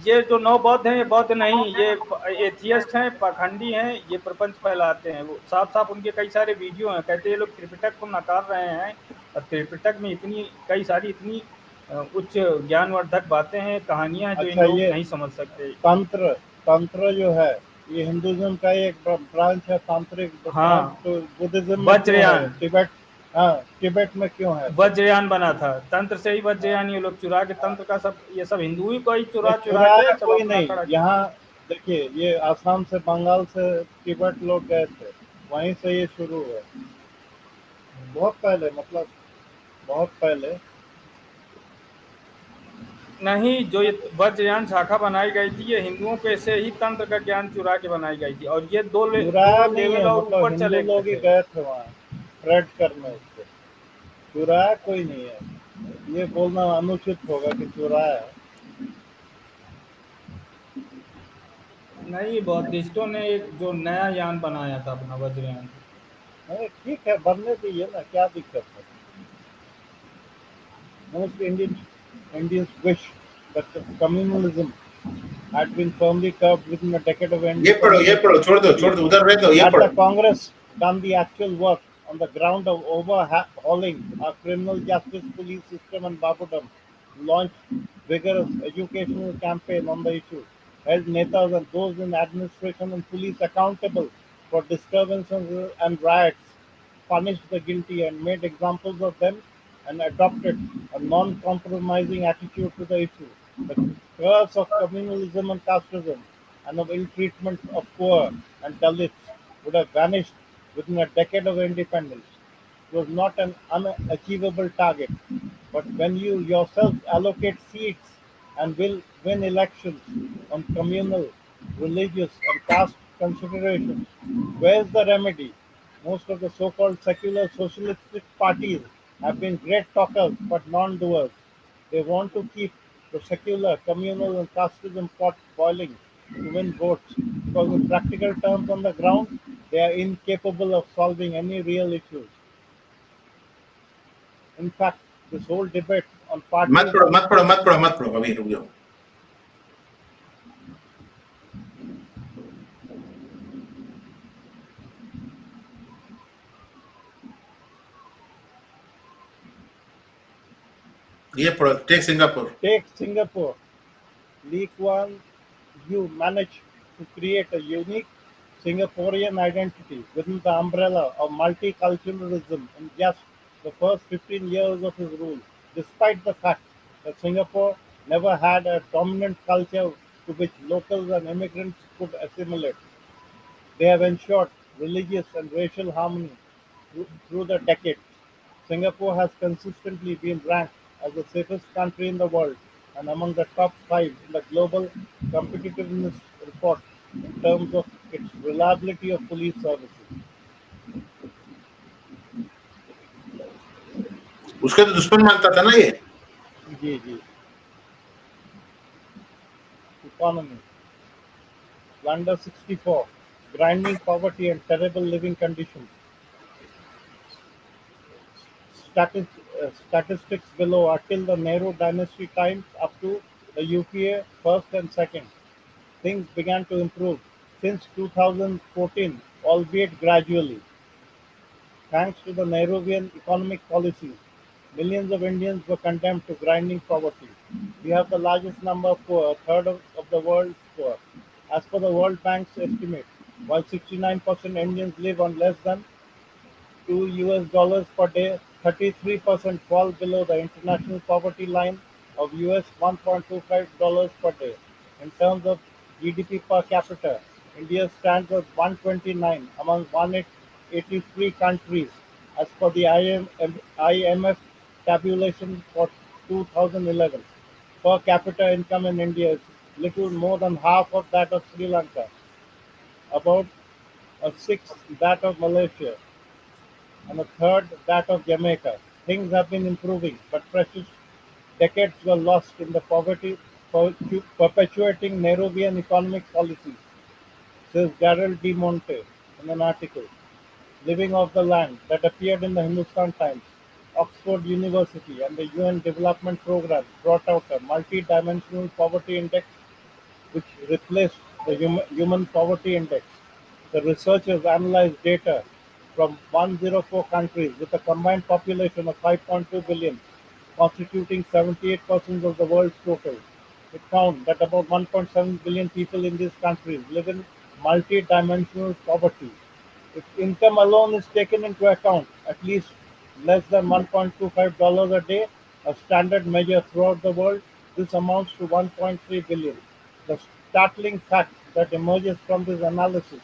ये जो नौ बौद्ध हैं ये बौद्ध नहीं, ये एथियस्ट हैं, पाखंडी हैं, ये प्रपंच फैलाते हैं। वो साफ साफ उनके कई सारे वीडियो हैं, कहते हैं ये लोग त्रिपिटक को नकार रहे हैं और त्रिपिटक में इतनी कई सारी इतनी उच्च ज्ञानवर्धक बातें हैं, कहानियां हैं जो इन अच्छा, लोग ये नहीं समझ सकते। तंत्र तंत्र जो है, ये हिंदुइज्म का एक ब्रांच है, तांत्रिक ब्रांच। हाँ, तो बुद्धिज्म में क्यों है? वज्रयान तिब्बत, हाँ, तिब्बत में क्यों है? वज्रयान बना था, तंत्र से ही वज्रयान ये लोग चुरा के, तंत्र का सब ये सब हिंदू ही को ही ये चुरा चुरा चुराया के सब कोई अपना नहीं। खड़ा किया। यहाँ देखिए, ये आसाम से, बंगाल से तिब्बत लोग गए थे, वहीं से ये शुरू हुआ। बहुत पहले, मतलब बहुत पहले। नहीं, जो ये वज्रयान शाखा बनाई गई थी ये हिंदुओं के से ही तंत्र का ज्ञान चुरा के बनाई गई थी, और ये चुराया दो नहीं लेवल है, और मतलब ऊपर हिंदू चले गए लोग ही थे। गए थे वहाँ स्प्रेड करने उसको। चुराया कोई नहीं है, ये बोलना अनुचित होगा कि चुराया है। नहीं, बौद्धिस्टों ने एक जो नया यान बनाया था अपना वज्रयान। नहीं, ठीक है, बनने दीजिए ना, क्या दिक्कत है। Most Indians wish that communalism had been firmly curbed within a decade of ये independence. पढ़ो, छोड़ दो, उधर रह दो, ये Had the पढ़ो। Congress done the actual work on the ground of overhauling our criminal justice police system and Babudam, launched vigorous educational campaign on the issue, held netas and those in administration and police accountable for disturbances and riots, punished the guilty and made examples of them, and adopted a non-compromising attitude to the issue. The curse of communalism and casteism and of ill treatment of poor and Dalits would have vanished within a decade of independence. It was not an unachievable target, but when you yourself allocate seats and will win elections on communal, religious, and caste considerations, where's the remedy? Most of the so-called secular socialistic parties have been great talkers but non-doers. They want to keep the secular, communal, and casteism pot boiling to win votes, because in practical terms on the ground, they are incapable of solving any real issues. In fact, this whole debate on मत parties पढ़ो, and मत पढ़ो, मत पढ़ो, मत पढ़ो, अभी रुक जाओ। ये पढ़ो, take Singapore. Take Singapore. Lee Kuan Yew managed to create a unique Singaporean identity within the umbrella of multiculturalism in just the first 15 years of his rule, despite the fact that Singapore never had a dominant culture to which locals and immigrants could assimilate. They have ensured religious and racial harmony through the decades. Singapore has consistently been ranked as the safest country in the world and among the top 5 in the Global Competitiveness Report in terms of its reliability of police services. उसके तो दुश्मन मानता था ना ये. जी. Economy. Under 64. Grinding poverty and terrible living conditions. Statistics below are till the Nehru dynasty times up to the UPA first and second. Things began to improve since 2014, albeit gradually. Thanks to the Nehruvian economic policies, millions of Indians were condemned to grinding poverty. We have the largest number of poor, a third of the world's poor. As per the World Bank's estimate, while 69% Indians live on less than $2 per day, 33% fall below the international poverty line of $1.25 per day. In terms of GDP per capita, India stands at 129 among 183 countries as per the IMF tabulation for 2011. Per capita income in India is little more than half of that of Sri Lanka, about a sixth that of Malaysia, and a third that of Jamaica. Things have been improving, but precious decades were lost in the poverty perpetuating Nehruvian economic policies, says Darrell De Monte in an article, Living off the Land, that appeared in the Hindustan Times. Oxford University and the UN Development Programme brought out a multi-dimensional poverty index which replaced the Human Poverty Index. The researchers analyzed data from 104 countries with a combined population of 5.2 billion, constituting 78% of the world's total. It found that about 1.7 billion people in these countries live in multi-dimensional poverty. If income alone is taken into account, at least less than $1.25 a day, a standard measure throughout the world, this amounts to 1.3 billion. The startling fact that emerges from this analysis,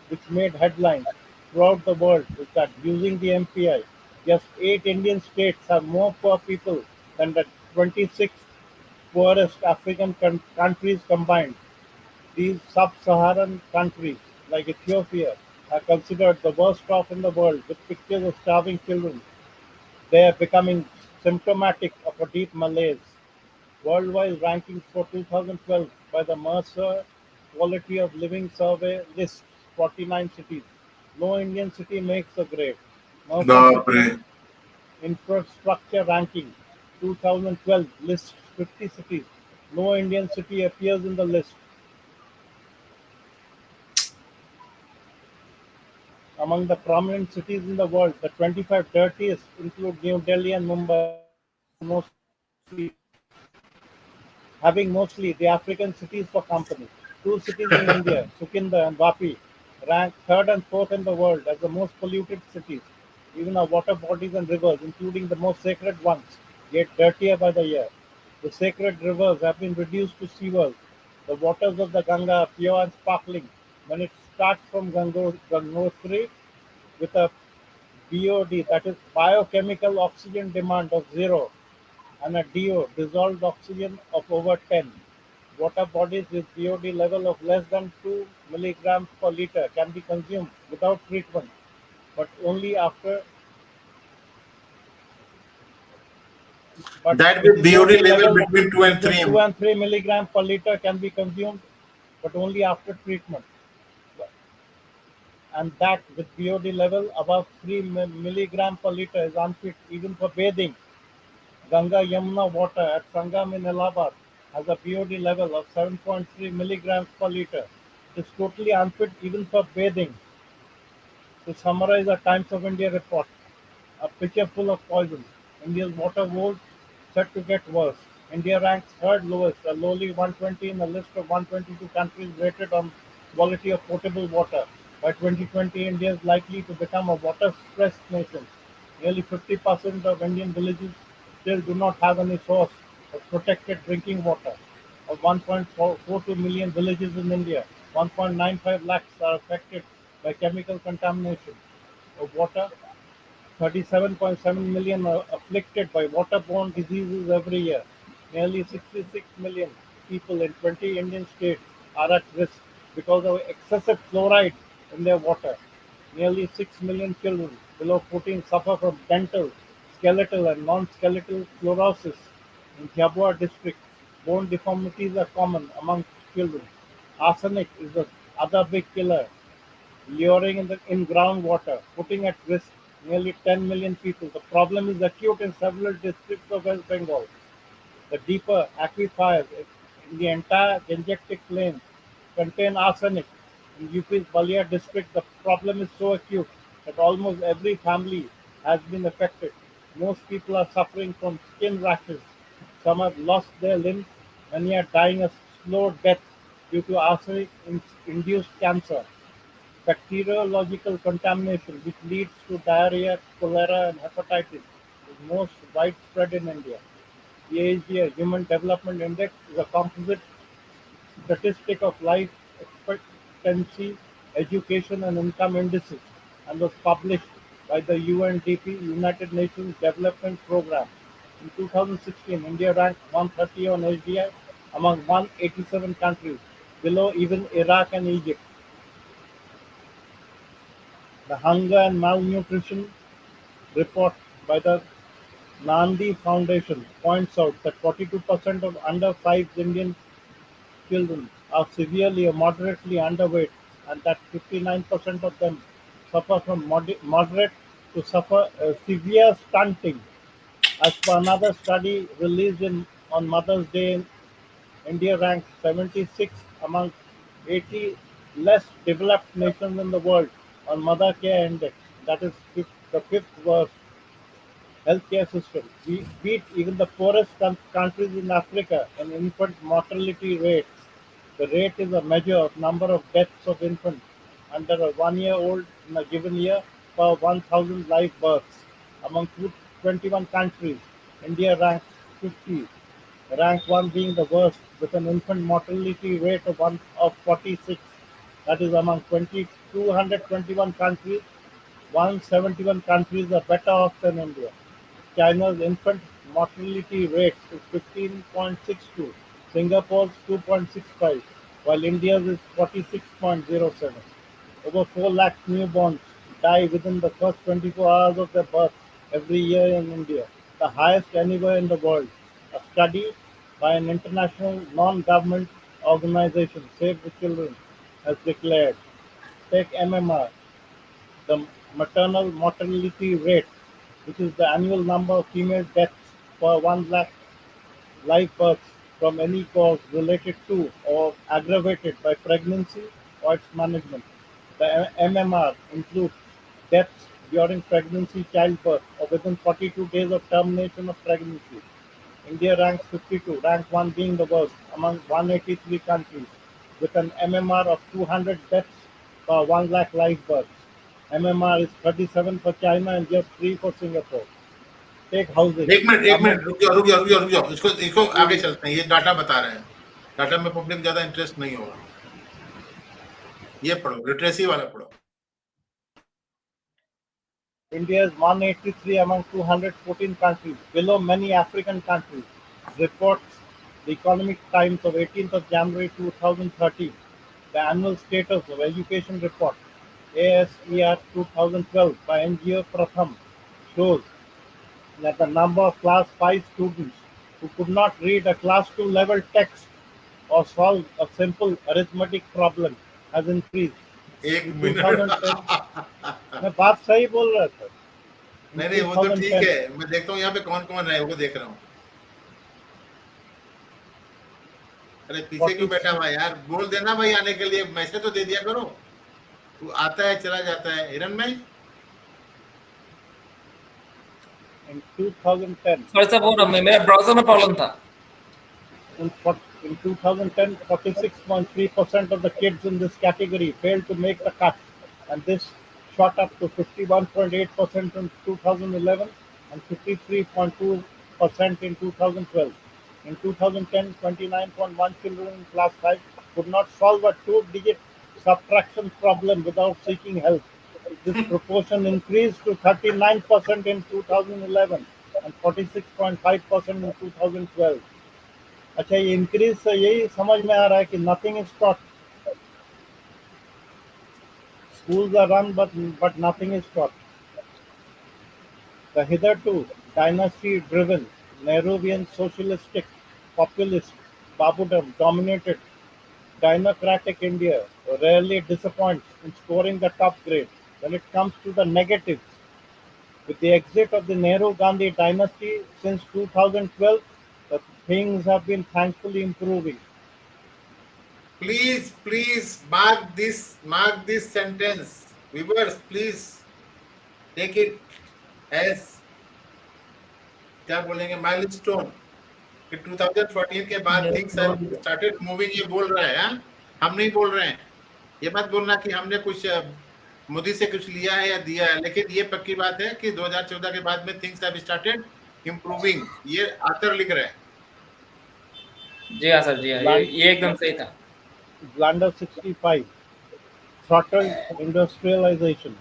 which made headlines throughout the world, is that using the MPI, just 8 Indian states have more poor people than the 26 poorest African countries combined. These sub-Saharan countries, like Ethiopia, are considered the worst off in the world, with pictures of starving children. They are becoming symptomatic of a deep malaise. Worldwide rankings for 2012 by the Mercer Quality of Living Survey lists 49 cities. No Indian city makes the grade. Mercer बाप City रे. Infrastructure Ranking 2012 lists 50 cities. No Indian city appears in the list. Among the prominent cities in the world, the 25 dirtiest include New Delhi and Mumbai, having mostly the African cities for company. Two cities in India, Sukinda and Vapi, rank third and fourth in the world as the most polluted cities. Even our water bodies and rivers, including the most sacred ones, get dirtier by the year. The sacred rivers have been reduced to sewers. The waters of the Ganga are pure and sparkling when it starts from Gangotri with a BOD, that is biochemical oxygen demand of 0, and a DO, dissolved oxygen, of over 10. Water bodies with BOD level of less than 2 milligrams per liter can be consumed without treatment, but only after but That with with BOD BOD level level between 2 and within 2 3. and 3 milligrams per liter can be consumed, but only after treatment, and that with BOD level above 3 milligrams per liter is unfit even for bathing. Ganga Yamuna water at Sangam in Allahabad has a BOD level of 7.3 milligrams per liter. It is totally unfit even for bathing. To summarize a Times of India report, a pitcher full of poison. India's water woes set to get worse. India ranks third lowest, a lowly 120 in a list of 122 countries rated on quality of potable water. By 2020, India is likely to become a water-stressed nation. Nearly 50% of Indian villages still do not have any source of protected drinking water. Of 1.42 million villages in India, 1.95 lakhs are affected by chemical contamination of water. 37.7 million are afflicted by waterborne diseases every year. Nearly 66 million people in 20 Indian states are at risk because of excessive fluoride in their water. Nearly 6 million children below 14 suffer from dental, skeletal, and non-skeletal fluorosis. In Jhabua district, bone deformities are common among children. Arsenic is the other big killer, luring in groundwater, putting at risk nearly 10 million people. The problem is acute in several districts of West Bengal. The deeper aquifers in the entire Gangetic Plain contain arsenic. In UP's Balia district, the problem is so acute that almost every family has been affected. Most people are suffering from skin rashes. Some have lost their limbs. Many are dying a slow death due to arsenic-induced cancer. Bacteriological contamination, which leads to diarrhea, cholera, and hepatitis, is most widespread in India. The AHDI Human Development Index is a composite statistic of life expectancy, education, and income indices, and was published by the UNDP United Nations Development Programme. In 2016, India ranked 130 on HDI among 187 countries, below even Iraq and Egypt. The Hunger and Malnutrition report by the Nandi Foundation points out that 42% of under 5 Indian children are severely or moderately underweight, and that 59% of them suffer from moderate to severe stunting. As per another study released on Mother's Day, India ranks 76th among 80 less developed nations in the world on Mother Care Index, that is the fifth worst healthcare system. We beat even the poorest countries in Africa in infant mortality rates. The rate is a measure of number of deaths of infants under a 1-year-old in a given year per 1,000 live births. Among 21 countries, India ranks 50, rank 1 being the worst, with an infant mortality rate of 46. That is, among 221 countries, 171 countries are better off than India. China's infant mortality rate is 15.62, Singapore's 2.65, while India's is 46.07. Over 4 lakh newborns die within the first 24 hours of their birth every year in India, the highest anywhere in the world. A study by an international non-government organization, Save the Children, has declared. Take MMR, the maternal mortality rate, which is the annual number of female deaths per 1 lakh live births from any cause related to or aggravated by pregnancy or its management. The MMR includes deaths during pregnancy, childbirth, or within 42 days of termination of pregnancy. India ranks 52, rank 1 being the worst, among 183 countries, with an MMR of 200 deaths per 1 lakh live births. MMR is 37 for China and just 3 for Singapore. Take housing. एक minute रुक जाओ इसको आगे चलते हैं। ये data बता रहे हैं, डाटा में पब्लिक ज्यादा इंटरेस्ट नहीं होगा। ये पढ़ो, लिटरेसी वाला पढ़ो। India is 183 among 214 countries, below many African countries, reports the Economic Times of 18th of January 2013. The Annual Status of Education Report, ASER 2012 by NGO Pratham, shows that the number of class 5 students who could not read a class 2 level text or solve a simple arithmetic problem has increased. एक In minute 2010, मैं बात सही बोल रहा था। नहीं वो तो ठीक है, मैं देखता हूँ यहाँ पे कौन कौन है, वो देख रहा हूँ। अरे पीछे क्यों बैठा हुआ यार, बोल देना भाई आने के लिए, मैसेज तो दे दिया करो। वो आता है चला जाता है। हिरन में In 2010, सॉरी सर, वो ना मेरा ब्राउजर में प्रॉब्लम था. in 2010, 46.3% of the kids in this category failed to make the cut, and this shot up to 51.8% in 2011 and 53.2% in 2012. In 2010, 29.1 children in class 5 could not solve a two-digit subtraction problem without seeking help. This proportion increased to 39% in 2011 and 46.5% in 2012. अच्छा, ये increase से यही समझ में आ रहा है कि nothing is taught. Schools are run, but nothing is taught. The hitherto dynasty-driven Nehruvian socialistic populist Babudom dominated democratic India rarely disappoints in scoring the top grade. When it comes to the negatives, with the exit of the Nehru-Gandhi dynasty since 2012, the things have been thankfully improving. Please mark this sentence. Viewers, please take it as क्या बोलेंगे milestone कि 2014 के बाद things have started moving. ये बोल रहा है, हाँ? हम नहीं बोल रहे हैं. ये मत बोलना कि हमने कुछ मोदी से कुछ लिया है या दिया है, लेकिन ये पक्की बात है कि 2014 के बाद में थिंग्स हैव स्टार्टेड इम्प्रूविंग. ये आतर लिख रहे हैं. जी हाँ सर, जी हाँ, ये एकदम सही था. Blunder 65 throttled industrialization.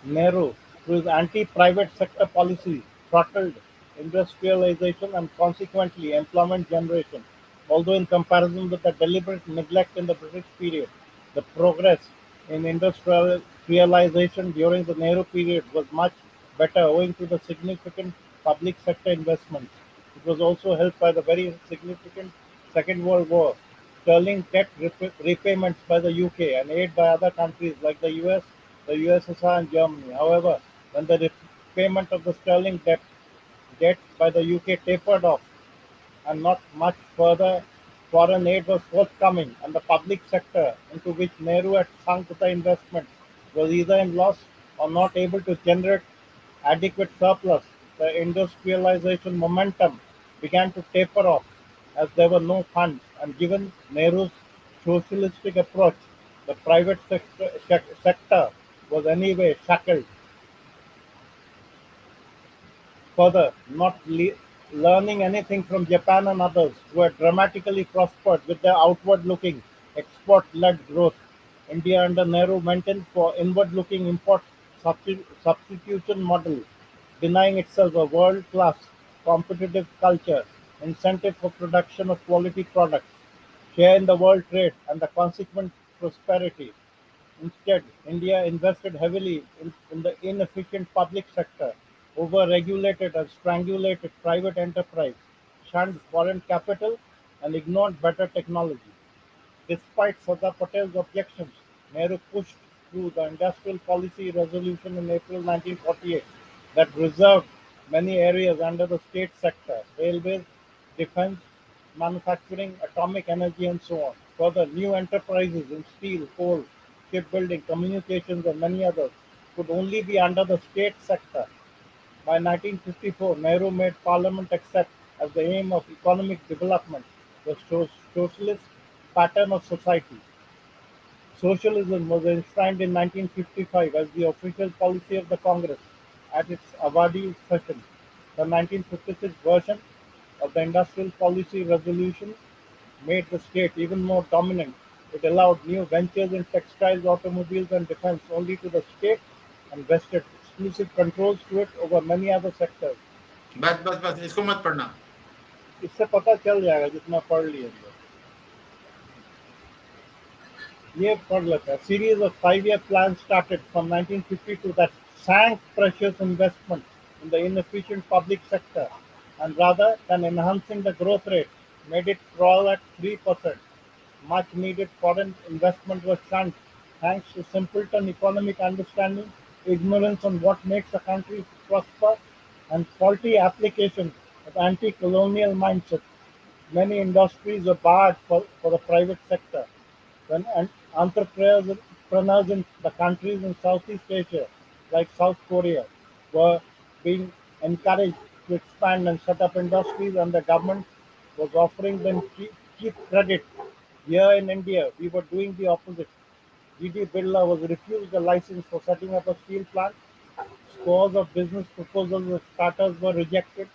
Nehru, through his anti-private sector policy, throttled industrialization and consequently employment generation. Although in comparison with the deliberate neglect in the British period, the progress in industrialization during the Nehru period was much better owing to the significant public sector investments. It was also helped by the very significant Second World War, sterling debt repayments by the UK, and aid by other countries like the US, the USSR, and Germany. However, when the repayment of the sterling debt by the UK tapered off and not much further foreign aid was forthcoming, and the public sector into which Nehru had sunk the investment was either in loss or not able to generate adequate surplus, the industrialization momentum began to taper off as there were no funds, and given Nehru's socialistic approach, the private sector was anyway shackled. Further, not learning anything from Japan and others who had dramatically prospered with their outward-looking, export-led growth, India under Nehru maintained for inward-looking import substitution model, denying itself a world-class competitive culture, incentive for production of quality products, share in the world trade, and the consequent prosperity. Instead, India invested heavily in the inefficient public sector, over-regulated and strangulated private enterprise, shunned foreign capital, and ignored better technology. Despite Sardar Patel's objections, Nehru pushed through the Industrial Policy Resolution in April 1948 that reserved many areas under the state sector: railways, defense, manufacturing, atomic energy, and so on. Further, new enterprises in steel, coal, shipbuilding, communications, and many others could only be under the state sector. By 1954, Nehru made Parliament accept as the aim of economic development the socialist pattern of society. Socialism was enshrined in 1955 as the official policy of the Congress at its Awadi session. The 1956 version of the Industrial Policy Resolution made the state even more dominant. It allowed new ventures in textiles, automobiles, and defense only to the state and vested exclusive controls to it over many other sectors. बस इसको मत पढ़ना. इससे पता चल जाएगा जितना पढ़ लिए. ये पढ़ लेते हैं. Series of 5-year plans started from 1952 that sank precious investment in the inefficient public sector, and rather than enhancing the growth rate, made it crawl at 3%. Much needed foreign investment was shunned thanks to simpleton economic understanding, ignorance on what makes a country prosper, and faulty application of anti-colonial mindset. Many industries were barred for the private sector. When entrepreneurs in the countries in Southeast Asia, like South Korea, were being encouraged to expand and set up industries, and the government was offering them cheap credit. Here in India, we were doing the opposite. G.D. Birla was refused a license for setting up a steel plant. Scores of business proposals of starters were rejected.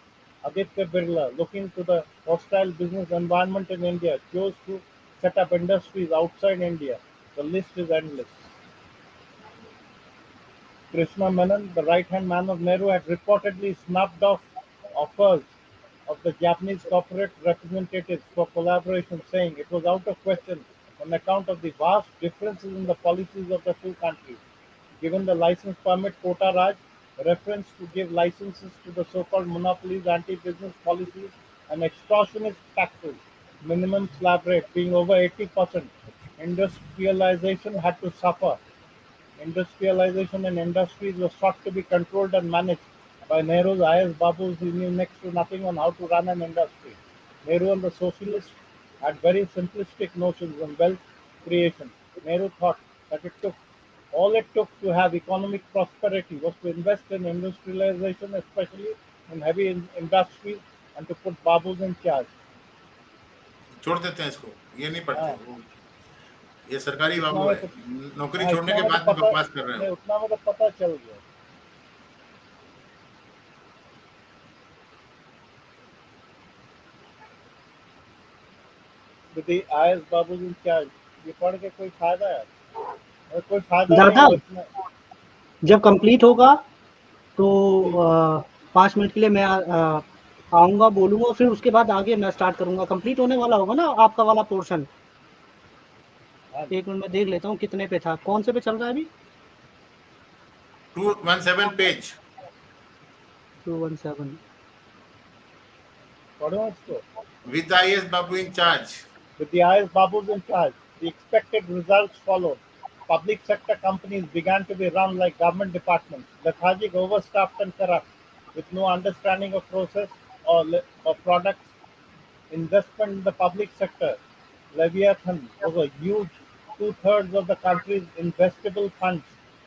Aditya Birla, looking to the hostile business environment in India, chose to set up industries outside India. The list is endless. Krishna Menon, the right-hand man of Nehru, had reportedly snubbed off offers of the Japanese corporate representatives for collaboration, saying it was out of question on account of the vast differences in the policies of the two countries. Given the license permit quota Raj, reference to give licenses to the so-called monopolies, anti-business policies, and extortionist taxes, minimum slab rate being over 80%, industrialization had to suffer. Industrialization in industries was sought to be controlled and managed by Nehru's IS Babus, who knew next to nothing on how to run an industry. Nehru and the socialists had very simplistic notions on wealth creation. Nehru thought that all it took to have economic prosperity was to invest in industrialization, especially in heavy industries, and to put Babus in charge. छोड़ देते हैं इसको, ये नहीं पढ़ते हाँ, वो, ये सरकारी उतना बाबू में है, तो नौकरी हाँ, छोड़ने इतना के में तो बाद भी पता बकवास कर रहे नहीं, हो। उतना में तो पता चल गया। With the IS Babus in charge, ये पढ़ के कोई फायदा है? और कोई फायदा नहीं दादा वो इतना। जब कंप्लीट होगा तो जी, 5 मिनट के लिए मैं आऊँगा, बोलूँगा, फिर उसके बाद आगे मैं स्टार्ट करूँगा। कंप्लीट होने वाला होगा ना आपका वाला पोर्शन? हाँ, 1 मिनट मैं देख लेता हूँ कितने पे था, कौन से पे चल रहा है अभी? 217 पेज। 217 पढ़ो इसको। With the IS Babu in charge. With the IS Babus in charge, the expected results followed. Public sector companies began to be run like government departments, lethargic, overstaffed, and corrupt, with no understanding of process or products. Investment in the public sector, Leviathan, was a huge two-thirds of the country's investable funds,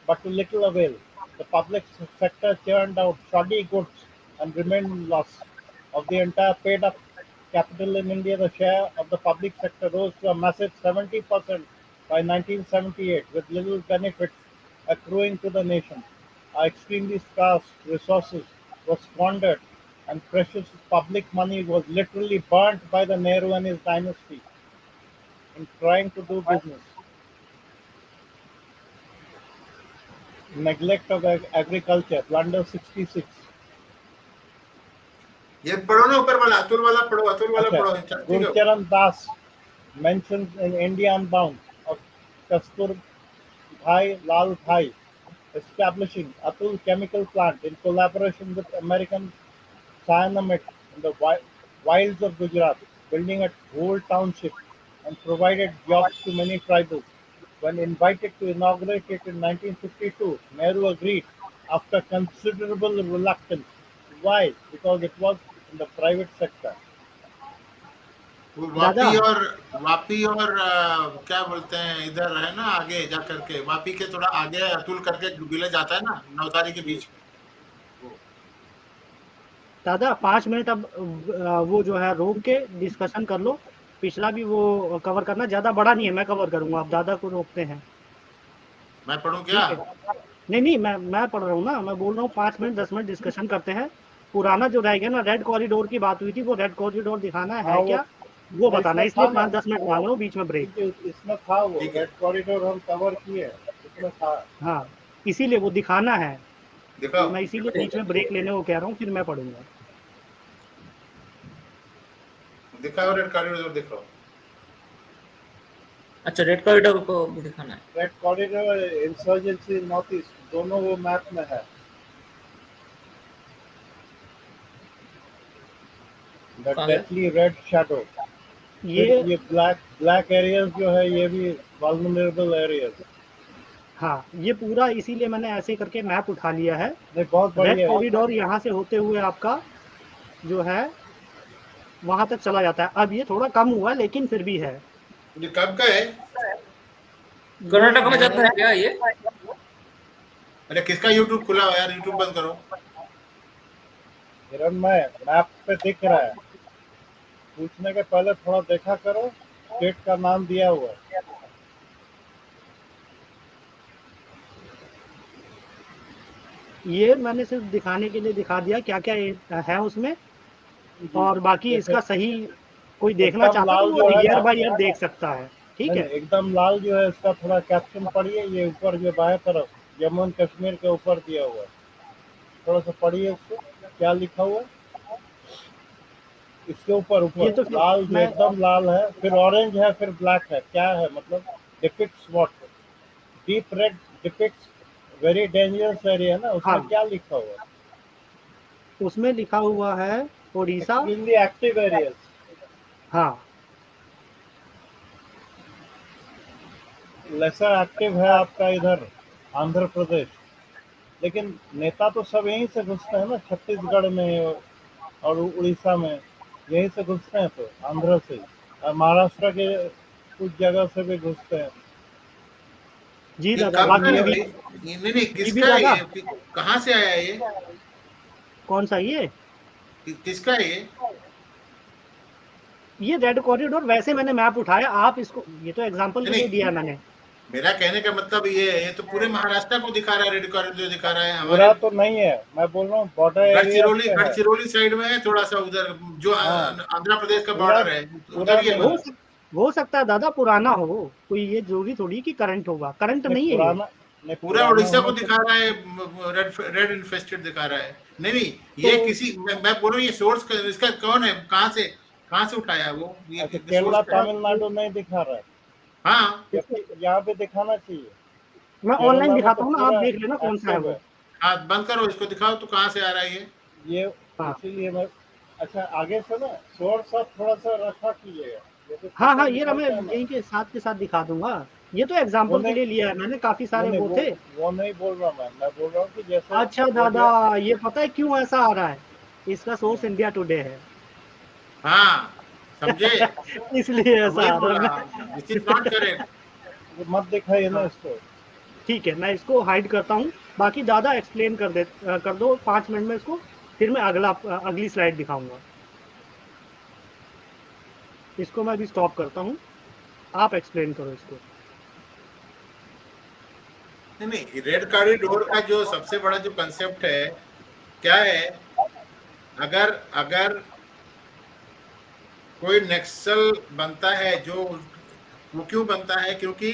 but to little avail. The public sector churned out shoddy goods and remained in loss. Of the entire paid-up capital in India, the share of the public sector rose to a massive 70% by 1978, with little benefits accruing to the nation. Our extremely scarce resources were squandered, and precious public money was literally burnt by the Nehru and his dynasty in trying to do business. Neglect of agriculture, Blunder 66. ये पढ़ो ना, ऊपर वाला अतुल वाला पढ़ो, अतुल वाला अच्छा, पढ़ो। ठीक है। Gurcharan Das mentions in India Unbound of Kastur Bhai Lal Bhai establishing Atul chemical plant in collaboration with American Cyanamid in the wilds of Gujarat, building a whole township and provided jobs to many tribals. When invited to inaugurate it in 1952, Nehru agreed after considerable reluctance. Why? Because it was in the private sector. वो दादा वापी और क्या बोलते हैं, इधर है ना आगे जा करके, वापी के थोड़ा आगे अतुल करके विलेज आता है ना, नवसारी के बीच में। वो दादा 5 मिनट अब वो जो है रोक के डिस्कशन कर लो, पिछला भी वो कवर करना, ज़्यादा बड़ा नहीं है, मैं कवर करूँगा, आप दादा को रोकते हैं। मैं पढ़ूं क्या? ठीक है? नहीं, मैं पढ़ रहा हूँ ना, मैं बोल रहा हूँ 5 मिनट 10 मिनट डिस्कशन करते हैं। पुराना जो रह गया ना, रेड कॉरिडोर की बात हुई थी, वो रेड कॉरिडोर दिखाना है क्या? वो बताना, इसलिए 5-10 मिनट मांग रहा हूँ, बीच में ब्रेक। इसमें था वो ठीक है। रेड कॉरिडोर हम कवर किए, इसमें था। हाँ, इसीलिए वो दिखाना है, दिखाओ, मैं इसीलिए बीच में ब्रेक लेने को कह रहा हूँ, फिर मैं पढ़ूंगा। दिखाओ रेड कॉरिडोर दिखाओ। अच्छा, रेड कॉरिडोर को भी दिखाना है। Red corridor, insurgency, north east, दोनों वो मैप में है। The deathly red shadow. ये ब्लैक एरियाज जो है, ये भी वल्नरेबल एरियाज। हाँ, ये पूरा इसीलिए मैंने ऐसे करके मैप उठा लिया है। नहीं, बहुत रेड बढ़िया है। कॉरिडोर यहाँ से होते हुए आपका जो है वहां तक चला जाता है। अब ये थोड़ा कम हुआ है, लेकिन फिर भी है। ये कब का है? कर्नाटक में जाता है क्या ये? अरे किसका यूट्यूब खुला हो यार, यूट्यूब बंद करो। हिरणमय मैप पे दिख रहा है, पूछने के पहले थोड़ा देखा करो, स्टेट का नाम दिया हुआ है। ये मैंने सिर्फ दिखाने के लिए दिखा दिया क्या क्या है उसमें, और बाकी जैसे इसका सही कोई देखना एकदम चाहता तो लाल वो जो है ईयर ना, बाय ईयर देख सकता है। ठीक नहीं है, नहीं, एकदम लाल जो है इसका थोड़ा कैप्शन पढ़िए, ये ऊपर जो बाएं तरफ जम्मू एंड कश्मीर के ऊपर दिया हुआ है, थोड़ा सा पढ़िए इसको, क्या लिखा हुआ है इसके ऊपर, ये ऊपर तो फिर लाल जो मैं एकदम लाल है, फिर ऑरेंज है, फिर ब्लैक है, क्या है मतलब? Depicts what? Deep red depicts very dangerous area ना, उसमें हाँ, क्या लिखा हुआ है? उसमें लिखा हुआ है उड़ीसा। Extremely active areas. हाँ, लेसर एक्टिव है आपका इधर आंध्र प्रदेश, लेकिन नेता तो सब यहीं से घुसते हैं ना, छत्तीसगढ़ में और उड़ीसा में, यहीं से घुसते हैं, तो आंध्र से और महाराष्ट्र के कुछ जगह से भी घुसते हैं। जी ये दादा। कब का बाकी है? ये नहीं, बीबी किसका है दादा, ये? कहाँ से आया ये? कौन सा ये? किसका है ये? ये रेड कॉरिडोर वैसे मैंने मैप उठाया, आप इसको, ये तो एग्जांपल के नहीं लिए दिया नहीं, मैंने। मेरा कहने का मतलब ये तो पूरे महाराष्ट्र को दिखा रहा है, रेड कॉरिडोर जो दिखा रहा है हमारे पूरा तो नहीं है, मैं बोल रहा हूँ बॉर्डर एरिया पे है। गढ़चिरौली साइड में है, थोड़ा सा उधर जो हाँ, आंध्र प्रदेश का पूरा बॉर्डर है, पूरा उधर ये नहीं हो बना। है। सक, हो सकता है दादा पुराना हो, कोई ये जरूरी थोड़ी कि करंट होगा, करंट नहीं नहीं है ये। पुराना, नहीं पूरा पुराना उड़ीसा को होने से दिखा रहा है, रेड इन्फेस्टेड दिखा रहा है। नहीं नहीं, तो ये किसी मैं बोल रहा हूँ, ये सोर्स इसका कौन है? कहाँ से उठाया है वो? अच्छा, ये केरला सोर्स क्या है? तमिलनाडु नहीं दिखा रहा है, हाँ इसकी जबकि यहाँ पे दिखाना चाहिए। मैं ऑनलाइन केरला में तो दिखाता हूँ ना, आप पूरा देख लेना कौन सा है एक्टिव वो। है हाँ, बंद करो इसको, दिखाओ तो कहाँ से आ रहा है ये। ये, हाँ इसीलिए मैं, अच्छा आगे से ना सोर्स आप थोड़ा सा रखा कीजिएगा, जैसे हाँ फोटो हाँ, ये मैं निकलता है ना, यहीं के साथ दिखा दूंगा। ये तो वो एग्जाम्पल के नहीं, लिए लिया है मैंने, काफी नहीं सारे नहीं, वो थे। वो नहीं बोल रहा मैं बोल रहा हूँ कि जैसे अच्छा हो दादा, गया। ये पता है क्यों ऐसा आ रहा है? इसका सोर्स इंडिया टुडे है। हाँ, समझे? इसलिए मैं ऐसा वही आ बोल रहा रहा हूँ, दिस इज नॉट करेक्ट। ये मत दिखाइए ना हाँ इसको। ठीक है, मैं इसको हाइड करता हूँ। बाकी दादा एक्सप्लेन कर दो 5 मिनट में इसको, फिर मैं अगली स्लाइड दिखाऊंगा। इसको मैं अभी स्टॉप करता हूँ, आप एक्सप्लेन करो इसको। नहीं नहीं, रेड कॉरिडोर का जो सबसे बड़ा जो कंसेप्ट है, क्या है? अगर अगर कोई नक्सल बनता है, जो वो क्यों बनता है? क्योंकि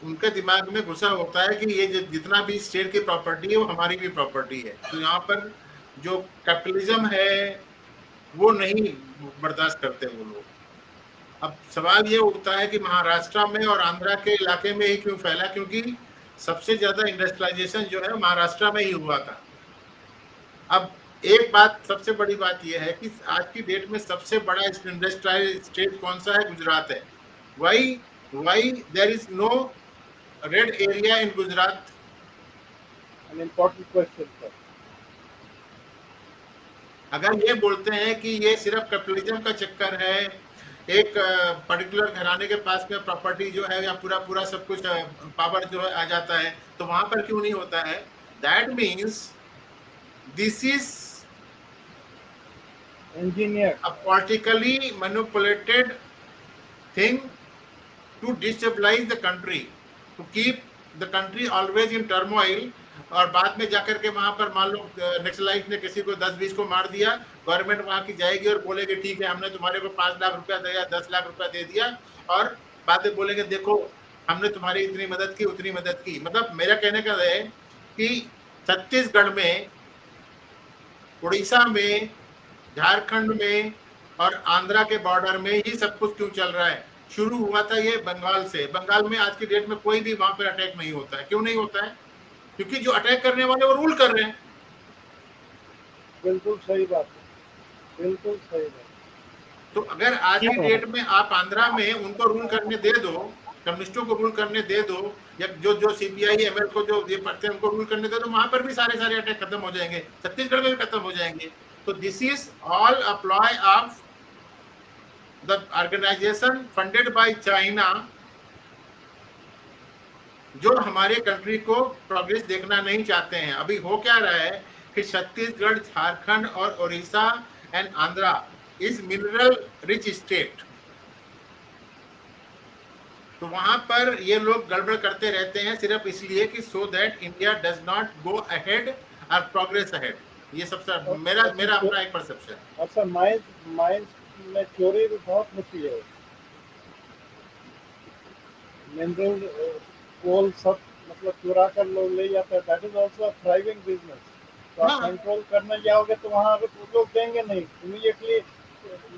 उनके दिमाग में घुसा होता है कि ये जितना भी स्टेट की प्रॉपर्टी है वो हमारी भी प्रॉपर्टी है। तो यहाँ पर जो कैपिटलिज्म है वो नहीं बर्दाश्त करते वो लोग। अब सवाल ये उठता है कि महाराष्ट्र में और आंध्रा के इलाके में ही क्यों फैला? क्योंकि सबसे ज्यादा इंडस्ट्रियलाइजेशन जो है महाराष्ट्र में ही हुआ था। अब एक बात, सबसे बड़ी बात यह है कि आज की डेट में सबसे बड़ा इंडस्ट्रियल स्टेट कौन सा है? गुजरात है। Why why there is no red area in Gujarat? An important question. अगर ये बोलते हैं कि ये सिर्फ कैपिटलिज्म का चक्कर है, एक पर्टिकुलर घराने के पास में प्रॉपर्टी जो है या पूरा पूरा सब कुछ पावर जो है आ जाता है, तो वहां पर क्यों नहीं होता है? That means this is engineer. a politically manipulated thing to destabilize the country, to keep the country always in turmoil। और बाद में जाकर के वहां पर मान लो नक्सलाइट ने किसी को 10-20 को मार दिया, गवर्नमेंट वहां की जाएगी और बोलेगी ठीक है, हमने तुम्हारे को 5 लाख रुपया दिया, 10 लाख रुपया दे दिया, और बाद में बोलेंगे देखो हमने तुम्हारी इतनी मदद की, उतनी मदद की। मतलब मेरा कहने का है कि छत्तीसगढ़ में, उड़ीसा में, झारखंड में और आंध्रा के बॉर्डर में ही सब कुछ क्यों चल रहा है? शुरू हुआ था ये बंगाल से। बंगाल में आज की डेट में कोई भी वहां पर अटैक नहीं होता है। क्यों नहीं होता है? क्योंकि जो अटैक करने वाले वो रूल कर रहे हैं। बिल्कुल सही बात है, बिल्कुल सही बात। तो अगर आज ठीक की है, डेट में आप आंध्रा में उनको रूल करने दे दो, कम्युनिस्टों को रूल करने दे दो, या जो जो सीपीआई एमएल को जो ये पढ़ते हैं उनको रूल करने दे दो, वहां पर भी सारे सारे अटैक खत्म हो जाएंगे, छत्तीसगढ़ में भी खत्म हो जाएंगे। तो this is all apply of the organization funded by China, जो हमारे कंट्री को प्रोग्रेस देखना नहीं चाहते हैं। अभी हो क्या रहा है कि छत्तीसगढ़, झारखंड और Orissa and Andhra is mineral rich state. तो वहां पर ये लोग गड़बड़ करते रहते हैं सिर्फ इसलिए कि so that India does not go ahead और प्रोग्रेस अहेड। ये सबसे मेरा अपना एक परसेप्शन। अच्छा, माइंस में चोरी भी बहुत होती है। मिनरल कोल सब मतलब चुरा कर लोग ले जाते हैं। That is also thriving business. तो आप हाँ, कंट्रोल करने जाओगे तो वहाँ पे लोग देंगे नहीं, इमीडिएटली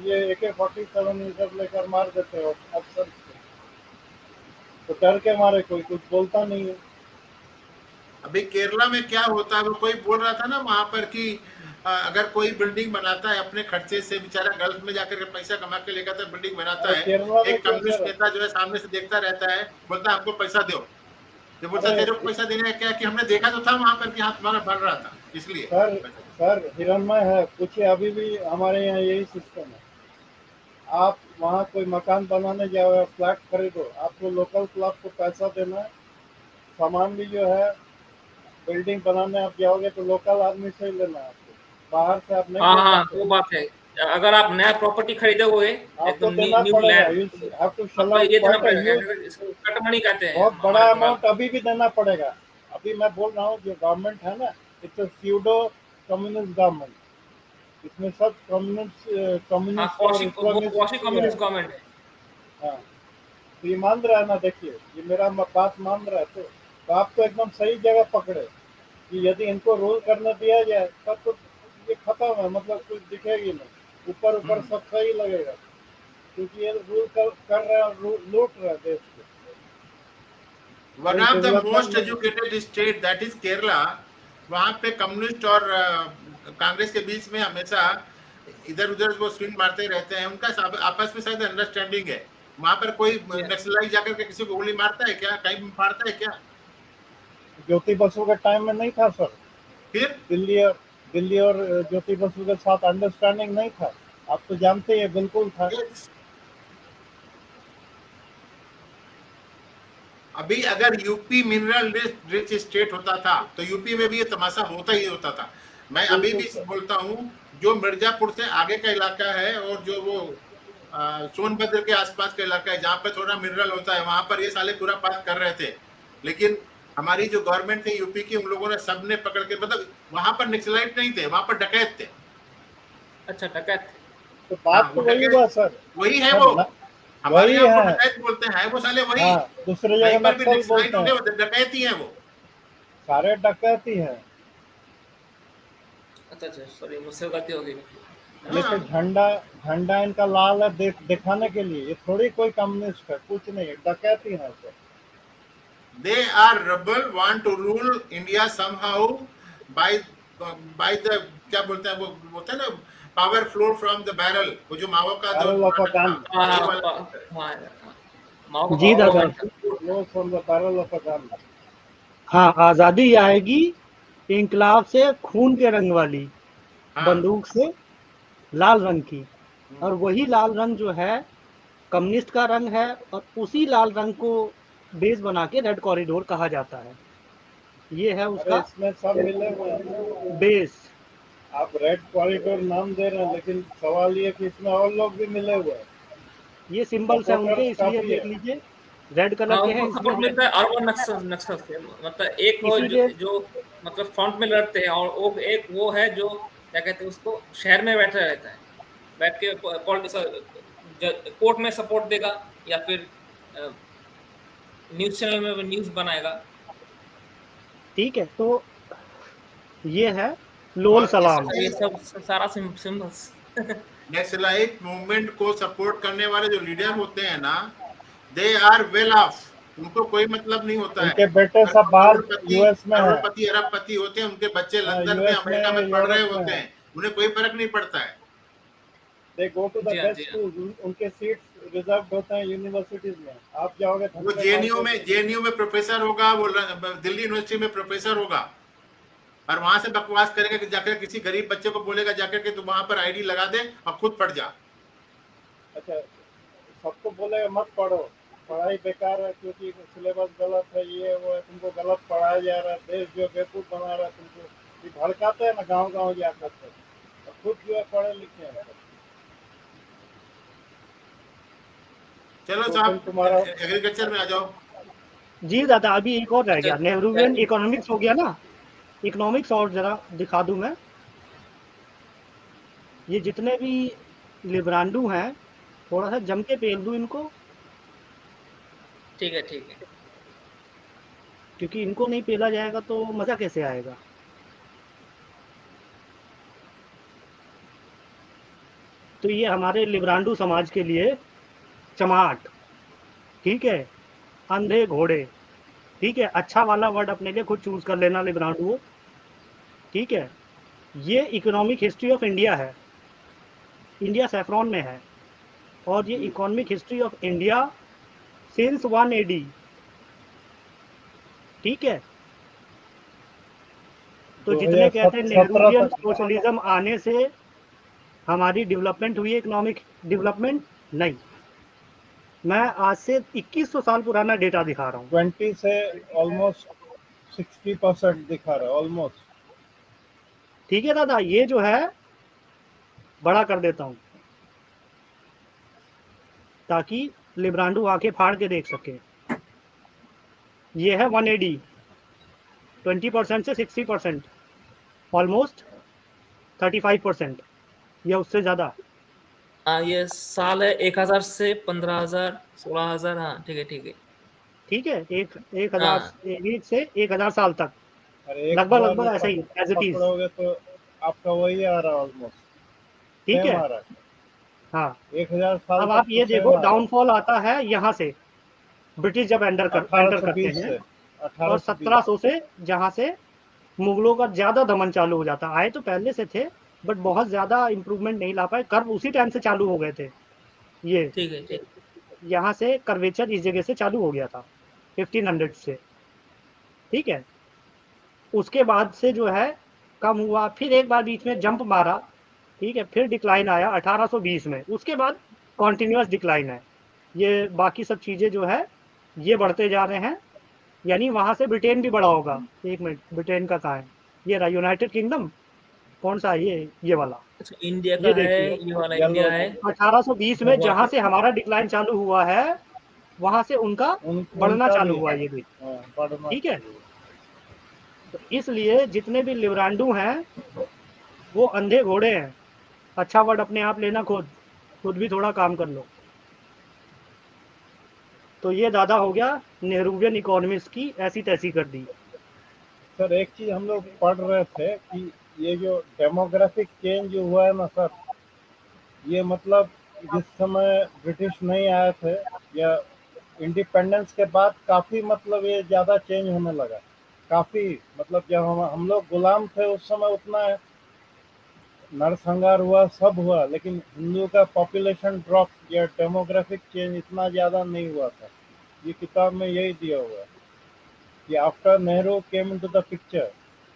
ये AK-47 ये सब लेकर मार देते हो अफसर को। तो डर के मारे कोई कुछ बोलता नहीं है। अभी केरला में क्या होता है, वो कोई बोल रहा था ना वहां पर कि अगर कोई बिल्डिंग बनाता है अपने खर्चे से, बेचारा गल्फ में जाकर के पैसा कमा के लेकर तो बिल्डिंग बनाता अरे है, केरला में एक क्या कम्युनिस्ट सर? नेता जो है सामने से देखता रहता है, बोलता है हमको पैसा दो। जो बोलता है अरे तेरे को पैसा देने का क्या, कि हमने देखा तो था वहां पर कि हाथ तुम्हारा बढ़ रहा था, इसलिए सर, पैसा दो। सर हिरण्मय है, पूछिए, अभी भी हमारे यहाँ यही सिस्टम है। आप वहाँ कोई मकान बनाने जाओ या फ्लैट खरीदो, आपको लोकल क्लब को पैसा देना है। सामान भी जो है, बिल्डिंग बनाने आप जाओगे तो लोकल आदमी से ही लेना है आपको, बाहर से आप नहीं हाँ ले हाँ, सकते। वो बात है। अगर आप नया प्रॉपर्टी खरीदोगे, आपको एकदम देना न्यू पड़ेगा। लैंड, यू तो हैव टू शेल आपको आउट ये देना क्वाइट अ पड़ेगा, ह्यूज, इसको कट मनी कहते हैं बहुत बड़ा हमारे बंगाल अमाउंट अभी भी देना पड़ेगा। अभी मैं बोल रहा हूँ जो गवर्नमेंट है ना, it's a pseudo communist government. इसमें सब कम्युनिस्ट में। हाँ, कम्युनिस्ट और वो क्वासी इस्लामिस्ट ही है। कम्युनिस्ट गवर्नमेंट है। हाँ, तो ये मान रहा है ना, देखिए ये मेरा बात मान रहा है तो आप तो एकदम सही जगह पकड़े कि यदि इनको रूल करने दिया जाए तब तो ये खत्म है, मतलब कुछ दिखेगी नहीं, ऊपर ऊपर सब सही लगेगा, क्योंकि ये रूल कर रहे हैं, लूट रहे हैं देश को, वन कोई ऑफ द डेवलपमेंट मोस्ट नहीं। Educated state that is Kerala, वहां पे कम्युनिस्ट और कांग्रेस के बीच में हमेशा इधर उधर वो स्विंग मारते रहते हैं, उनका आपस में शायद अंडरस्टैंडिंग है। वहां पर कोई नक्सलाइट जाकर के किसी को गोली मारता है क्या, कहीं फाड़ता है क्या? ज्योति बसु के टाइम में नहीं था सर। फिर दिल्ली और ज्योति बसु के साथ अंडरस्टैंडिंग नहीं था, आप तो जानते हैं, बिल्कुल था। अभी अगर यूपी मिनरल रिच स्टेट होता था तो यूपी में भी ये तमाशा होता ही होता था। मैं अभी बिल्कुल भी सर। बोलता हूँ, जो मिर्जापुर से आगे का इलाका है और जो वो सोनभद्र के आसपास का इलाका है जहां पर थोड़ा मिनरल होता है, वहां पर ये साले पूरा पास कर रहे थे। लेकिन हमारी जो गवर्नमेंट थी यूपी की, उन लोगों ने सबने पकड़ के, मतलब वहां पर नक्सलाइट नहीं थे, वहां पर डकैत थे। अच्छा, डकैत थे। तो हाँ, बात वो तो वही हुआ डकैत सर। वही है सर वो। न, हमारे वही यहाँ उनको है। डकैत बोलते हैं, वो साले वही। हाँ, दूसरी कहीं जगह पर भी नक्सल नक्सलाइट बोलते होंगे हैं। वो डकैत ही है वो। सारे डकैती हैं। अच्छा अच्छा, सॉरी, मुझसे गलती हो गई। लेकिन हाँ, झंडा झंडा इनका लाल है दिखाने के लिए, ये थोड़ी कोई कम्युनिस्ट है, कुछ नहीं है, डकैती है sir. they are rebel want to rule India somehow by the क्या बोलते हैं वो, होता है ना, power flow from the barrel, वो जो माओ का जो बैरल ऑफ अ नाटक था, गन। हाँ वही हाँ वाला चीज है। हाँ हाँ, माओ का जी पावर दादा। मूवमेंट था। Flow from the barrel of a gun. हाँ, आज़ादी आएगी इंकलाब से खून के रंग वाली, हाँ। बंदूक से लाल रंग की। और वही लाल रंग जो है कम्युनिस्ट का रंग है, और उसी लाल रंग को बेस बना के रेड कॉरिडोर कहा जाता है। ये है अरे उसका इसमें सब मिले हुए हैं। बेस। आप रेड कॉरिडोर नाम दे रहे हैं, लेकिन सवाल ये कि इसमें और लोग भी मिले हुए हैं, ये सिंबल्स हैं उनके, सपोर्टर्स इसलिए काफी देख है। लीजिए रेड हाँ, कलर के हैं, उनको इसलिए सपोर्ट मिलता है अर्बन नक्सल नक्सल से। मतलब एक वो इसीलिए जो मतलब फ्रंट में लड़ते हैं, और वो एक वो है जो क्या कहते हैं उसको, शहर में बैठा रहता है, बैठ के कोर्ट में सपोर्ट देगा, या फिर न्यूज चैनल में न्यूज बनाएगा। ठीक है। तो ये है लोल और सलाम। ये सब सारा सिम्बल्स। नक्सलाइट मूवमेंट को सपोर्ट करने वाले जो लीडर होते हैं ना, दे आर वेल ऑफ, उनको कोई मतलब नहीं होता है। उनके बेटे और सब जो बाहर करोड़पति यूएस में है। करोड़पति अरबपति होते हैं, उनके बच्चे हाँ, लंदन में, यूएस में, अमेरिका में पढ़ रहे यूरोप में होते है। हैं, उन्हें कोई फर्क नहीं पड़ता है। दे गो टू द जी हाँ, बेस्ट जी हाँ। स्कूल, उनके सीट्स रिजर्व होते हैं यूनिवर्सिटीज में, आप जाओगे वो धक्के मार के। जेएनयू में प्रोफेसर होगा, वो दिल्ली यूनिवर्सिटी में प्रोफेसर होगा, और वहां से बकवास करेगा कि जाकर किसी गरीब बच्चे को बोलेगा जाकर के तू वहां पर आईडी लगा दे और खुद पढ़ जा। अच्छा, सबको बोलेगा मत पढ़ो, पढ़ाई बेकार है, क्योंकि सिलेबस गलत है, ये वो है, तुमको गलत पढ़ाया जा रहा है, देश जो बेवकूफ बना रहा है तुमको, ये भड़काते हैं ना गांव जाकर के, और खुद जो है पढ़े लिखे हैं। चलो तो फिर साहब तुम्हारा एग्रीकल्चर में आ जाओ। जी दादा, अभी एक और रह अच्छा गया, नेहरूवियन इकोनॉमिक्स हो गया ना। इकोनॉमिक्स और जरा दिखा दूं मैं। ये जितने भी लिब्रांडू हैं, थोड़ा सा जम के पेल दूं इनको, ठीक है, ठीक है। क्योंकि इनको नहीं पेला जाएगा तो मजा कैसे आएगा। तो ये हमारे लिब्रांडू समाज के लिए चमाट, ठीक है, अंधे घोड़े, ठीक है, अच्छा वाला वर्ड अपने लिए खुद चूज कर लेना लिब्रांडुओ, ठीक है। ये इकोनॉमिक हिस्ट्री ऑफ इंडिया है, इंडिया सैफ्रॉन में है, और ये economic history of India since 1 AD, ठीक है। तो जितने कहते हैं 2017 नेहरूवियन तक। सोशलिज्म आने से हमारी डेवलपमेंट हुई, इकोनॉमिक डेवलपमेंट नहीं। मैं आज से 2100 साल पुराना डेटा दिखा रहा हूँ। 20 से ऑलमोस्ट 60% दिखा रहा है, ऑलमोस्ट। ठीक है दादा, ये जो है बड़ा कर देता हूँ ताकि लिब्रांडू आके फाड़ के देख सके। ये है 180, 20% से 60%, ऑलमोस्ट 35% या उससे ज्यादा। हाँ, ये साल है 1000 से 15,000 16,000। हाँ, ठीक है, ठीक है। ठीक है, एक हजार, हाँ, एक से 1000 साल तक, अरे लगभग 1000 लगभग ऐसा ही एज इट इज। पकड़ोगे तो आपका वही आ रहा है, ऑलमोस्ट ठीक सेम है, आ रहा है। हाँ। 1000 साल अब तक आप तो ये सेम देखो, आ रहा है। डाउनफॉल आता है यहाँ से, ब्रिटिश जब एंटर करते 1820 हैं, से और 1820। 1700 से जहाँ से मुगलों का ज्यादा दमन चालू हो जाता। आए तो पहले से थे, बट बहुत ज्यादा इंप्रूवमेंट नहीं ला पाए, कर्व उसी टाइम से चालू हो गए थे। ये ठीक है, ठीक। यहाँ से कर्वेचर इस जगह से चालू हो गया था 1500 से, ठीक है। उसके बाद से जो है कम हुआ, फिर एक बार बीच में जंप मारा, ठीक है, फिर डिक्लाइन आया 1820 में, उसके बाद कॉन्टिन्यूस डिक्लाइन है। ये बाकी सब चीजें जो है ये बढ़ते जा रहे हैं, यानी वहां से ब्रिटेन भी बड़ा होगा। एक मिनट, ब्रिटेन का कहाँ है, ये रहा यूनाइटेड किंगडम, कौन सा है ये वाला, अच्छा, इंडिया ये का है, देखिए ये वाला येलो इंडिया है। 1820 में वहाँ जहां से हमारा डिक्लाइन चालू हुआ है, वहां से उनका बढ़ना उनका चालू भी हुआ, ये भी, हाँ, बढ़ना ठीक है। चाहिए। तो इसलिए जितने भी लिब्रांडू हैं वो अंधे घोड़े हैं। अच्छा वर्ड अपने आप लेना, खुद खुद भी थोड़ा काम कर लो। तो ये दादा हो गया नेहरूवियन इकोनॉमिक्स की ऐसी तैसी कर दी। सर एक चीज हम लोग पढ़ रहे थे कि ये जो डेमोग्राफिक चेंज हुआ है ना सर, ये मतलब जिस समय ब्रिटिश नहीं आए थे या इंडिपेंडेंस के बाद काफी मतलब ये ज्यादा चेंज होने लगा। काफी मतलब जब हम लोग गुलाम थे उस समय उतना नरसंहार हुआ, सब हुआ, लेकिन हिंदू का पॉपुलेशन ड्रॉप या डेमोग्राफिक चेंज इतना ज्यादा नहीं हुआ था। ये किताब में यही दिया हुआ है कि after Nehru came into the picture,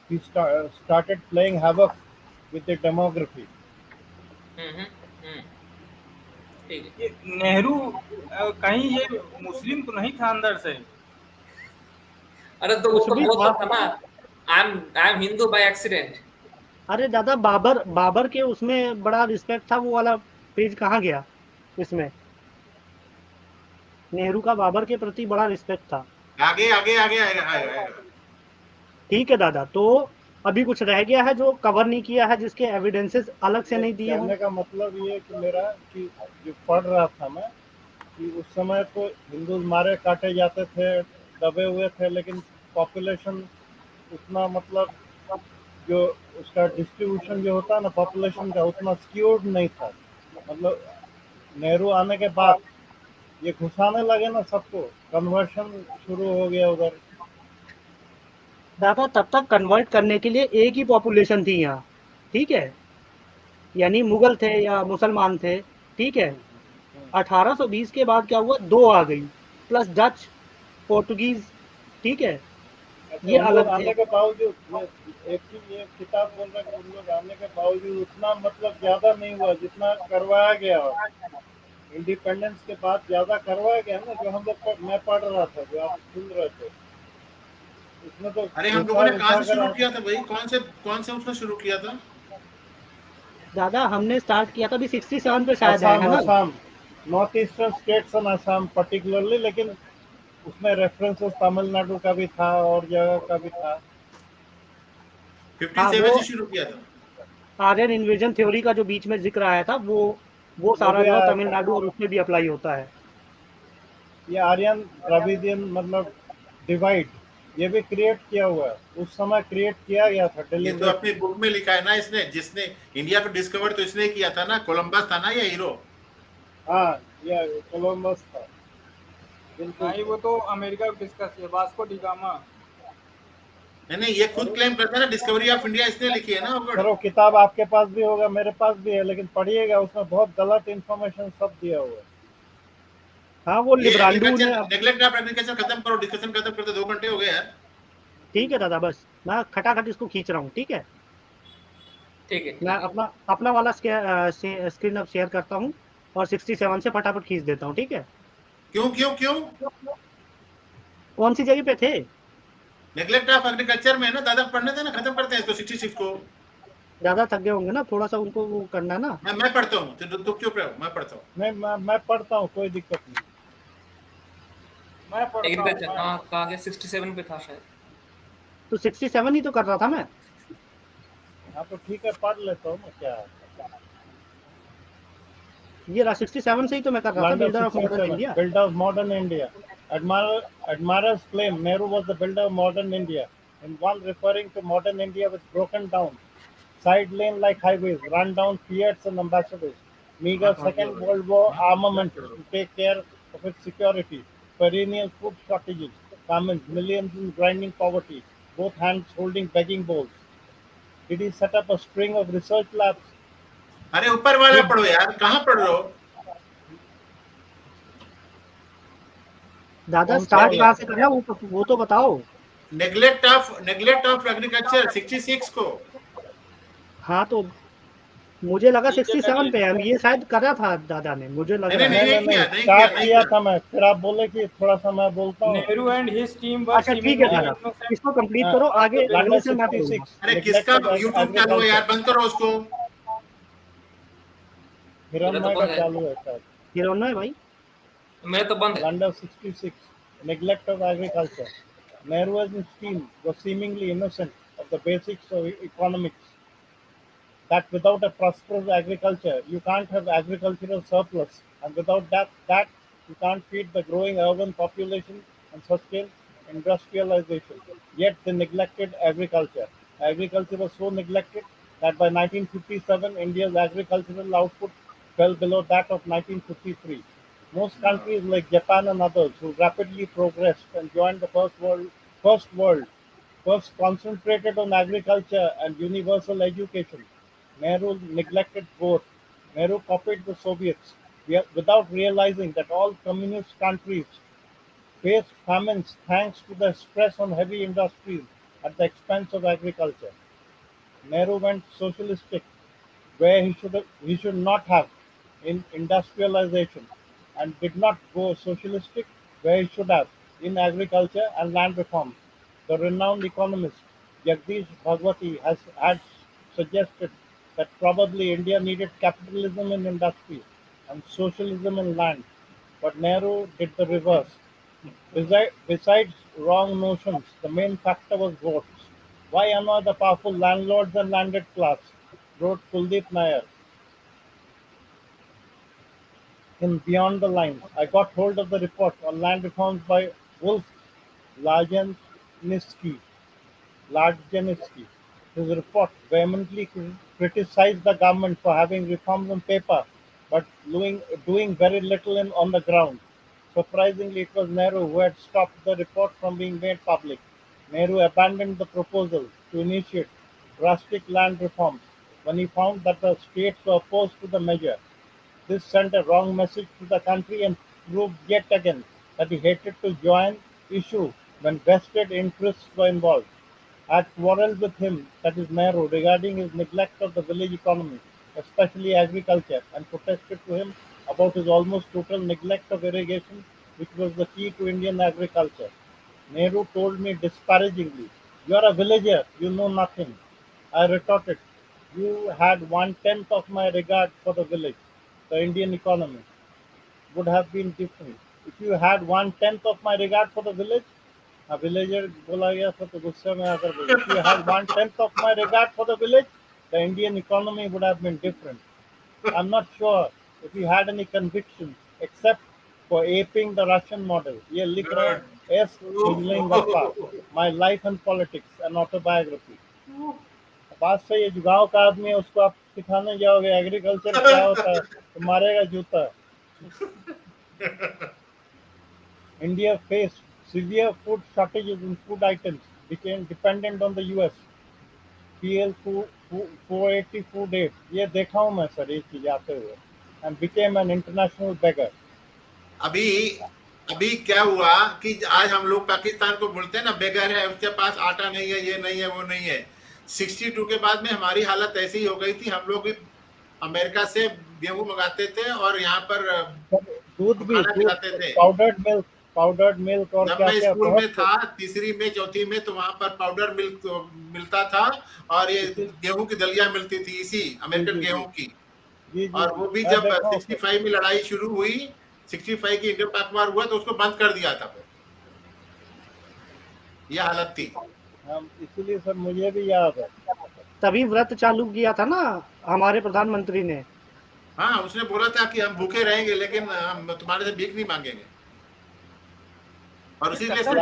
he started playing havoc with the demography. हम्म। ठीक है। ये नेहरू कहीं ये मुस्लिम तो नहीं था अंदर से? अरे तो वो कुछ तो भी बोलता था। था ना, I am Hindu by accident. अरे दादा, बाबर बाबर के उसमें बड़ा रिस्पेक्ट था, वो वाला पेज कहाँ गया इसमें। नेहरू का बाबर के प्रति बड़ा रिस्पेक्ट था। आगे आगे आगे आएगा आएगा आएगा। ठीक है दादा, तो अभी कुछ रह गया है जो कवर नहीं किया है, जिसके एविडेंसेस अलग से ये नहीं दिए हों। कहने का मतलब ये कि मेरा कि जो पढ़ रहा था मैं कि उस समय तो हिंदू मारे काटे जाते थे, दबे हुए थे, लेकिन पॉपुलेशन उतना मतलब जो उसका डिस्ट्रीब्यूशन जो होता है ना पॉपुलेशन का उतना स्क्यूड नहीं था। मतलब नेहरू आने के बाद ये घुसाने लगे ना सबको, कन्वर्शन शुरू हो गया उधर। दादा तब तक कन्वर्ट करने के लिए एक ही पॉपुलेशन थी यहाँ, ठीक है, यानी मुगल थे या मुसलमान थे, ठीक है। 1820 के बाद क्या हुआ, दो आ गई, प्लस डच, पोर्टुगीज, ठीक है, अच्छा ये उन लोग अलग थे। आने के बावजूद एक चीज ये किताब बोल रहा है कि उन लोग आने के बावजूद उतना मतलब ज्यादा नहीं हुआ जितना करवाया गया। इंडिपेंडेंस के बाद ज्यादा करवाया गया ना, जो हम लोग मैं पढ़ रहा था, जो आप सुन रहे थे। इसमें तो अरे हम लोगों ने कहाँ से शुरू किया था भाई? कौन से उसने शुरू किया था? दादा हमने स्टार्ट किया था अभी 67 पे शायद है असम, ना? Assam, north eastern states and Assam particularly, लेकिन उसमें रेफरेंसेस तमिलनाडु का भी था और जगह का भी था। 57 वो से शुरू किया था। आर्यन इन्वेजन थ्योरी का जो बीच में जिक्र आया था वो वो सारा भी जो है आया था। तमिलनाडु और उसमें भी अप्लाई होता है। ये आर्यन द्रविडियन मतलब डिवाइड, ये भी क्रिएट किया हुआ है, उस समय क्रिएट किया गया था ये तो अपनी डिलिबरेटली। बुक में लिखा है ना इसने, जिसने इंडिया को डिस्कवर तो इसने किया था ना, कोलंबस था ना ये हीरो। हाँ, ये कोलंबस था, बिल्कुल नहीं, वो सही। तो अमेरिका डिस्कस है, वास्को डिगामा। नहीं ये खुद क्लेम करता है ना, डिस्कवरी ऑफ इंडिया इसने लिखी है ना वर्ड। चलो, किताब आपके पास भी होगा, मेरे पास भी है, लेकिन पढ़िएगा, उसमें बहुत गलत इंफॉर्मेशन सब दिया हुआ है। हाँ वो ये लिब्रांडू ने एग्रीकल्चर, नेग्लेक्ट ऑफ एग्रीकल्चर खत्म करो, डिस्कशन खत्म करते, 2 घंटे हो गए यार। ठीक है दादा, बस मैं खटाखट इसको खींच रहा हूँ, ठीक है। ठीक है मैं ठीक है। अपना अपना वाला स्क्रीन अब शेयर करता हूँ और 67 से फटाफट खींच देता हूँ, ठीक है। क्यों क्यों क्यों? कौन सी जगह पे थे? नेग्लेक्ट ऑफ एग्रीकल्चर में है ना दादा, पढ़ने देना, खत्म करते हैं इसको 66 को। ज्यादा थक गए होंगे ना, थोड़ा सा उनको वो करना ना। मैं पढ़ता हूँ, तुम चुप रहो, मैं पढ़ता हूँ। मैं पढ़ता हूँ, कोई दिक्कत नहीं। मैं पढ़ता हूँ एग्रीकल्चर कहाँ गया? 67 पे था शायद। तो 67 ही तो कर रहा था मैं। हाँ तो ठीक है, पढ़ लेता हूँ मैं, क्या है। ये रहा 67 से ही तो मैं कर रहा था, Blunder builder of modern 67, India. builder of modern India. Admirers claim Nehru was the builder of modern India, in one referring to modern India with broken down, side lane like highways, run down Fiats and ambassadors, हाँ meager पढ़ लो Second भाई, World War हाँ याद armaments करो। to take care of its security, perennial food shortages, famines, millions in grinding poverty, both hands holding begging bowls. Did he set up a string of research labs? अरे ऊपर वाला Did पढ़ो यार, कहाँ पढ़ रहे हो? दादा कौन सा स्टार्ट वाला? कहाँ से करना वो तो बताओ। नेग्लेक्ट ऑफ एग्रीकल्चर 66 को। हाँ तो मुझे लगा नीचे 67 करिए पे हम नीचे। ये शायद कर रहा था दादा ने, मुझे लग नहीं नहीं रहा है। नहीं नहीं, नहीं, नहीं नहीं, किया, नहीं किया, स्टार्ट नहीं किया किया। था मैं, फिर आप बोले कि थोड़ा सा मैं बोलता हूँ। Nehru and his team were अच्छा ठीक है seemingly दादा, innocent इसको कंप्लीट हाँ, करो, of आगे the आगे ब्लंडर से मैं business. करूंगा। 66, अरे किसका नेग्लेक्ट ऑफ यूट्यूब चालू है एग्रीकल्चर। यार, बंद करो उसको। मेरा तो हिरण्मय का बंद है। चालू है शायद। हिरोनो है भाई। मेरा तो बंद है। Blunder 66, neglect of agriculture. Nehru and his team were seemingly innocent of the basics of economics, that without a prosperous agriculture, you can't have agricultural surplus, and without that you can't feed the growing urban population and sustain industrialization. Yet they neglected agriculture. Agriculture was so neglected that by 1957, India's agricultural output fell below that of 1953. Most countries like Japan and others who rapidly progressed and joined the first world first concentrated on agriculture and universal education. Nehru neglected both. Nehru copied the Soviets without realizing that all communist countries faced famines thanks to the stress on heavy industries at the expense of agriculture. Nehru went socialistic where he should not have in industrialization, and did not go socialistic where he should have in agriculture and land reforms. The renowned economist Jagdish Bhagwati had suggested that probably India needed capitalism in industry and socialism in land, but Nehru did the reverse. Besides wrong notions, the main factor was votes. Why annoy the powerful landlords and landed class? Wrote Kuldeep Nair in Beyond the Lines. I got hold of the report on land reforms by Wolf Larjeniski. Larjeniski. His report vehemently criticized the government for having reforms on paper but doing very little on the ground. Surprisingly, it was Nehru who had stopped the report from being made public. Nehru abandoned the proposal to initiate drastic land reforms when he found that the states were opposed to the measure. This sent a wrong message to the country and proved yet again that he hated to join issue when vested interests were involved. I had quarrelled with him, that is Nehru, regarding his neglect of the village economy, especially agriculture, and protested to him about his almost total neglect of irrigation, which was the key to Indian agriculture. Nehru told me disparagingly, "You are a villager, you know nothing." I retorted, "You had 1/10 of my regard for the village. The Indian economy would have been different. If you had 1/10 of my regard for the village," a villager बोला गया था तो गुस्से में आकर बोले, "If you had 1/10 of my regard for the village, the Indian economy would have been different. I'm not sure if you had any convictions except for aping the Russian model." ये लिख रहे हैं S. Nijlingappa, My Life and Politics, an Autobiography. बात सही है, जो गाँव का आदमी है उसको आप सिखाने जाओगे एग्रीकल्चर क्या होता है तो मारेगा जूता. India faced severe food shortages in food items, became dependent on the US. PL 480 food aid, ये देखा हूँ मैं सर ये चीज आते हुए, and became an international beggar. अभी क्या हुआ कि आज हम लोग पाकिस्तान को बोलते हैं ना बेगर है, उसके पास आटा नहीं है, ये नहीं है, वो नहीं है. 62 के बाद में हमारी हालत ऐसी ही हो गई थी. हम लोग भी अमेरिका से गेहूं मंगाते थे और यहाँ पर दूध भी, खाना खिलाते थे. पाउडर्ड मिल्क और जब क्या मैं क्या स्कूल में था, तीसरी में चौथी में, तो वहां पर पाउडर मिल्क मिलता था और ये गेहूं की दलिया मिलती थी, इसी अमेरिकन गेहूं की. और वो भी जब 65 में लड़ाई शुरू हुई, 65 की इंडियन पाक वार हुआ तो उसको बंद कर दिया था. ये हालत थी. इसलिए सर मुझे भी याद है, तभी व्रत चालू किया था ना हमारे प्रधानमंत्री ने. हाँ, उसने बोला था कि हम भूखे रहेंगे लेकिन हम तुम्हारे से भीख नहीं मांगेंगे. और उसी लिए शुरू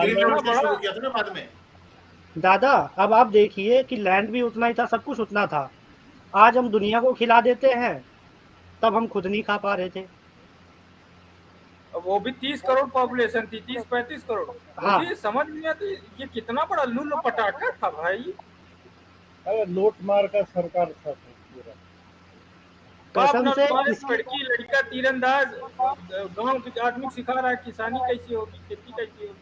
किया था ना बाद में. दादा अब आप देखिए कि लैंड भी उतना ही था, सब कुछ उतना था. आज हम दुनिया को खिला देते हैं, तब हम खुद नहीं खा पा रहे थे. वो भी 30 करोड़ पॉपुलेशन थी, 30-35 करोड़. हाँ. मुझे समझ नहीं आती ये कितना बड़ा लुल्लू पटाखा था भाई. अरे लूट मार का सरकार था पूरा. कसम से लड़की लड़का तीरंदाज गांव के आदमी सिखा रहा है किसानी कैसी होगी, खेती कैसी होगी.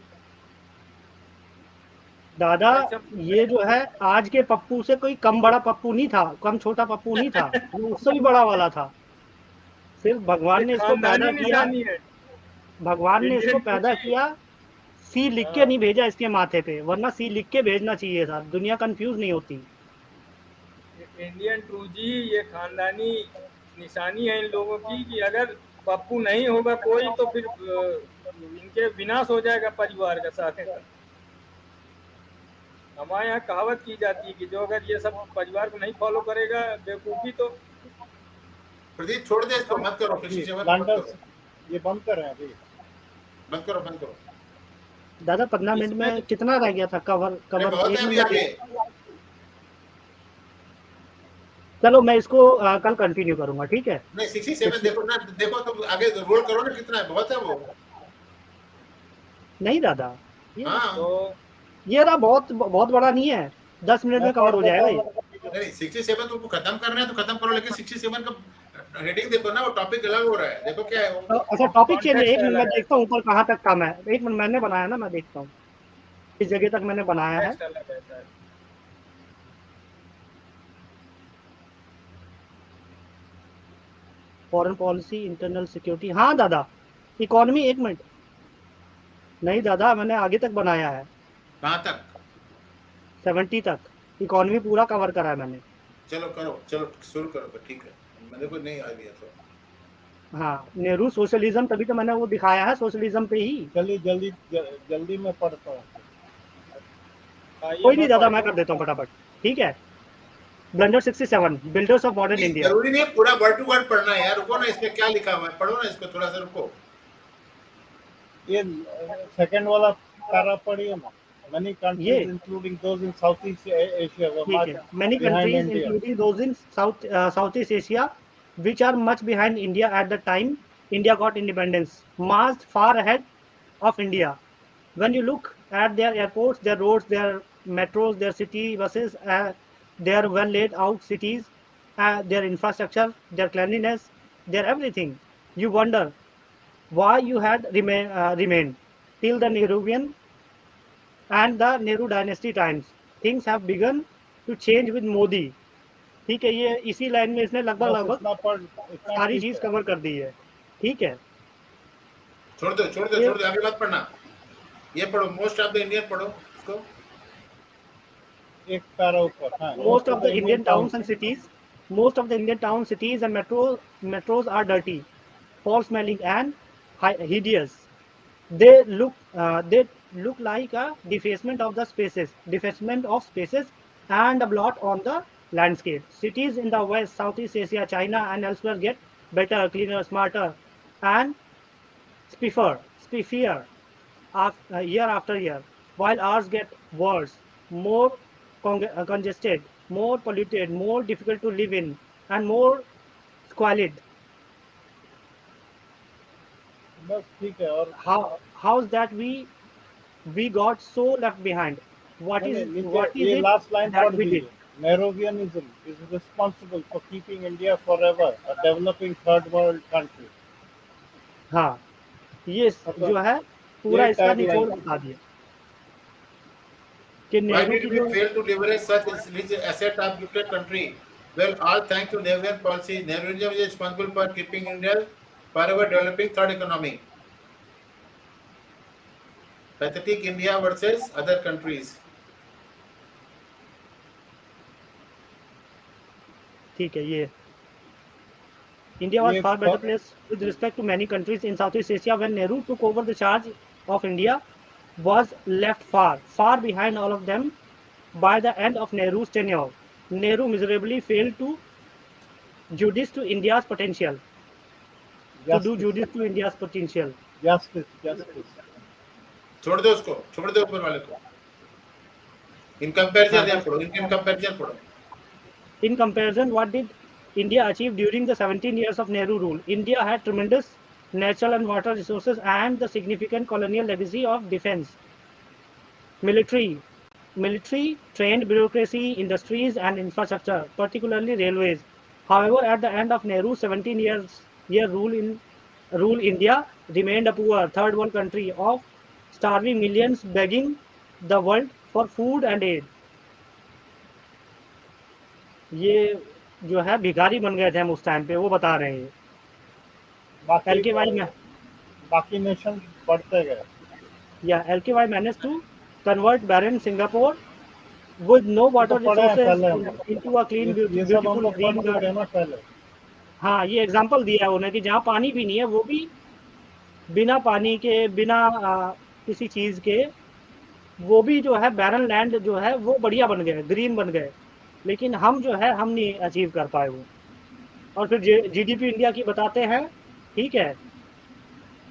दादा ये जो है आज के पप्पू से कोई कम बड़ा पप्पू नहीं था, कम छोटा पप्पू नहीं था, वो उससे भी बड़ा वाला था. सिर्फ भगवान ने इसको पैदा किया, भगवान ने इसको पैदा किया, सी लिख के नहीं भेजा इसके माथे पे, वरना सी लिख के भेजना चाहिए था, दुनिया कंफ्यूज नहीं होती. इंडियन टू जी ये खानदानी निशानी है इन लोगों की कि अगर पप्पू नहीं होगा कोई तो फिर इनके विनाश हो जाएगा परिवार का साथ. हमारे यहाँ कहावत की जाती है कि जो अगर ये सब परिवार को नहीं फॉलो करेगा बेवकूफी. तो प्रदीप छोड़ दे इसको, मत करो. ये बंद कर रहे हैं अभी, बंद करो. दादा 15 मिनट में कितना रह गया था कवर? चलो मैं इसको कल कंटिन्यू करूंगा, ठीक है? नहीं 67 देखो ना, देखो तो आगे रोल करो ना, कितना है, बहुत है वो. नहीं दादा हाँ. ये रहा, बहुत बड़ा नहीं है, 10 मिनट में कवर हो जाएगा ये. नहीं 67 तुमको खत्म करना है तो खत्म करो, लेकिन 67 का हेडिंग देखो ना, वो टॉपिक अलग हो रहा है. देखो क्या है वो. अच्छा टॉपिक चेंज है. एक मिनट मैं देखता हूँ ऊपर कहाँ तक काम है. एक मिनट मैंने बनाया ना, मैं देखता हूँ इस जगह तक मैंने बनाया है. Foreign policy, internal security. हाँ दादा इकोनॉमी. एक मिनट, नहीं दादा मैंने आगे तक बनाया है. कहाँ तक? 70 तक इकोनॉमी पूरा कवर करा है मैंने. चलो करो, चलो शुरू करो. ठीक है, मैंने को नहीं आ गया तो. हाँ नेहरू सोशलिज्म, तभी तो मैंने वो दिखाया है सोशलिज्म पे ही. चलिए जल्दी मैं पढ़ता हूँ. कोई नहीं दादा मैं कर देता हूँ फटाफट, ठीक है? Blunder 67, builders of modern India. जरूरी नहीं पूरा वर्ड टू वर्ड पढ़ना है यार, रुको ना, इसमें क्या लिखा हुआ है, पढ़ो ना इसको थोड़ा सा, रुको. ये सेकंड वाला पैरा पढ़िए ना. Many countries including those in Southeast Asia were much many countries including those in Southeast Asia which are much behind India at the time India got independence marched far ahead of India. When you look at their airports, their roads, their metros, their city buses, their well laid out cities, their infrastructure, their cleanliness, their everything, you wonder why you had remained till the Nehruvian and the Nehru dynasty times. Things have begun to change with Modi. ठीक है, ये इसी line में इसने लगभग सारी चीज cover कर दी है. ठीक है, छोड़ दो आगे मत पढ़ना. ये पढ़ो, मोस्ट ऑफ द इंडियन पढ़ो इसको। एक पैरा ऊपर, हाँ, Most of the Indian towns and cities, most of the Indian towns, cities, and metros are dirty, foul-smelling, and hideous. They look like a defacement of spaces, and a blot on the landscape. Cities in the West, Southeast Asia, China, and elsewhere get better, cleaner, smarter, and spiffier year after year, while ours get worse, more congested, more polluted, more difficult to live in, and more squalid. बस ठीक है। और How's that we got so left behind? What नहीं is नहीं, नीचे what is ये it last line that पढ़ we did? दीजिए। Nehruvianism is responsible for keeping India forever a developing third world country। हाँ, ये जो मतलब है पूरा ये इसका टैगलाइन। निचोड़ बता दिया कि Why नेहरू did की we जो fail to leverage such rich asset of gifted country? Well, all thanks to Nehruvian policy. Nehruism is responsible for keeping India forever developing third economy. Pathetic India versus other countries. ठीक है ये India was ये far better placed with respect to many countries in Southeast Asia when Nehru took over the charge of India was left far behind all of them by the end of Nehru's tenure. Nehru miserably failed to justice to India's potential, to do justice justice to India's potential. Justice justice. छोड़ दो उसको, छोड़ दो ऊपर वाले को। In comparison, हाँ, पढ़ो, in comparison पढ़ो। in comparison, what did India achieve during the 17 years of Nehru rule? India had tremendous natural and water resources and the significant colonial legacy of defense, military, trained bureaucracy, industries, and infrastructure, particularly railways. However, at the end of Nehru's 17 year rule, India remained a poor third world country of starving millions begging the world for food and aid. ये जो है भिखारी बन गए थे हम उस time पे, वो बता रहे हैं। बाकी LKY में बाकी नेशन बढ़ते गए। LKY managed to convert barren Singapore with no ये तो water पढ़े हैं resources पहले हम into a clean, लोग, ये सब हम beautiful लोग पढ़ green चुके हैं garden. ना पहले। हाँ, ये एग्जाम्पल दिया है उन्हें कि जहाँ पानी भी नहीं है वो भी बिना पानी के, बिना किसी चीज के, वो भी जो है बैरन लैंड जो है वो बढ़िया बन गए, ग्रीन बन गए। लेकिन हम जो है हम नहीं अचीव कर पाए वो। और फिर जीडीपी इंडिया की बताते हैं, ठीक है।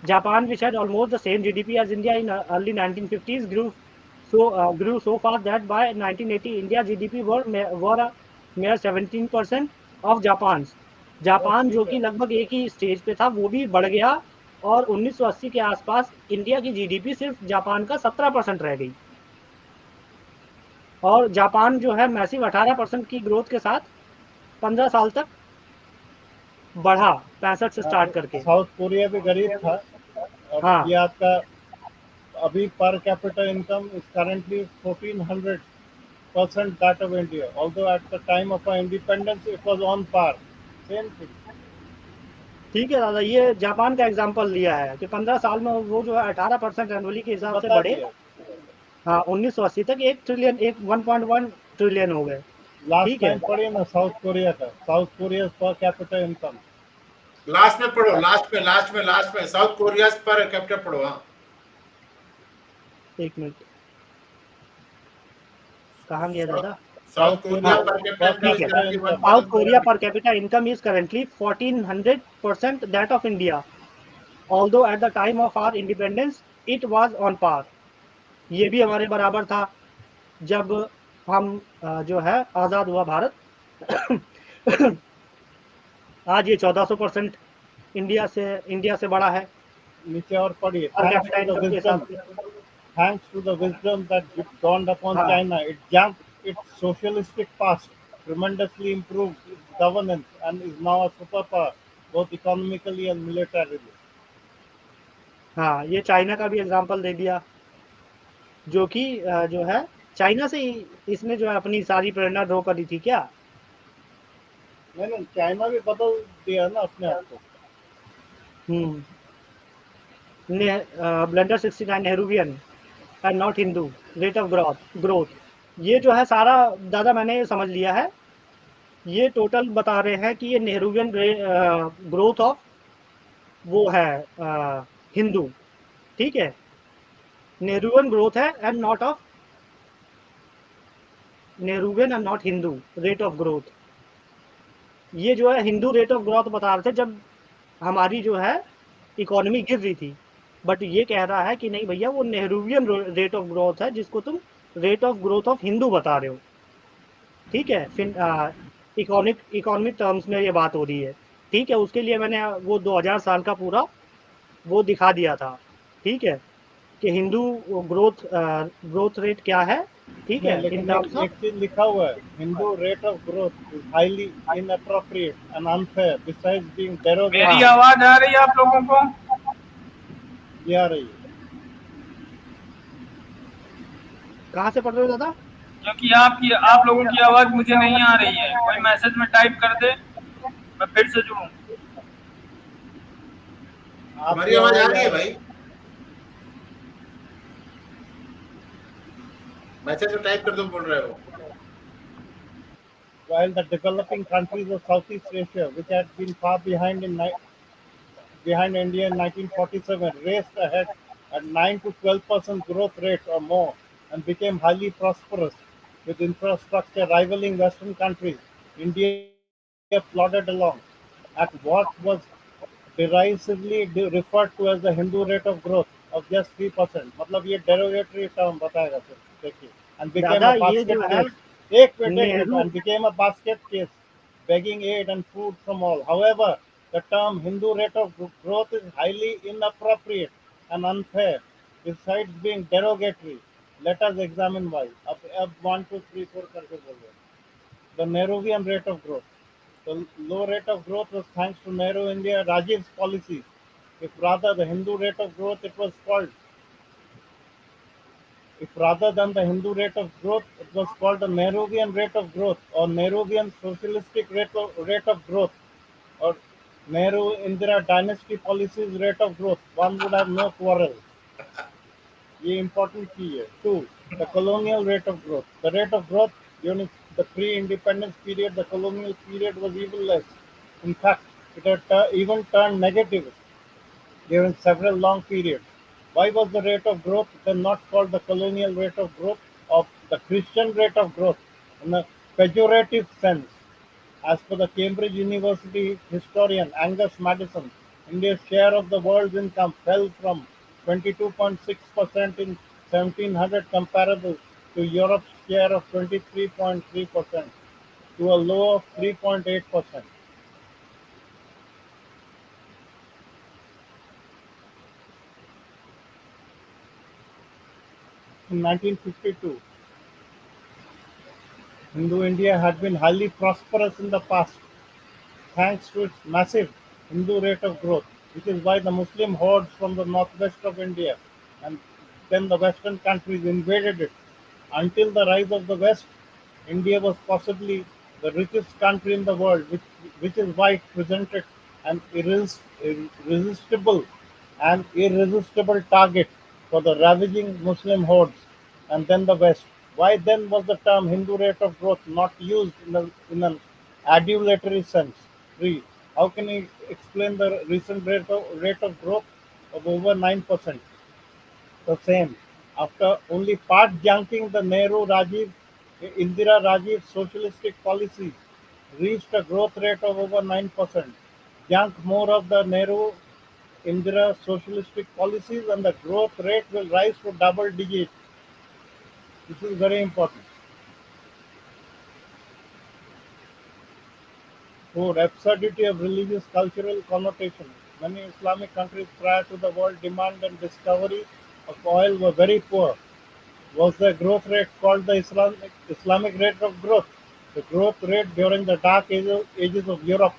Japan, which had almost the same GDP as India in early 1950s, grew so fast that by 1980 India GDP were a mere 17% of Japan's. बस जापान जो ठीक कि है। लगभग एक ही स्टेज पे था वो भी बढ़ गया और 1980 के आसपास इंडिया की जीडीपी सिर्फ जापान का 17% रह गई। और जापान जो है मैसिव 18% की ग्रोथ के साथ 15 साल तक बढ़ा 65 से स्टार्ट करके। साउथ कोरिया भी गरीब था। अब हाँ, ये आपका अभी पर capita income is currently 1400% that of India, although at the time of our independence it was on par, same thing। ठीक है दादा, ये जापान का एग्जांपल लिया है कि 15 साल में वो जो है 18% एनुअली के हिसाब से बता बढ़े। दिया हाँ, 1980 तक 1.1 ट्रिलियन हो गए। लास्ट ठीक है, लाइन पढ़िए ना साउथ कोरिया का। South Korea per capita income last में पढ़ो, लास्ट में साउथ कोरिया पर कैपिटा पढ़ो। हाँ, एक मिनट, कहाँ गया दादा? South Korea per capita income South Korea per capita income is currently 1400% that of India, although at the time of our independence it was on par. ये भी हमारे बराबर था जब हम जो है आजाद हुआ भारत। आज ये 1400% इंडिया से बड़ा है नीचे और पढ़िए। पर कैपिटा इनकम के हिसाब से। Thanks to the wisdom that dawned upon हाँ, China, it jumped its socialistic past, tremendously improved its governance, and is now a superpower, both economically and militarily। हाँ, ये चाइना का भी एग्जांपल दे दिया, जो कि जो है चाइना से ही इसने जो है अपनी सारी प्रेरणा ड्रॉ करी थी क्या? नहीं, चाइना भी बदल दिया ना अपने आप को। Blunder 69 Nehruvian and not Hindu rate of growth. ये जो है सारा दादा मैंने समझ लिया है। ये टोटल बता रहे हैं कि ये नेहरूवियन ग्रोथ ऑफ वो है हिंदू, ठीक है। नेहरूवियन ग्रोथ है and not of Nehruvian and not Hindu rate of growth. ये जो है हिंदू रेट ऑफ ग्रोथ बता रहे थे जब हमारी जो है इकोनॉमी गिर रही थी। बट ये कह रहा है कि नहीं भैया वो नेहरूवियन रेट ऑफ ग्रोथ है जिसको तुम rate of growth of Hindu बता रहे हो, ठीक है। फिर इकोनॉमिक टर्म्स में ये बात हो रही है, ठीक है। उसके लिए मैंने वो 2000 साल का पूरा वो दिखा दिया था, ठीक है, कि हिंदू ग्रोथ रेट क्या है, ठीक नहीं, है, इन लेकिन टर्म्स एक ऑफ। चीज लिखा हुआ है, Hindu rate of growth is highly inappropriate and unfair besides being मेरी derogatory. हाँ, आवाज आ रही है आप लोगों को? ये आ रही है। कहाँ से पढ़ रहे हो दादा? क्योंकि आप लोगों की आवाज मुझे नहीं आ रही है। कोई मैसेज में टाइप कर दे, मैं फिर से जुड़ूं। हमारी आपकी आवाज आ आवाज रही आ है रही भाई? है। मैसेज में टाइप कर तुम बोल रहे हो। While the developing countries of Southeast Asia, which had been far behind India in 1947, raced ahead at 9 to 12% growth rate or more and became highly prosperous with infrastructure rivaling Western countries. India plodded along at what was derisively referred to as the Hindu rate of growth of just 3%. मतलब ये derogatory term बताएगा फिर देखिए, and became दादा a ये जो basket है case. एक minute, Nehru and became a basket case, begging aid and food from all. However, the term Hindu rate of growth is highly inappropriate and unfair, besides being derogatory. Let us examine why. अब 1, 2, 3, 4 करके बोल रहे हैं. The Nehruvian rate of growth. The low rate of growth was thanks to Nehru India Rajiv's policies. If rather the Hindu rate of growth, it was called, if rather than the Hindu rate of growth, it was called the Nehruvian rate of growth or Nehruvian socialistic rate of growth or Nehru Indira dynasty policies rate of growth, one would have no quarrel. ये important चीज है. Two, the colonial rate of growth. The rate of growth during the pre-independence period, the colonial period was even less. In fact, it had even turned negative during several long periods. Why was the rate of growth then not called the colonial rate of growth or the Christian rate of growth in a pejorative sense? As per the Cambridge University historian Angus Maddison, India's share of the world's income fell from 22.6% in 1700 comparable to Europe's share of 23.3% to a low of 3.8%. In 1952, Hindu India had been highly prosperous in the past, thanks to its massive Hindu rate of growth, which is why the Muslim hordes from the northwest of India and then the western countries invaded it. Until the rise of the West, India was possibly the richest country in the world, which is why it presented an irresistible target for the ravaging Muslim hordes, and then the West. Why then was the term Hindu rate of growth not used in an adulatory sense? 3. How can you explain the recent rate of growth of over 9%? The same. After only part junking the Indira Rajiv socialistic policies reached a growth rate of over 9%. Junk more of the Nehru Indira socialistic policies and the growth rate will rise to double digits. This is very important. 4. Absurdity of religious cultural connotation. Many Islamic countries prior to the world demand and discovery of oil were very poor. Was the growth rate called the Islamic rate of growth? The growth rate during the ages of Europe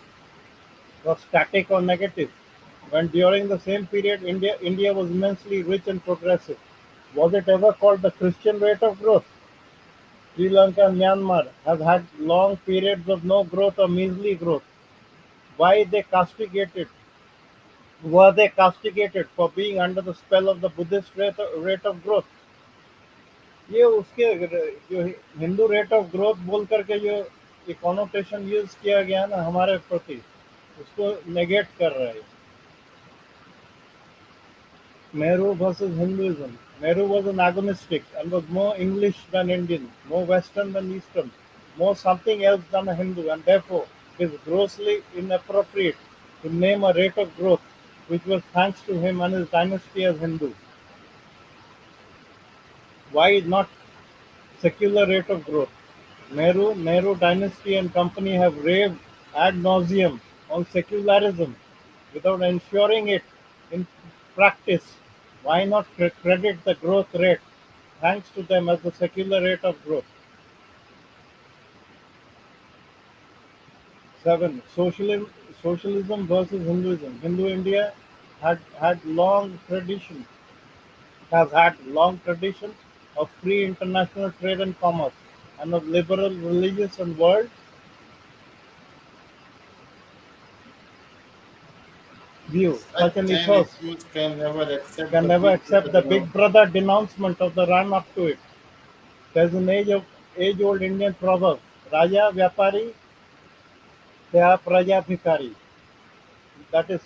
was static or negative, when during the same period India was immensely rich and progressive. Was it ever called the Christian rate of growth? Sri Lanka and Myanmar have had long periods of no growth or measly growth. Why they castigated? Were they castigated for being under the spell of the Buddhist rate of growth? ये उसके जो Hindu rate of growth बोल करके जो connotation use किया गया ना हमारे प्रति, उसको नेगेट कर रहा है। Nehru versus Hinduism. Nehru was an agnostic and was more English than Indian, more Western than Eastern, more something else than a Hindu, and therefore it is grossly inappropriate to name a rate of growth which was thanks to him and his dynasty as Hindu. Why not secular rate of growth? Nehru dynasty and company have raved ad nauseum on secularism without ensuring it in practice. Why not credit the growth rate thanks to them as the secular rate of growth? 7. Socialism versus Hinduism. Hindu India had long tradition has had long tradition of free international trade and commerce and of liberal religious and world view. Such an Such an ethos ethos can can never never accept the accept the Big big Brother brother denouncement of the run up to it. There's an age-old Indian proverb: "Raja Vyapari, Tya Praja Bhikari." That is,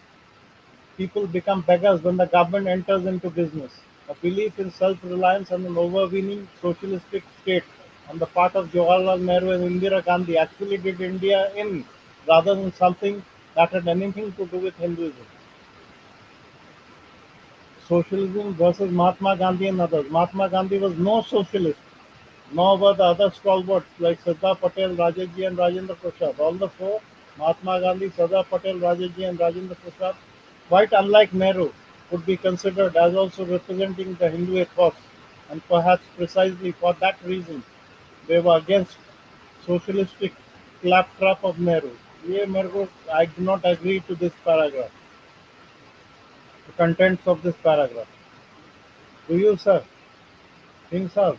people become beggars when the government enters into business. A belief in self-reliance and an overweening socialistic state on the part of Jawaharlal Nehru and Indira Gandhi actually did India in, rather than something that had anything to do with Hinduism. Socialism versus Mahatma Gandhi and others. Mahatma Gandhi was no socialist, nor were the other stalwarts like Sardar Patel, Rajaji, and Rajendra Prasad. All the four, Mahatma Gandhi, Sardar Patel, Rajaji, and Rajendra Prasad, quite unlike Nehru, could be considered as also representing the Hindu ethos, and perhaps precisely for that reason, they were against socialistic claptrap of Nehru. ये मेरे को, I do not agree to this paragraph, the contents of this paragraph. Do you, sir? Think, sir?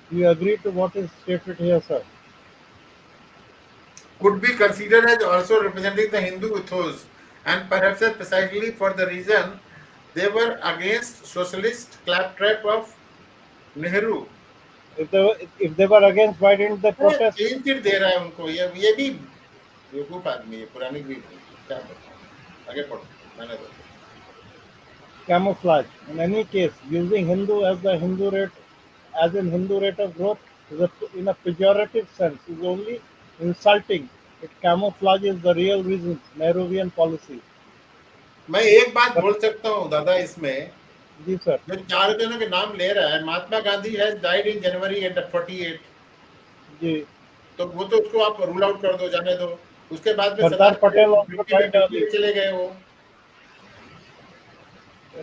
Do you agree to what is stated here, sir? could be considered as also representing the Hindu ethos, and perhaps precisely for the reason they were against socialist claptrap of Nehru. If they were against, why didn't they protest? Change chit दे रहा है उनको, ये भी बेवकूफ आदमी है, पुरानी भी क्या बताऊं, आगे पढ़ो, मैंने दो। Camouflage. In any case, using Hindu as the Hindu rate, as in Hindu rate of growth, in a pejorative sense, is only insulting. It camouflages the real reason, Nehruvian policy. मैं एक बात But, बोल सकता हूँ दादा, इसमें जी sir, जो चार जनों के नाम ले रहा है, Mahatma Gandhi has died in January at 48, जी तो वो तो उसको आप रूल आउट कर दो, जाने दो। उसके बाद में सरदार पटेल also 50 में died early. चले गए वो।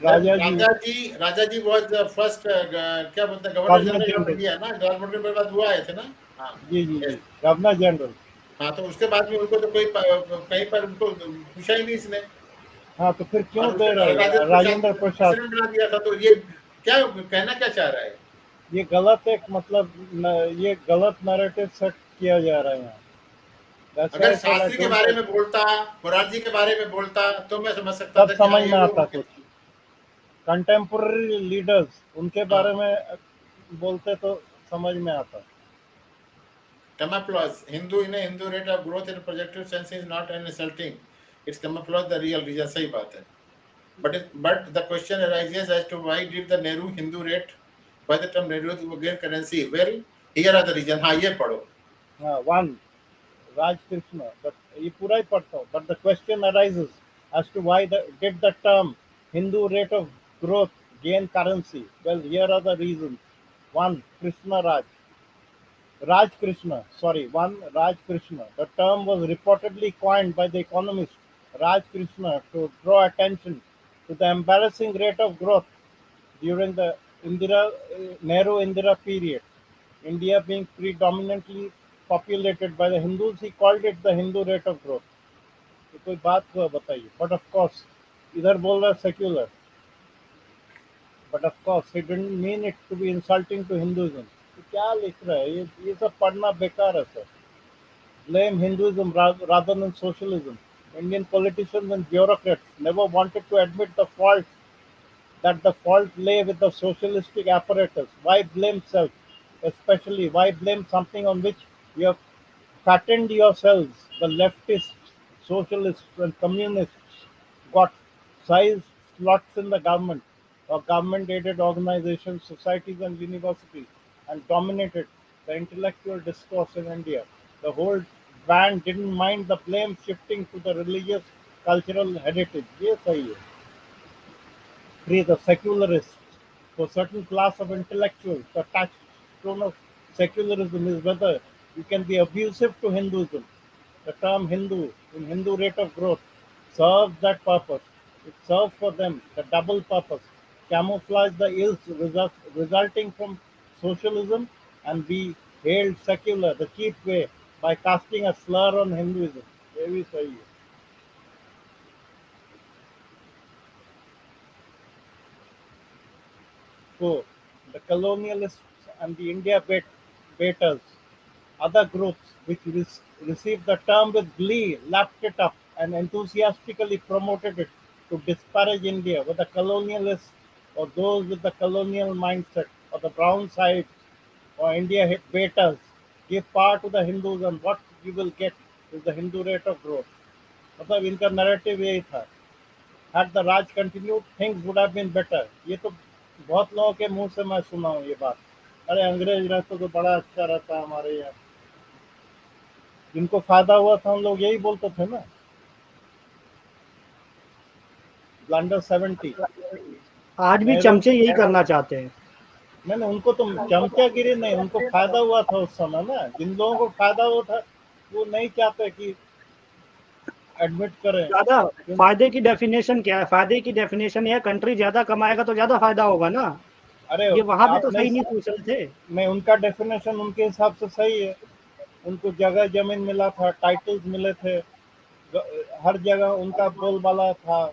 राजा जी राजा जी वाज द फर्स्ट क्या बोलते हैं, governor governor general of general, India ना, गवर्नर के बाद वो आए थे ना। हाँ जी जी yes। जी गवर्नर जनरल। हाँ, तो उसके बाद में उनको तो कोई कहीं पर उनको पूछा ही नहीं इसने, हाँ तो फिर क्यों और दे उसके रहे हैं राजेंद्र प्रसाद? प्रेसिडेंट बना दिया था। तो ये क्या कहना क्या चाह रहा है? ये गलत एक मतलब ये गलत नैरेटिव सेट किया जा रहा है यहाँ। That's why अगर I said I शास्त्री के don't बारे like- में बोलता, मुरारजी के बारे में बोलता, तो मैं समझ सकता तब था कि हाँ, समझ ये में लोग आता कुछ। कंटेम्पोररी लीडर्स उनके बारे में बोलते तो समझ में आता। camouflage. Hindu in a Hindu rate of growth in a projective sense is not an insulting. It's camouflage the real reason. सही बात है। But the question arises as to why did the Nehru Hindu rate by the term Nehru again currency? Well, here are the reason. हाँ, ये पढ़ो। One, Raj Krishna, but ये पूरा ही पढ़ता हूँ. But the question arises as to why did the term Hindu rate of growth gain currency? Well, here are the reasons. One, Krishna Raj. Raj Krishna, sorry, one Raj Krishna. The term was reportedly coined by the economist Raj Krishna to draw attention to the embarrassing rate of growth during the Nehru Indira period. India being predominantly populated by the Hindus, he called it the Hindu rate of growth. तो कोई बात को बताइए. But of course, इधर बोल रहा secular. But of course, he didn't mean it to be insulting to Hinduism. तो क्या लिख रहा है ये सब पढ़ना बेकार है sir. Blame Hinduism rather than socialism. Indian politicians and bureaucrats never wanted to admit that the fault lay with the socialistic apparatus. Why blame self? especially? Why blame something on which you have fattened yourselves? The leftists, socialists, and communists got size slots in the government or government-aided organizations, societies, and universities, and dominated the intellectual discourse in India. The whole band didn't mind the blame shifting to the religious cultural heritage. Yes, I create the secularists. For certain class of intellectuals, the touchstone of secularism is whether you can be abusive to Hinduism. The term Hindu in Hindu rate of growth serves that purpose. It serves for them the double purpose, camouflage the ills resulting from socialism and be hailed secular the cheap way by casting a slur on Hinduism. ये भी सही है. So, the colonialists and the India baiters, other groups which received the term with glee, lapped it up and enthusiastically promoted it to disparage India, were the colonialists or those with the colonial mindset or the brown side or India baiters give power to the Hindus and what you will get is the Hindu rate of growth. मतलब इनका narrative यही था. Had the Raj continued, things would have been better. ये तो बहुत लोगों के मुंह से मैं सुना हूँ ये बात. अरे अंग्रेज रहते तो बड़ा अच्छा रहता हमारे यहाँ. जिनको फायदा हुआ था उन लोग यही बोलते थे ना. ब्लंडर 70. आज भी चमचे यही करना चाहते हैं. नहीं उनको तो चमचागिरी नहीं, उनको फायदा हुआ था उस समय ना. जिन लोगों को फायदा हुआ था वो नहीं चाहते कि एडमिट करें. ज्यादा फायदे की डेफिनेशन क्या है? फायदे की डेफिनेशन है कंट्री ज्यादा कमाएगा तो ज्यादा फायदा होगा ना. अरे ये वहां भी आप तो सही नहीं सोच रहे थे. नहीं, उनका डेफिनेशन उनके हिसाब से सही है. उनको जगह जमीन मिला था, टाइटल्स मिले थे, हर जगह उनका बोलबाला था,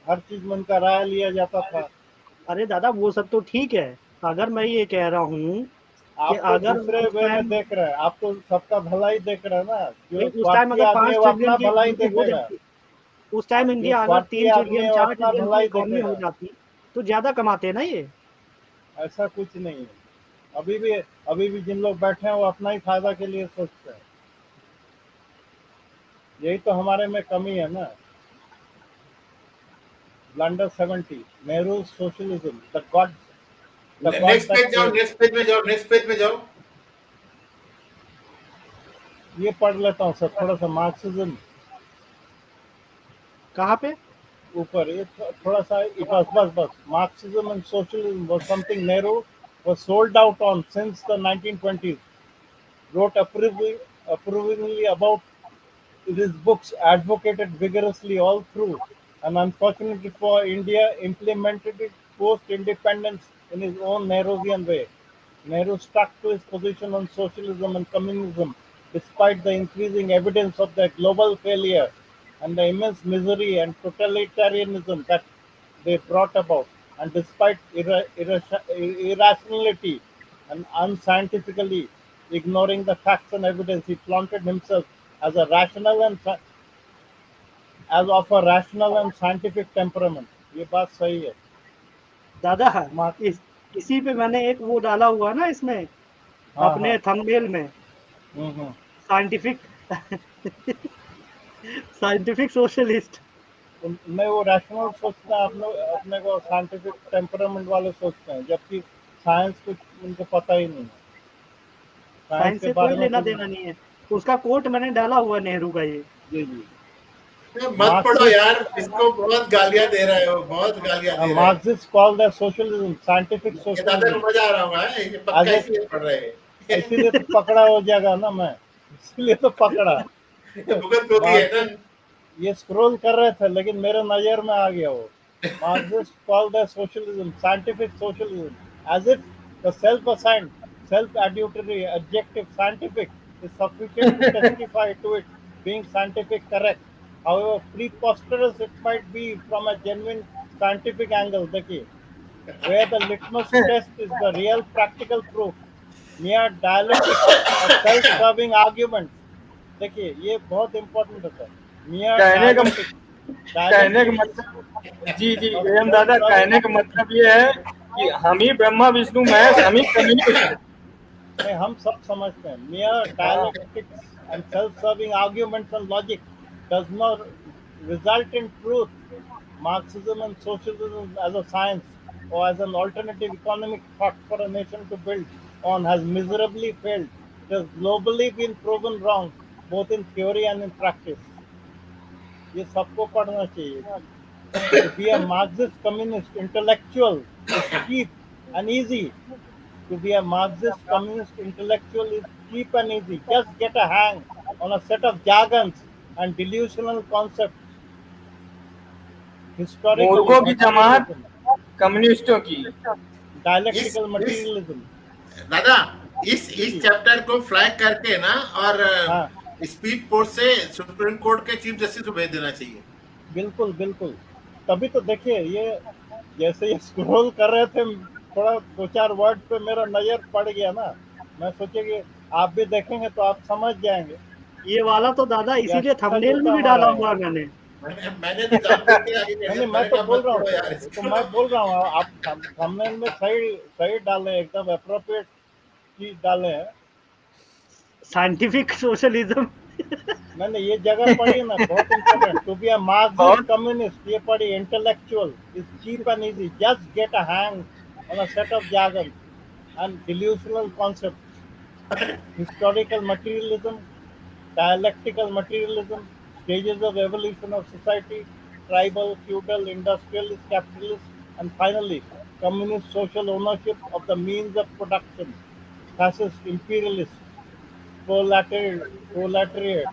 हर चीज में उनका राय लिया जाता था. अरे दादा वो सब तो ठीक है. अगर मैं ये कह रहा हूँ आप कि तो अगर दूसरे वे में देख रहे हैं, आप तो सबका भलाई देख रहे हैं ना. जो उस टाइम स्वार्थी अगर आदमी है 5 वो अपना ट्रिलियन की भलाई इकोनॉमी हो देखेगा. जाती, उस टाइम जो इंडिया अगर स्वार्थी 3 आदमी ट्रिलियन है वो 4 अपना ट्रिलियन की भलाई इकोनॉमी हो देखेगा. जाती तो ज्यादा कमाते ना ये. ऐसा कुछ नहीं है. अभी भी जिन लोग बैठे हैं वो अपना ही फायदा के लिए सोचते हैं. यही तो हमारे में कमी है ना. Blunder 70, Nehru socialism, the God next page जाओ, दैट. नेक्स्ट पेज में जाओ, नेक्स्ट पेज में जाओ. ये पढ़ लेता हूँ सर थोड़ा सा. मार्क्सिज्म कहाँ पे? ऊपर ये थोड़ा सा. बस Marxism and socialism was something Nehru was sold out on since the 1920s. Wrote approvingly about his books, advocated vigorously all through, and unfortunately for India, implemented it post-independence in his own Nehruvian way. Nehru stuck to his position on socialism and communism despite the increasing evidence of their global failure and the immense misery and totalitarianism that they brought about, and despite irrationality and unscientifically ignoring the facts and evidence, he flaunted himself as as of a rational and scientific temperament. ये बात सही है. दादा mark इसी पे मैंने एक वो डाला हुआ ना इसमें हाँ अपने थंबनेल में, हम्म. Scientific scientific socialist. नहीं वो रैशनल सोचते हैं. आप लोग अपने को साइंटिफिक टेम्परामेंट वाले सोचते हैं, जबकि साइंस कुछ उनको पता ही नहीं है. साइंस साइंस के से बारे कोई में लेना कुछ. देना नहीं है. उसका कोट मैंने डाला हुआ नेहरू का. ये जी जी. मत पढ़ो यार, इसको बहुत गालियां दे रहे हो, बहुत गालियां दे रहे हो. Marxists call their socialism scientific ये दादा को socialism. मजा आ रहा होगा, ये पक्का इसलिए पढ़ रहे हैं. इसीलिए तो पकड़ा हो जाएगा ना मैं. इसलिए तो पकड़ा. भुगत होगी है ना. ये स्क्रॉल कर रहे थे लेकिन मेरे नजर में आ गया वो. Marxists call their socialism scientific socialism, as if the self-assigned, self-adulatory adjective scientific is sufficient to testify to it being scientific correct. However preposterous it might be from a genuine scientific angle, देखिए, where the litmus test is the real practical proof, mere dialectics of self-serving arguments. देखिए ये बहुत important है sir. mere कहने का dialectics मतलब G M दादा, कहने का मतलब ये है कि हम ही ब्रह्मा विष्णु महेश, हम ही कम्युनिस्ट. नहीं, हम सब समझते हैं mere dialectics and self-serving arguments and logic does not result in truth. Marxism and socialism as a science or as an alternative economic thought for a nation to build on has miserably failed. It has globally been proven wrong, both in theory and in practice. ये सबको पढ़ना चाहिए. To be a Marxist communist intellectual is cheap and easy. To be a Marxist communist intellectual is cheap and easy. Just get a hang on a set of jargons and delusional concepts. Historically, मूर्खों की जमात materialism, कम्युनिस्टों की। इस dialectical इस materialism. दादा इस जी, chapter को flag करके ना और हाँ, स्पीड पोस्ट से सुप्रीम कोर्ट के चीफ जस्टिस को भेज देना चाहिए। बिल्कुल, बिल्कुल। तभी तो देखिए ये जैसे ये स्क्रॉल कर रहे थे, थोड़ा 2-4 वर्ड पे मेरा नज़र पड़ गया ना, मैं सोचे कि आप भी देखेंगे तो आप समझ जाएँगे ये वाला तो दादा कि इसीलिए अच्छा थंबनेल में जूता भी मारा डाला है हुआ यहाँ। है मैंने। मैंने भी जानबूझ के आगे कर नहीं, दिया, नहीं, मैं मैंने तो कहा बोल मत रहा हूँ पढ़ो यार वो तो इसको। मैं बोल रहा हूँ आप थंबनेल में सही सही डाले, एकदम एप्रोप्रिएट चीज़ डाले हैं। Scientific socialism. मैंने ये जगह पढ़ी ना, बहुत important. To be a Marxist बहुत कम्युनिस्ट, ये पढ़ी, intellectual is cheap and easy, just get a hang on a set of jargon and delusional concepts. Historical materialism, dialectical materialism, stages of evolution of society, tribal, feudal, industrialist, capitalist, and finally, communist social ownership of the means of production, fascist, imperialist, proletariat,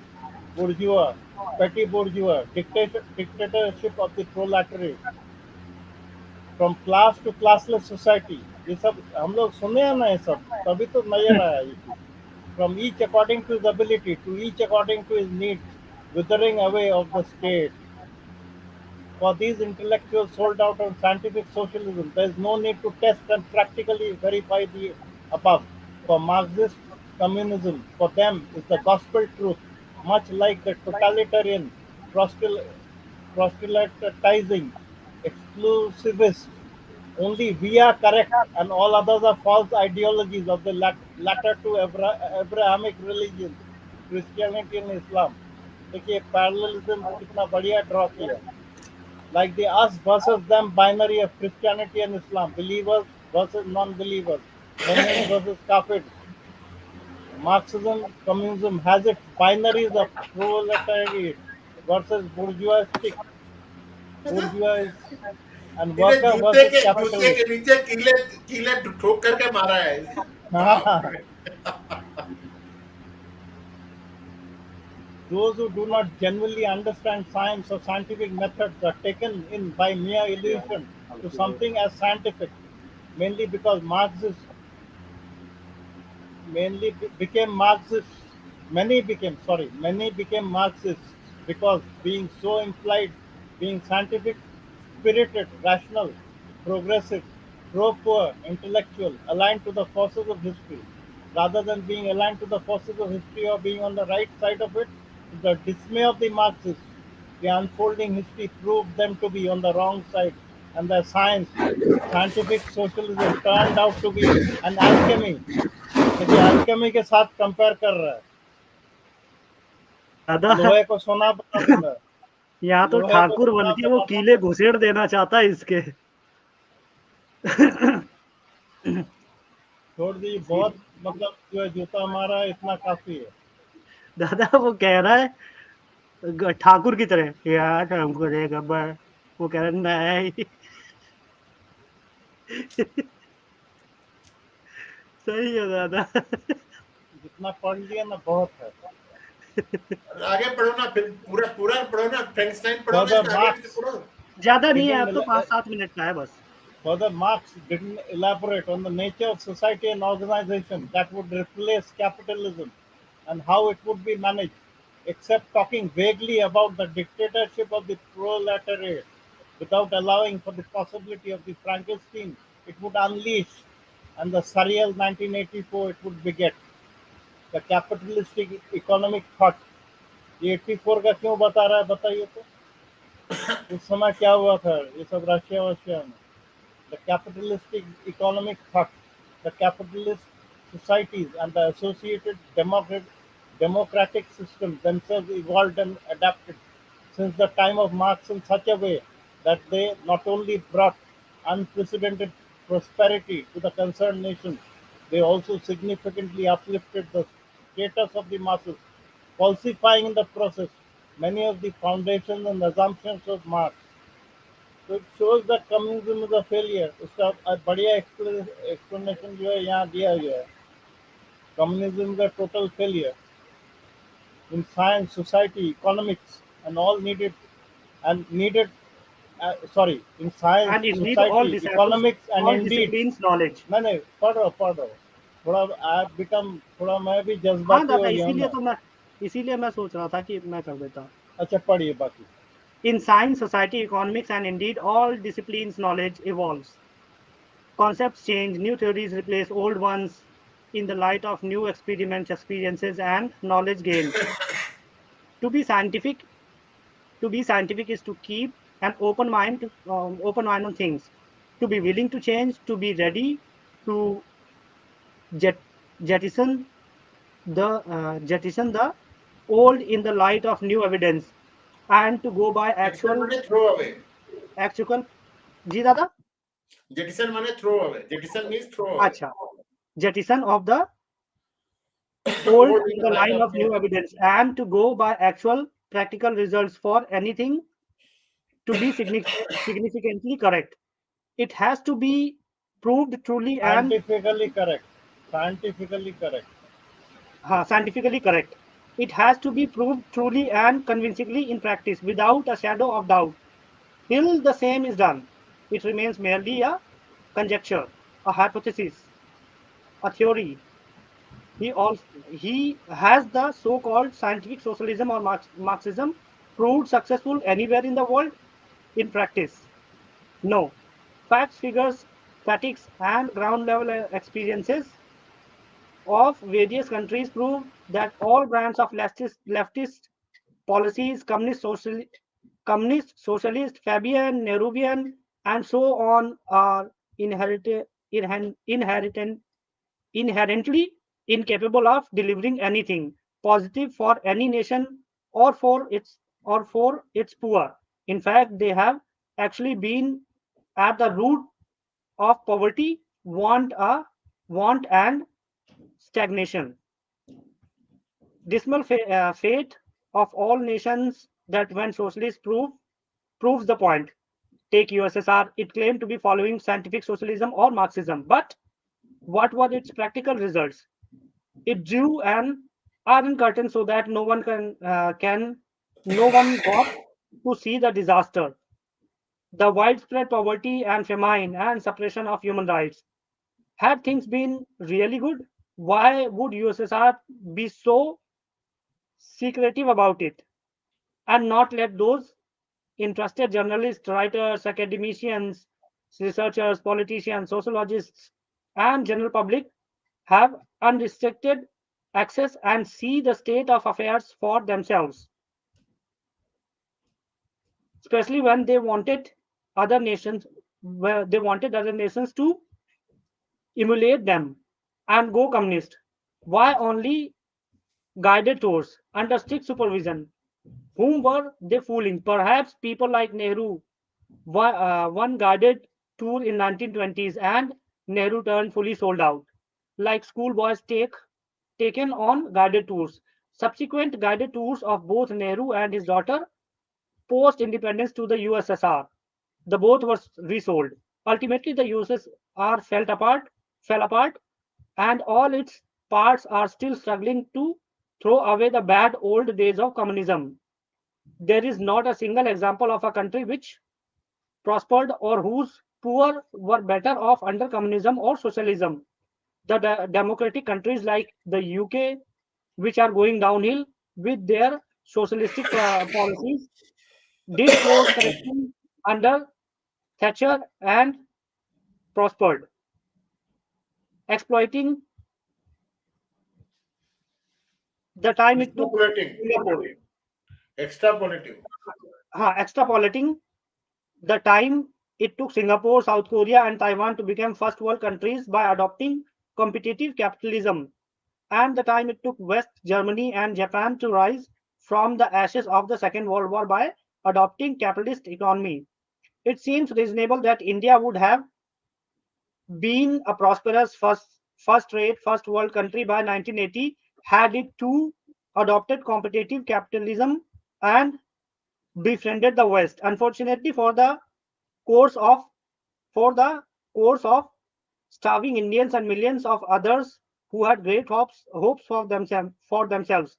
bourgeois, petty bourgeois, dictatorship of the proletariat, from class to classless society. ये सब हम लोग सुने हैं ना, ये सब तभी तो नजर आया ये चीज. From each according to his ability, to each according to his needs, withering away of the state. For these intellectuals sold out on scientific socialism, there is no need to test and practically verify the above. For Marxist communism, for them, is the gospel truth, much like the totalitarian, proselytizing, exclusivist. Only we are correct, and all others are false ideologies of the latter two Abrahamic religions, Christianity and Islam. देखिए parallelism कितना बढ़िया draw किया. Like the us versus them binary of Christianity and Islam, believers versus non-believers, Muslims versus Kafirs. Marxism, communism has its binaries of proletariat versus bourgeois and इन्हें worker versus जूते capitalist. के नीचे कीले कीले ठोक करके मारा है। बाप रे। Those who do not genuinely understand science or scientific methods are taken in by mere illusion to something as scientific, mainly because Marxists mainly became Marxists. Many became Marxists because being so implied, being scientific, spirited, rational, progressive, pro-poor, intellectual, aligned to the forces of history, rather than being aligned to the forces of history or being on the right side of it, to the dismay of the Marxists, the unfolding history proved them to be on the wrong side, and their scientific socialism turned out to be an alchemy. देखिए Alchemy के साथ compare कर रहा है. दादा लोहे को सोना बना दूंगा. यहाँ तो लोहे को ठाकुर बन सोना के वो बना कीले दूंगा. घुसेड़ देना चाहता है इसके। छोड़ दीजिए, बहुत मतलब जो है जूता मारा है, इतना काफी है. दादा वो कह रहा है ठाकुर की तरह, यार हमको दे गब्बर। वो कह रहा है नहीं। सही है दादा। जितना पढ़ लिया ना बहुत है. आगे पढ़ो ना, फिर पूरा पूरा पढ़ो ना, फ्रैंकस्टाइन पढ़ो ना, Further इसका आगे पीछे Marx पढ़ो। ज्यादा नहीं है, अब तो didn't 5-7 मिनट का है बस। Further, Marx didn't elaborate on the nature of society and organization that would replace capitalism and how it would be managed, except talking vaguely about the dictatorship of the proletariat, without allowing for the possibility of the Frankenstein it would unleash and the surreal 1984 it would beget. The capitalistic economic thought. ये 84 का क्यों बता रहा है, बताइए तो. उस समय क्या हुआ था ये सब रशिया वशिया में. The capitalistic economic thought, the capitalist societies and the associated democratic systems themselves evolved and adapted since the time of Marx in such a way that they not only brought unprecedented prosperity to the concerned nations, they also significantly uplifted the status of the masses, falsifying in the process many of the foundations and assumptions of Marx. So it shows that communism is a failure. उसका बढ़िया explanation जो है यहाँ दिया गया है. Communism is a total failure in science, society, economics, and all needed and needed. In science, and indeed all society, disciples, economics, and all indeed. disciplines knowledge. नहीं पढ़ो थोड़ा I become थोड़ा मैं भी हाँ जज्बाती दादा, हो गया हूँ ना. इसीलिए मैं सोच रहा था कि मैं कर देता. अच्छा पढ़िए बाकी. In science, society, economics, and indeed all disciplines, knowledge evolves. Concepts change, new theories replace old ones in the light of new experiments, experiences, and knowledge gained. To be scientific, is to keep an open mind on things. To be willing to change, to be ready to jet, jettison jettison the old in the light of new evidence, and to go by jettison actual माने throw away. actual. जी दादा. Jettison माने throw away. Jettison means throw away. अच्छा, jettison of the old Old in in the the light line of of new new. evidence, and to go by actual practical results for anything to be significantly correct. It has to be proved truly and Scientifically correct. Scientifically correct. scientifically correct. It has to be proved truly and convincingly in practice without a shadow of doubt. Till the same is done, it remains merely a conjecture, a hypothesis, a theory. He has the so-called scientific socialism or Marxism proved successful anywhere in the world in practice? No. Facts, figures, statistics, and ground level experiences of various countries prove that all brands of leftist policies, communist, socialist, Fabian, Nehruvian, and so on, are inherent, inherently incapable of delivering anything positive for any nation or for its poor. In fact, they have actually been at the root of poverty, want and stagnation. Dismal fate of all nations that when socialists proves the point. Take USSR, it claimed to be following scientific socialism or Marxism, but what were its practical results? It drew an iron curtain so that no one got to see the disaster, the widespread poverty and famine and suppression of human rights. Had things been really good, why would USSR be so secretive about it and not let those interested journalists, writers, academicians, researchers, politicians, sociologists, and general public have unrestricted access and see the state of affairs for themselves, especially when they wanted other nations to emulate them and go communist. Why only guided tours under strict supervision? Whom were they fooling? Perhaps people like Nehru. One guided tour in 1920s and Nehru turned fully sold out. Like schoolboys taken on guided tours. Subsequent guided tours of both Nehru and his daughter post independence to the USSR. The both were resold. Ultimately, the USSR fell apart, and all its parts are still struggling to throw away the bad old days of communism. There is not a single example of a country which prospered or whose poor were better off under communism or socialism. The democratic countries like the UK, which are going downhill with their socialistic policies, did course correction under Thatcher and prospered, exploiting the time it took Extrapolating. Singapore. Extrapolating. Extrapolating the time it took Singapore, South Korea, and Taiwan to become first world countries by adopting competitive capitalism and the time it took West Germany and Japan to rise from the ashes of the Second World War by adopting capitalist economy. It seems reasonable that India would have been a prosperous first-rate first world country by 1980 had it too adopted competitive capitalism and befriended the West. Unfortunately, course of for the course of starving Indians and millions of others who had great hopes for themselves,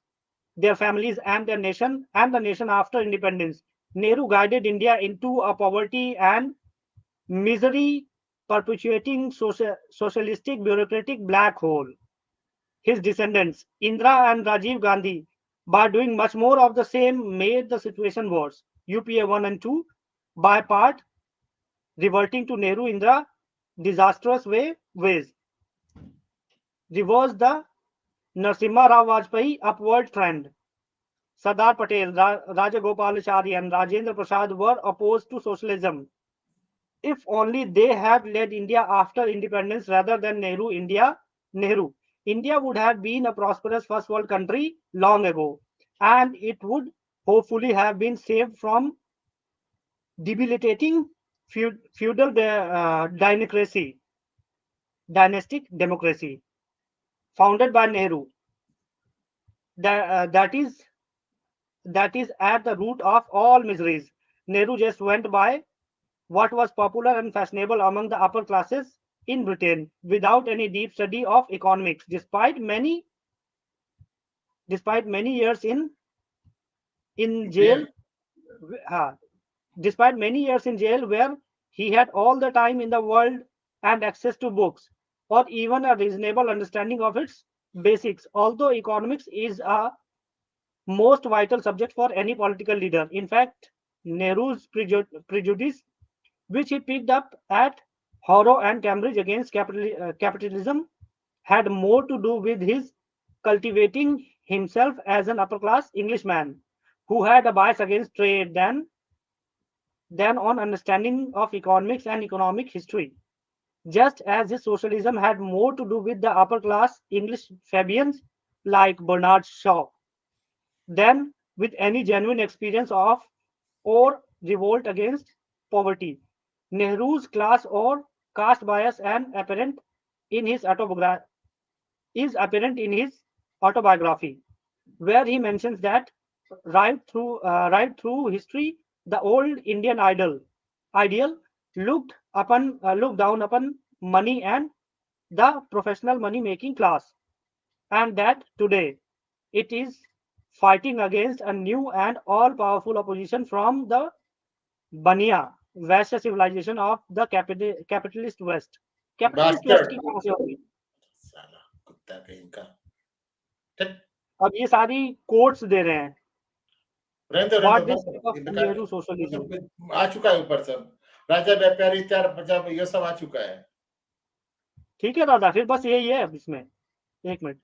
their families, and the nation after independence. Nehru guided India into a poverty and misery perpetuating socialistic bureaucratic black hole. His descendants, Indira and Rajiv Gandhi, by doing much more of the same, made the situation worse. UPA 1 and 2, by part, reverting to Nehru Indira disastrous ways, reversed the Narasimha Rao Vajpayee upward trend. Sardar Patel, Rajagopalachari, and Rajendra Prasad were opposed to socialism. If only they had led India after independence rather than Nehru, India would have been a prosperous first world country long ago, and it would hopefully have been saved from debilitating feudal dynastic democracy founded by Nehru. That, uh, that is that is at the root of all miseries. Nehru just went by what was popular and fashionable among the upper classes in Britain without any deep study of economics. Despite many years in jail, Yeah. uh, despite many years in jail where he had all the time in the world and access to books or even a reasonable understanding of its basics. Although economics is a most vital subject for any political leader. In fact, Nehru's prejudice, which he picked up at Harrow and Cambridge against capitalism, had more to do with his cultivating himself as an upper class Englishman who had a bias against trade than on understanding of economics and economic history. Just as his socialism had more to do with the upper class English Fabians like Bernard Shaw than with any genuine experience of or revolt against poverty. Nehru's class or caste bias in his autobiography is apparent in his autobiography, where he mentions that right through history, the old Indian ideal looked down upon money and the professional money making class, and that today it is fighting against a new and all powerful opposition from the Bania West civilization of the capitalist West. Capitalist West Bastard. की कहां से होगी? साला कुत्ता कहीं का। TET, अब ये सारी कोट्स दे रहे हैं. रहने दो What they बस say of ये बेकार Nehru socialism. मतलब आ चुका है ऊपर सब। राजा व्यापारी त्यार पंजाब ये सब आ चुका है। ठीक है दादा, फिर बस यही है अब इसमें. एक मिनट.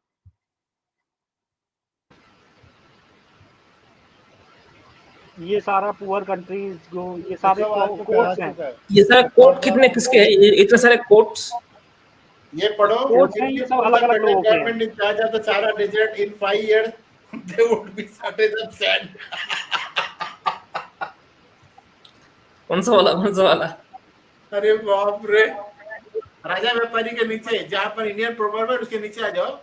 ये सारा पुअर कंट्रीज जो ये सारे सब आ चुका कोट्स हैं. है। ये सारे कोट कितने किसके हैं? ये इतने सारे कोट्स ये पढ़ो कोट्स हैं, ये सब अलग-अलग लोगों के हैं. Government in charge of the सारा desert in 5 years they would be shortage of sand. कौन सा वाला? अरे बाप रे, राजा व्यापारी के नीचे जहां पर इंडियन प्रोवर्ब है उसके नीचे आ जाओ.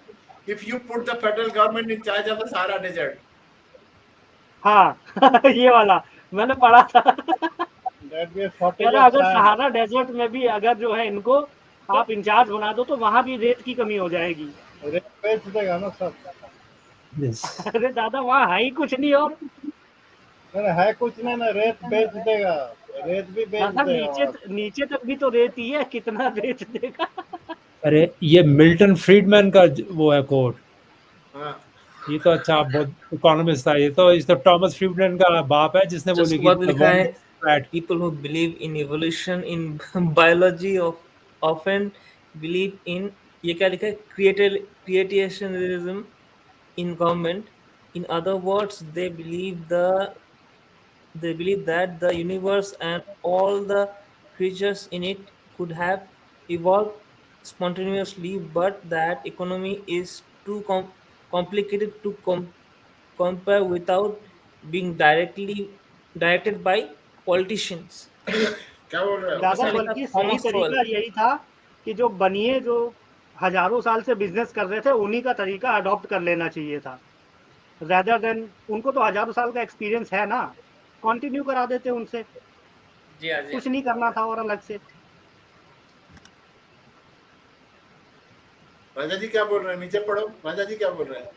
If you put the federal government in charge of the सारा डेजर्ट. हाँ ये वाला मैंने पढ़ा था. That be a shortage अरे of अगर sand. सहारा डेजर्ट में भी अगर जो है इनको आप इंचार्ज बना दो तो वहां भी रेत की कमी हो जाएगी. रेत बेच देगा ना सब. अरे दादा वहाँ है ही कुछ नहीं और नहीं है कुछ नहीं ना, रेत बेच देगा. रेत भी बेच दादा देगा. नीचे तक भी तो रेत ही है, कितना बेच देगा. अरे ये मिल्टन फ्रीडमैन का वो है कोट. हाँ. ये तो अच्छा बहुत इकोनॉमिस्ट था. ये तो थॉमस फ्रीडमैन का बाप है जिसने वो उसके बाद लिखा है लिखी. people who believe in evolution in biology often believe in ये क्या लिखा है creationism in government. In other words, they believe that the universe and all the creatures in it could have evolved spontaneously, but that economy is too complicated to compare without being directed by politicians. क्या बोल रहे हो? दादा किसने लिखा? बल्कि सही Thomas सोअल। तरीका यही था कि जो बनिए जो हजारों साल से बिजनेस कर रहे थे उन्हीं का तरीका अडॉप्ट कर लेना चाहिए था, रेदर देन उनको तो हजारों साल का एक्सपीरियंस है ना, कंटिन्यू करा देते उनसे, जी हाँ, जी हाँ। कुछ नहीं करना था और अलग से। राजा जी क्या बोल रहे हैं? नीचे पढ़ो, राजा जी क्या बोल रहे हैं?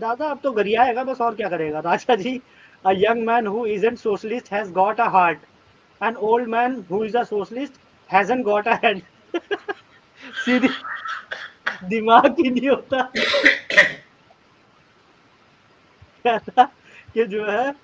दादा अब तो गरियाएगा बस, और क्या करेगा Raja ji. A young man who isn't socialist has got a heart, an old man who is a socialist hasn't got a head. सीधी दिमाग ही नहीं होता। कहता कि जो है,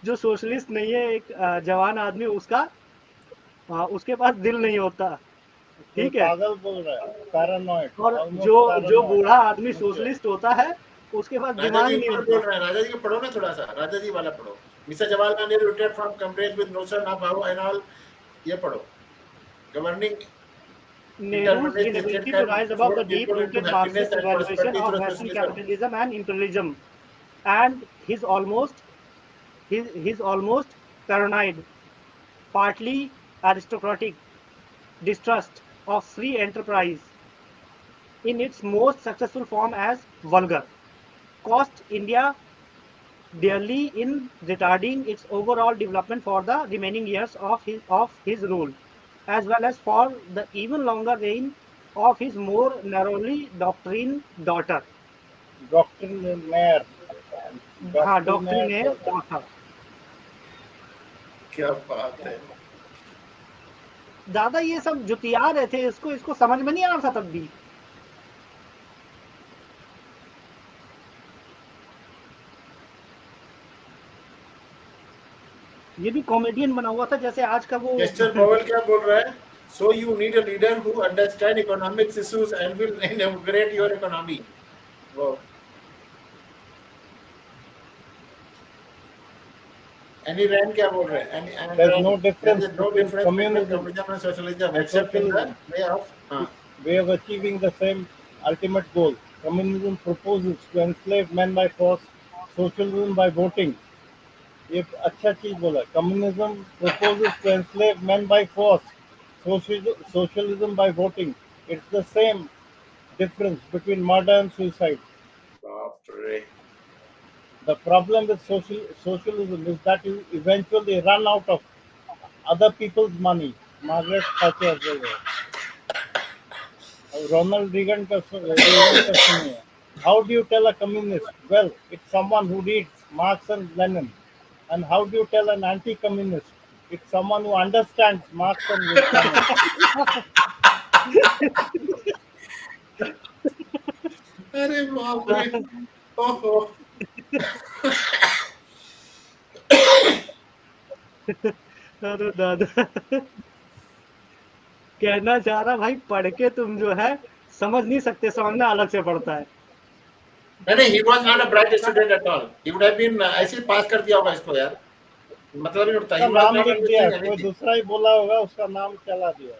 जो सोशलिस्ट नहीं है एक जवान आदमी, उसके पास दिल नहीं होता, कोई ठीक है। पागल बोल रहा है, पैरानॉइड, और ऑलमोस्ट जो पैरानॉइड। बूढ़ा आदमी सोशलिस्ट होता है उसके पास राजा दिमाग जी नहीं ऊपर बोल होता। रहे हैं, राजा जी को पढ़ो ना थोड़ा सा, राजा जी वाला पढ़ो। Mister Jawaharlal Nehru retired from comrades with notion of how and all, ये पढ़ो। Governing Nehru's intermediate state inability to can rise above the force people into deep-rooted happiness Marxist and evaluation prosperity of through Western socialism. capitalism and imperialism, and his almost paranoid, partly aristocratic distrust of free enterprise in its most successful form as vulgar, cost India dearly in retarding its overall development for the remaining years of his rule, as well as for the even longer reign of his more narrowly doctrined daughter. डॉक्ट्रिनेयर, हाँ, डॉक्ट्रिनेयर डॉक्ट्रिनेयर बोल रहा है। daughter. क्या बात है। दादा ये सब जुतिया रहे थे, इसको समझ में नहीं आ रहा था तब भी। ये भी कॉमेडियन बना हुआ था जैसे आज का वो। मिस्टर पॉवेल क्या बोल रहा है? So you need a leader who understand economics issues and will integrate your economy. वो Annie Rand क्या बोल रहे हैं? Annie There's Rand, no there difference is no between difference between communism communism and socialism and except in the socialism, way of way of achieving the same ultimate goal. Communism proposes to enslave men by force, socialism by voting. ये अच्छा चीज बोला। Communism proposes to enslave men by force, socialism by voting. It's the same difference between murder and suicide. बाप रे। The problem with socialism is that you eventually run out of other people's money. Margaret Thatcher बोल रहे हैं। Ronald Reagan का सुनिए। How do you tell a communist? Well, it's someone who reads Marx and Lenin. And how do you tell an anti-communist? It's someone who understands Marx and Lenin. अरे बाप रे। ओहो। अरे दादा, कहना चाह रहा भाई, पढ़ के तुम जो है समझ नहीं सकते, समझना अलग से पड़ता है। नहीं, he was not a bright student at all. He would have been ऐसे ही पास कर दिया होगा इसको यार, मतलब नहीं उठता। उसका He was नाम not लिख दिया, understanding कोई anything. दूसरा ही बोला होगा, उसका नाम चला दिया।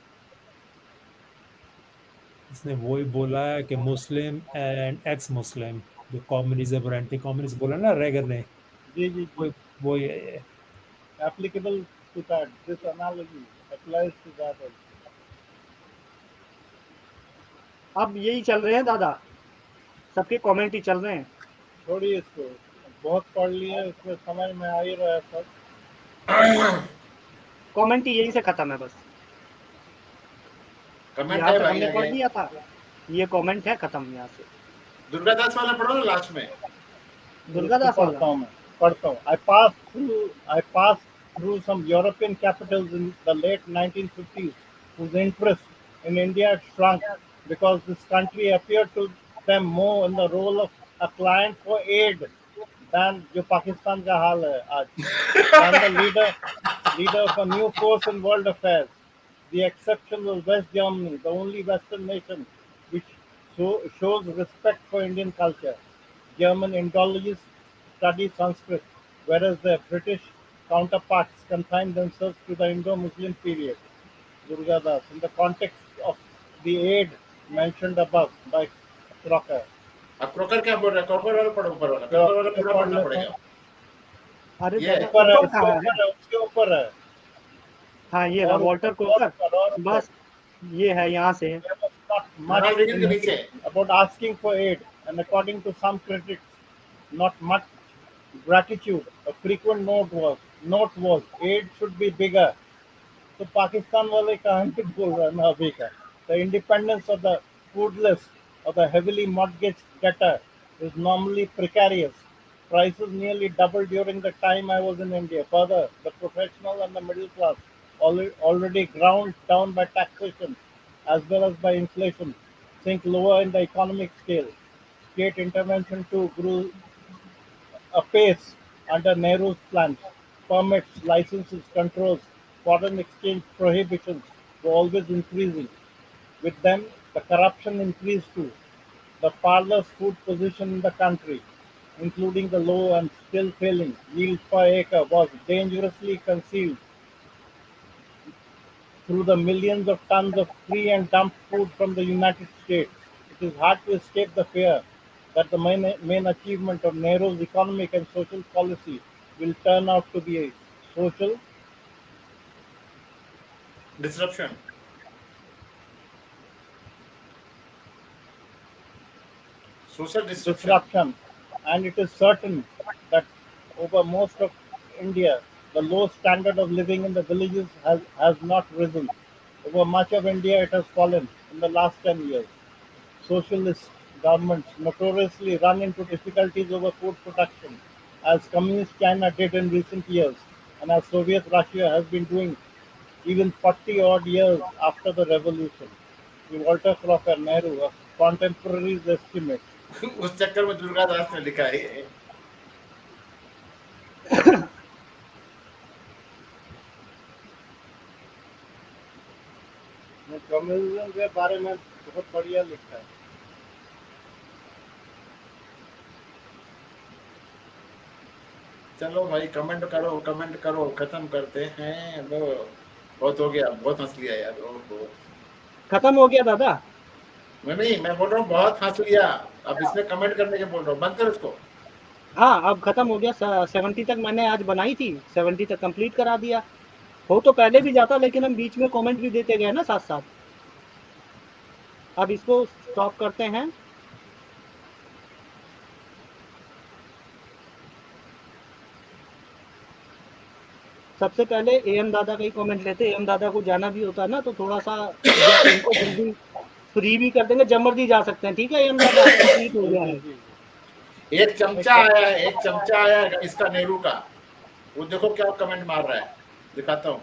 इसने वो ही बोला है कि मुस्लिम एंड एक्स मुस्लिम, जो कम्युनिज्म और एंटी कम्युनिस्ट बोला ना रेगन ने, जी जी वो जी। वो ही है ये। Applicable to that, this analogy applies to that also. अब यही चल रहे हैं दादा, सबके कमेंट ही चल रहे हैं। छोड़िए इसको, बहुत पढ़ लिए, इसमें समझ में आ ही रहा है सब। कमेंट ही यहीं से खत्म है बस। कमेंट यहाँ है तक भाई हमने पढ़ आगे। लिया था, ये कमेंट है खत्म यहाँ से। दुर्गादास वाला पढ़ो ना लास्ट में। दुर्गादास वाला पढ़ता हूँ मैं, पढ़ता हूँ। I passed through some European capitals in the late 1950s whose interest in India had shrunk because this country appeared to them more in the role of a client for aid than जो पाकिस्तान का हाल है आज, than the leader of a new force in world affairs. The exception was West Germany, the only Western nation which shows respect for Indian culture. German Indologists study Sanskrit, whereas their British counterparts confine themselves to the Indo-Muslim period. Durgadas, in the context of the aid mentioned above by Crocker. अब croaker क्या बोल रहा है? Croaker वाला पढ़ो, ऊपर वाला croaker वाला पूरा पढ़ पढ़ना लेता पड़ेगा। हूँ। अरे ये दादा ऊपर है, ऊपर उसके कहाँ है? ऊपर है, उसके ऊपर है। हाँ ये रहा और वॉल्टर ऊपर, और कोकर, ऊपर, और ऊपर। बस ये है, यहाँ से है। There was not much Ronald Reagan के in नीचे। about asking for aid, and according to some critics, not much gratitude. A frequent note was aid should be bigger. तो पाकिस्तान वाले कहाँ पे बोल रहा है ना अभी का? The independence of the foodless or the heavily mortgaged debtor is normally precarious. Prices nearly doubled during the time I was in India. Further, the professional and the middle class, already ground down by taxation as well as by inflation, sink lower in the economic scale. State intervention too grew apace under Nehru's plans. Permits, licenses, controls, foreign exchange prohibitions were always increasing. With them, the corruption increased too. The farthest food position in the country, including the low and still failing yield per acre, was dangerously concealed through the millions of tons of free and dumped food from the United States. It is hard to escape the fear that the main achievement of Nehru's economic and social policy will turn out to be a social disruption, social disruption. disruption, and it is certain that over most of India, the low standard of living in the villages has not risen. Over much of India, it has fallen in the last 10 years. Socialist governments notoriously run into difficulties over food production, as Communist China did in recent years, and as Soviet Russia has been doing even 40 odd years after the revolution. The Walter Crocker Nehru, a contemporaries estimate. उस चक्कर में दुर्गादास ने लिखा है। Communism के बारे में बहुत बढ़िया लिखा है। चलो भाई कमेंट करो, खत्म करते हैं। वो बहुत हो गया, बहुत हंस लिया यार। ओहो, खत्म हो गया दादा? नहीं, मैं बोल रहा हूँ बहुत हंस लिया। अब इसमें कमेंट करने के बोल रहा हूँ, बंद कर उसको। हाँ अब खत्म हो गया। 70 तक मैंने आज बनाई थी, 70 तक कंप्लीट करा दिया। हो तो पहले भी जाता, लेकिन हम बीच में कमेंट भी देते गए ना साथ साथ। अब इसको स्टॉप करते हैं। सबसे पहले एएम दादा का ही कमेंट लेते। एएम दादा को जाना भी होता है ना, तो थोड़ा सा इनको जल्दी फ्री भी कर देंगे। जब मर्जी जा सकते हैं, ठीक है एएम दादा? कंप्लीट हो गया है। एक चमचा आया है इसका, नेहरू का। वो देखो क्या कमेंट मार रहा है, दिखाता हूँ।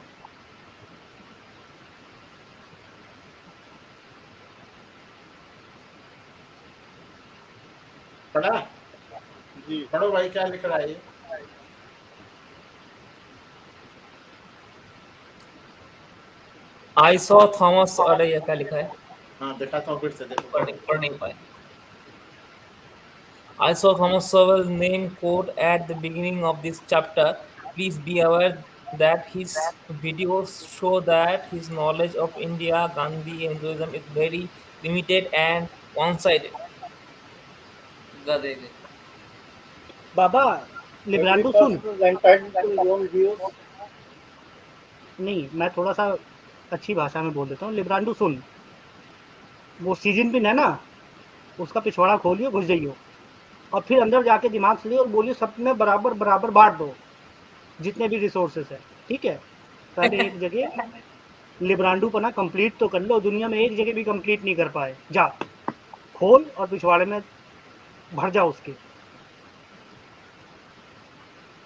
पढ़ा? जी पढ़ो भाई, क्या लिख रहा है ये? I saw Thomas, अरे ये क्या लिखा है? हाँ दिखाता हूँ, फिर से देखो। पढ़ नहीं पाए। I saw Thomas Sowell's name quote at the beginning of this chapter. Please be aware that his videos show that his knowledge of India, Gandhi, and Hinduism is very limited and one-sided. गधे। बाबा लिब्रांडो सुन। नहीं, मैं थोड़ा सा अच्छी भाषा में बोल देता हूँ। लिब्रांडो सुन, वो सीजन पिन है ना, उसका पिछवाड़ा खोलियो, घुस जाइयो, और फिर अंदर जाके दिमाग से लियो और बोलियो सब में बराबर बराबर बांट दो, जितने भी रिसोर्सेस है, ठीक है? पहले एक जगह लिब्रांडो पना कंप्लीट तो कर लो। दुनिया में एक जगह भी कंप्लीट नहीं कर पाए। जा खोल और पिछवाड़े में भर जा उसके,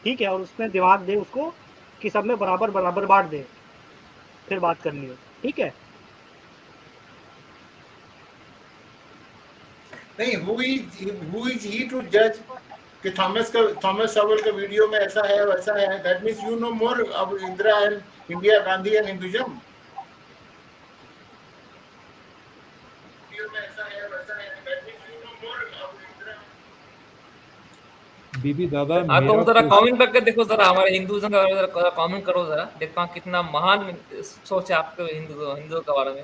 ठीक है? और उसमें दिमाग दे उसको कि सब में बराबर बराबर बांट दे, फिर बात कर लियो, ठीक है? नहीं, who is he to judge कि थॉमस सॉवेल का वीडियो में ऐसा है वैसा है? That means you know more अब Indira and India, Gandhi and Hinduism. बीबी दादा हाँ तो मेरा जरा क्वेश्चन, कमेंट करके देखो, जरा हमारे हिंदुइज्म के बारे में जरा कमेंट करो, जरा देखता हूँ कितना महान सोच है आपके हिंदू के बारे में।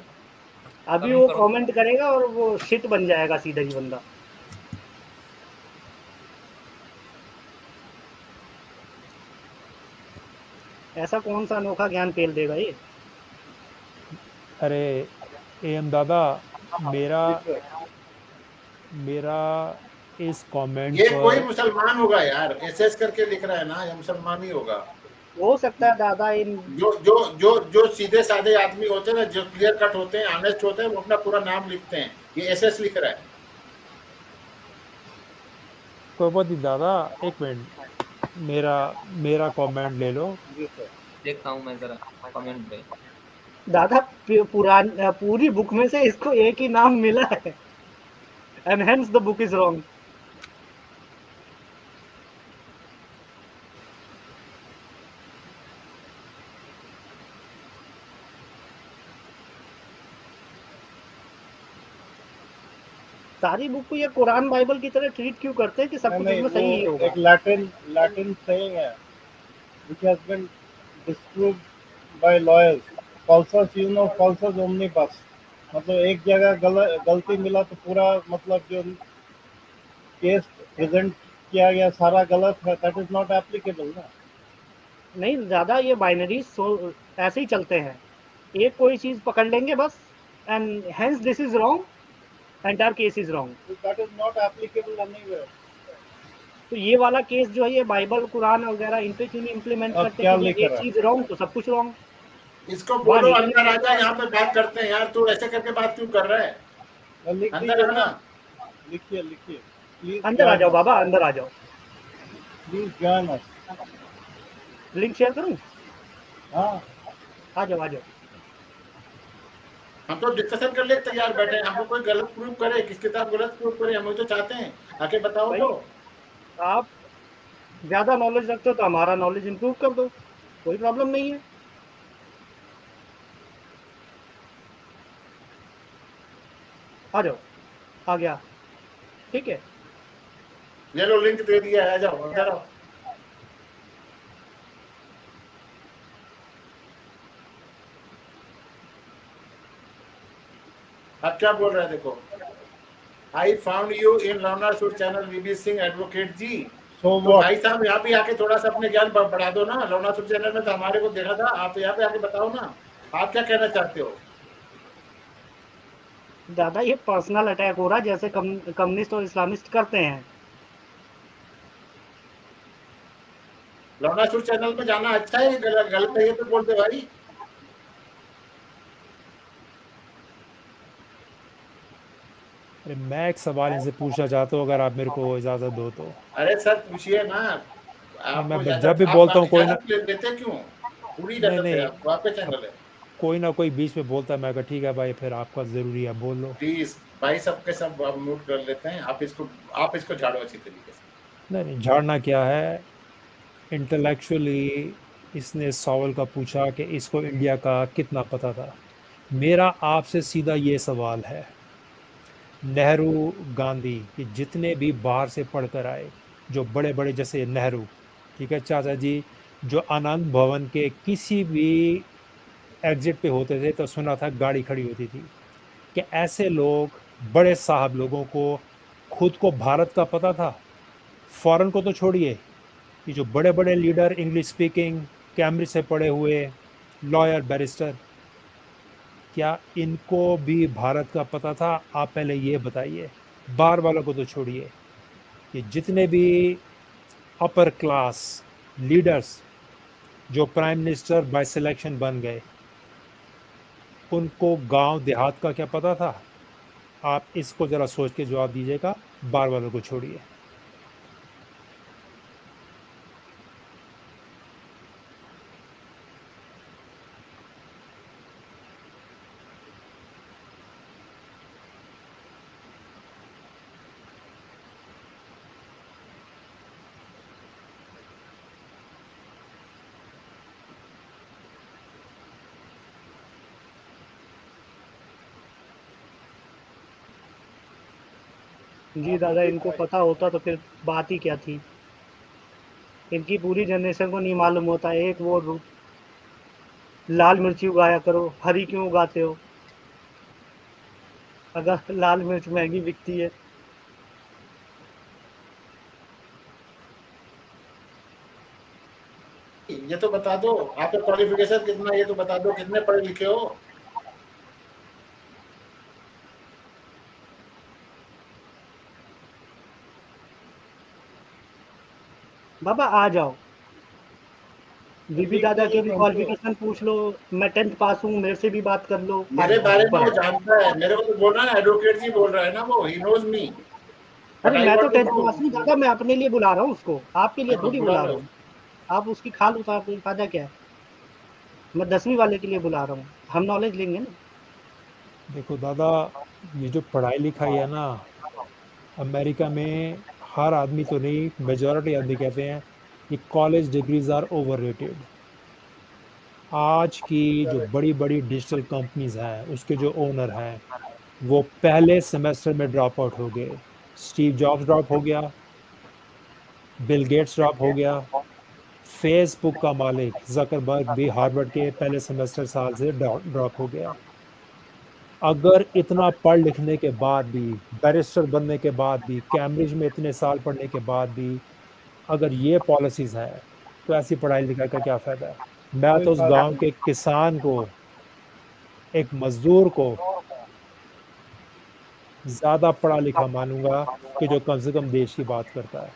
अभी कमेंट वो करो। कमेंट करेगा और वो शिट बन जाएगा सीधा ही बंदा। ऐसा कौन सा अनोखा ज्ञान पेल देगा ये? अरे एम दादा, मेरा जी सर। मेरा इस कमेंट ये कोई पर मुसलमान होगा यार, एसएस करके लिख रहा है ना, ये मुसलमान ही होगा। हो सकता है दादा इन जो जो जो जो सीधे साधे आदमी होते हैं ना, जो क्लियर कट होते हैं, ऑनेस्ट होते हैं, वो अपना पूरा नाम लिखते हैं। ये एसएस लिख रहा है। कोई बात नहीं दादा, एक मिनट, मेरा मेरा कमेंट ले लो। जी सर। देखता हूँ मैं जरा कमेंट पे। दादा पूरी बुक में से इसको एक ही नाम मिला है and hence the book is wrong. सारी बुक को ये कुरान बाइबल की तरह ट्रीट क्यों करते हैं कि सब नहीं कुछ नहीं, इसमें वो सही ही होगा? एक लैटिन saying है which has been disproved by lawyers. Falsus falsus omnibus. मतलब एक जगह गलती मिला तो पूरा, मतलब जो केस प्रेजेंट किया गया सारा गलत है, दैट इज नॉट एप्लीकेबल ना। नहीं दादा, ये बाइनरी ऐसे ही चलते हैं। एक कोई चीज पकड़ लेंगे बस and hence this is wrong, entire case is wrong. That is not applicable anywhere. तो ये वाला केस जो है, ये बाइबल कुरान वगैरह इन पे क्यों नहीं इम्प्लीमेंट अब करते क्या कि भाई लिख एक रहा चीज रॉन्ग तो सब कुछ रॉन्ग। इसको बाहर बोलो निकलने अंदर आ के जा, यहाँ पे बात करते हैं यार, तू ऐसे करके बात क्यों कर रहा है? है? लिख अंदर दीजिए ना, आना। लिखिए लिखिए। प्लीज अंदर आ जॉइन जाओ अस, बाबा, अंदर आ जाओ। Please join us. Link share करूं? हाँ आ जाओ आ जाओ। हम तो डिस्कशन कर ले तैयार बैठे हैं, हमको कोई गलत प्रूव करे, किस किताब गलत प्रूव करे, हम तो चाहते हैं, आके बताओ भाई तो। आप ज्यादा नॉलेज रखते हो तो हमारा नॉलेज इंप्रूव कर दो, कोई प्रॉब्लम नहीं है। आ जाओ, आ गया, ठीक है। ये लो लिंक दे दिया है, आ जाओ अंदर आओ। अब क्या बोल रहे हैं देखो। आई फाउंड यू इन लौना सूट चैनल वीबी सिंह एडवोकेट जी। सो तो व्हाट। भाई साहब यहाँ पे आके थोड़ा सा अपने ज्ञान बढ़ा दो ना, लौना सूट चैनल में तो हमारे को देखा था, आप यहाँ पे आके बताओ ना, आप क्या कहना चाहते हो? दादा ये पर्सनल अटैक हो रहा है जैसे कम्युनिस्ट और इस्लामिस्ट करते हैं। लौना सूट चैनल में जाना अच्छा है, गलत गलत है ये तो बोल दे भाई। अरे मैं एक सवाल इनसे पूछना चाहता हूँ, अगर आप मेरे को इजाज़त दो तो। अरे सर पूछिए ना। नहीं, आपको मैं जब भी इजाजत, बोलता आप हूँ कोई ना, इजाजत लेते क्यों? पूरी नहीं इजाजत है, नहीं, आपको आपका अब चैनल है। कोई ना कोई बीच में बोलता है, मैं कहा ठीक है भाई, फिर आपका ज़रूरी है, बोल लो। प्लीज भाई, सबके सब आप म्यूट कर लेते हैं, आप इसको झाड़ो अच्छी तरीके से। नहीं नहीं, झाड़ना क्या है, इंटेलेक्चुअली इसने सवाल का पूछा कि इसको इंडिया का कितना पता था। मेरा आपसे सीधा ये सवाल है, नेहरू, गांधी, ये जितने भी बाहर से पढ़कर आए, जो बड़े बड़े, जैसे नेहरू, ठीक है चाचा जी, जो आनंद भवन के किसी भी एग्जिट पे होते थे तो सुना था गाड़ी खड़ी होती थी, कि ऐसे लोग, बड़े साहब लोगों को खुद को भारत का पता था? फॉरेन को तो छोड़िए, ये जो बड़े बड़े लीडर, इंग्लिश स्पीकिंग, कैम्ब्रिज से पढ़े हुए लॉयर, बैरिस्टर, क्या इनको भी भारत का पता था? आप पहले ये बताइए। बाहर वालों को तो छोड़िए, ये जितने भी अपर क्लास लीडर्स जो प्राइम मिनिस्टर बाय सिलेक्शन बन गए, उनको गांव देहात का क्या पता था? आप इसको जरा सोच के जवाब दीजिएगा, बाहर वालों को छोड़िए। जी दादा, इनको पता होता तो फिर बात ही क्या थी। इनकी पूरी जनरेशन को नहीं मालूम होता, एक वो लाल मिर्ची उगाया करो, हरी क्यों उगाते हो? अगर लाल मिर्च महंगी बिकती है। ये तो बता दो, आपका क्वालिफिकेशन कितना, ये तो बता दो, कितने पढ़े लिखे हो? बाबा आ जाओ, बीबी लिख दादा दो के तो भी हमको। क्वालिफिकेशन पूछ लो। मैं 10th पास हूँ, मेरे से भी बात कर लो। आ मेरे जाओ बारे में ऊपर वो आ जाओ। जानता है, मेरे को तो बोल रहा है, एडवोकेट जी बोल रहा है ना, वो ही नोज मी, बट अरे आई मैं तो वांट टू 10th पास हूँ नो। दादा, मैं अपने लिए बुला रहा हूँ उसको, आपके लिए हाँ तो थोड़ी बुला बुला रहा लो। हूँ। आप उसकी खाल उतार के फायदा क्या है। मैं 10वीं वाले के लिए बुला रहा हूँ, हम नॉलेज लेंगे ना। देखो दादा, ये जो पढ़ाई लिखाई है ना, अमेरिका में हर आदमी तो नहीं, मेजॉरिटी आदमी कहते हैं कि कॉलेज डिग्रीज आर ओवररेटेड। आज की जो बड़ी बड़ी डिजिटल कंपनीज हैं, उसके जो ओनर हैं, वो पहले सेमेस्टर में ड्रॉप आउट हो गए। स्टीव जॉब्स ड्रॉप हो गया, बिल गेट्स ड्रॉप हो गया, फेसबुक का मालिक जकरबर्ग भी हार्वर्ड के पहले सेमेस्टर साल से ड्रॉप हो गया। अगर इतना पढ़ लिखने के बाद भी, बैरिस्टर बनने के बाद भी, कैम्ब्रिज में इतने साल पढ़ने के बाद भी अगर ये पॉलिसीज हैं, तो ऐसी पढ़ाई लिखाई का क्या फायदा है। मैं कोई तो उस फायदा गांव नहीं। के किसान को, एक मजदूर को ज्यादा पढ़ा लिखा मानूंगा कि जो कम से कम देश की बात करता है।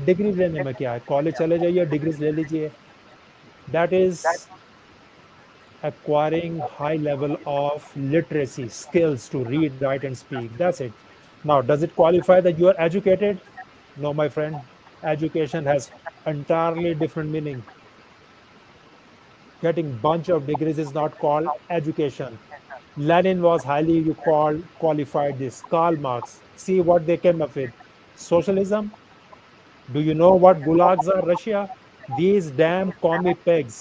डिग्री लेने में क्या है, कॉलेज चले जाइए, डिग्रीज ले लीजिए। That is acquiring high level of literacy skills to read, write, and speak. That's it. Now, does it qualify that you are educated? No, my friend. Education has entirely different meaning. Getting bunch of degrees is not called education. Lenin was highly called qualified. This Karl Marx. See what they came up with. Socialism. Do you know what gulags are? Russia. These damn commie pigs.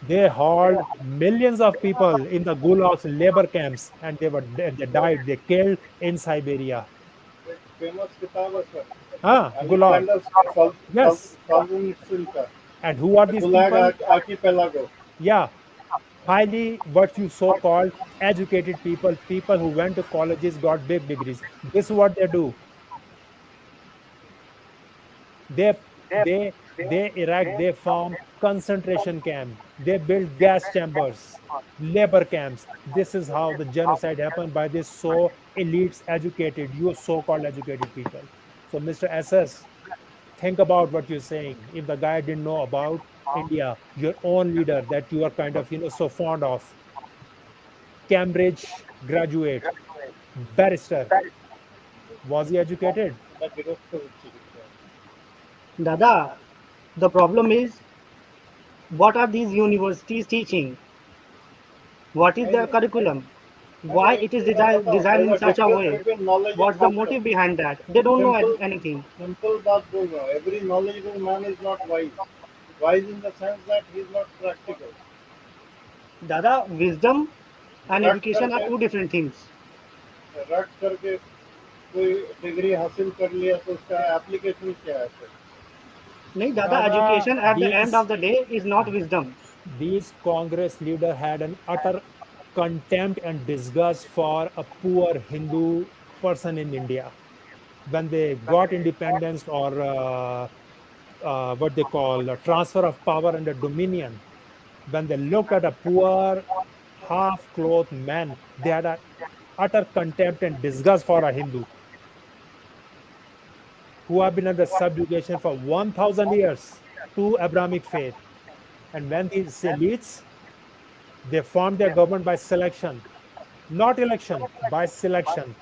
They hauled millions of people in the gulags labor camps, and they died. They killed in Siberia. एक famous किताब है sir, Ah, gulag. Alexander Yes. सॉल्जेनित्सिन का, And who are the these गुलाग people? Archipelago. Yeah, highly what you so-called educated people, people who went to colleges, got big degrees. This is what they do. They they erect, they form concentration camp. They build gas chambers, labor camps. This is how the genocide happened by this so elites educated, you so-called educated people. So, Mr. SS, think about what you're saying. If the guy didn't know about India, your own leader that you are kind of so fond of, Cambridge graduate, barrister, was he educated? Dada, the problem is, what are these universities teaching? What is their curriculum? Why it is designed in such a way? Different knowledge in What's the factor. motive behind that? They don't know simple anything. Simple बात बोल रहा हूँ, every knowledgeable man is not wise. Wise in the sense that he is not practical. Dada, wisdom and रट education are करके two different things. रट करके कोई degree हासिल कर लिया तो उसका एप्लीकेशन क्या है सर? नहीं दादा, Dada, education at the end of the day is not wisdom. these Congress leader had an utter contempt and disgust for a poor Hindu person in India. When they got independence, or what they call transfer of power and dominion, when they looked at a poor, half-clothed man, they had a utter contempt and disgust for a Hindu who have been under subjugation for 1,000 years to Abrahamic faith. And when these elites, they formed their government by selection, not election, by selection.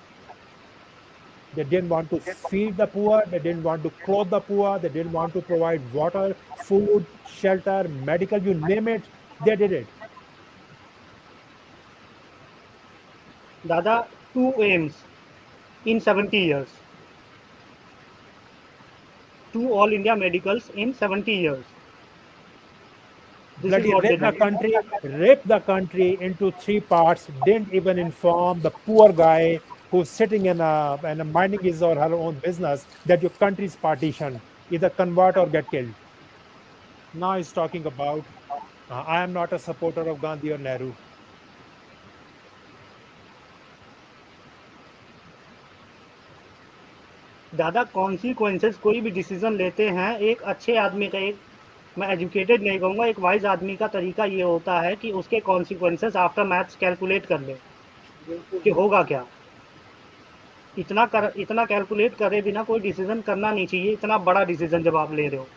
They didn't want to feed the poor, they didn't want to clothe the poor, they didn't want to provide water, food, shelter, medical, you name it, they did it. Dada, two aims in 70 years. Two all India medicals in 70 years. This is Bloody what they did. ripped the country into three parts, didn't even inform the poor guy who's sitting in a minding his or her own business that your country is partitioned, either convert or get killed. Now he's talking about, I am not a supporter of Gandhi or Nehru. दादा consequences कोई भी decision लेते हैं एक अच्छे आदमी का, एक मैं एजुकेटेड नहीं कहूँगा, एक वाइज आदमी का तरीका ये होता है कि उसके कॉन्सिक्वेंसेस आफ्टर मैथ्स कैलकुलेट कर ले कि होगा क्या। इतना कैलकुलेट करे बिना कोई डिसीजन करना नहीं चाहिए, इतना बड़ा डिसीजन जब आप ले रहे हो।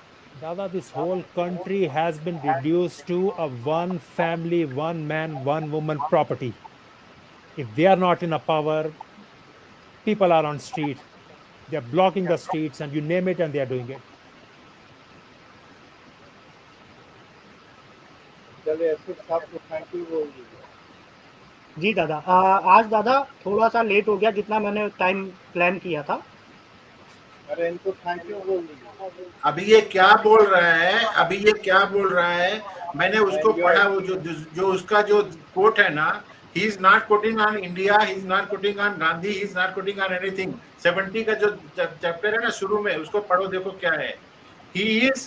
Dada, this whole country has been reduced to a one family, one man, one woman property. If they are not in a power, people are on street. They are blocking the streets, and you name it, and they are doing it. चलिए SP साहब को thank you बोल दीजिए। जी दादा, आज दादा थोड़ा सा लेट हो गया जितना मैंने टाइम प्लान किया था। अरे इनको थैंक यू बोल दीजिए। अभी ये क्या बोल रहा है, मैंने उसको पढ़ा, वो जो उसका जो कोट है ना, he is not quoting on India, he is not quoting on Gandhi, he is not quoting on anything। 70 का जो चैप्टर है ना शुरू में, उसको पढ़ो, देखो क्या है। he is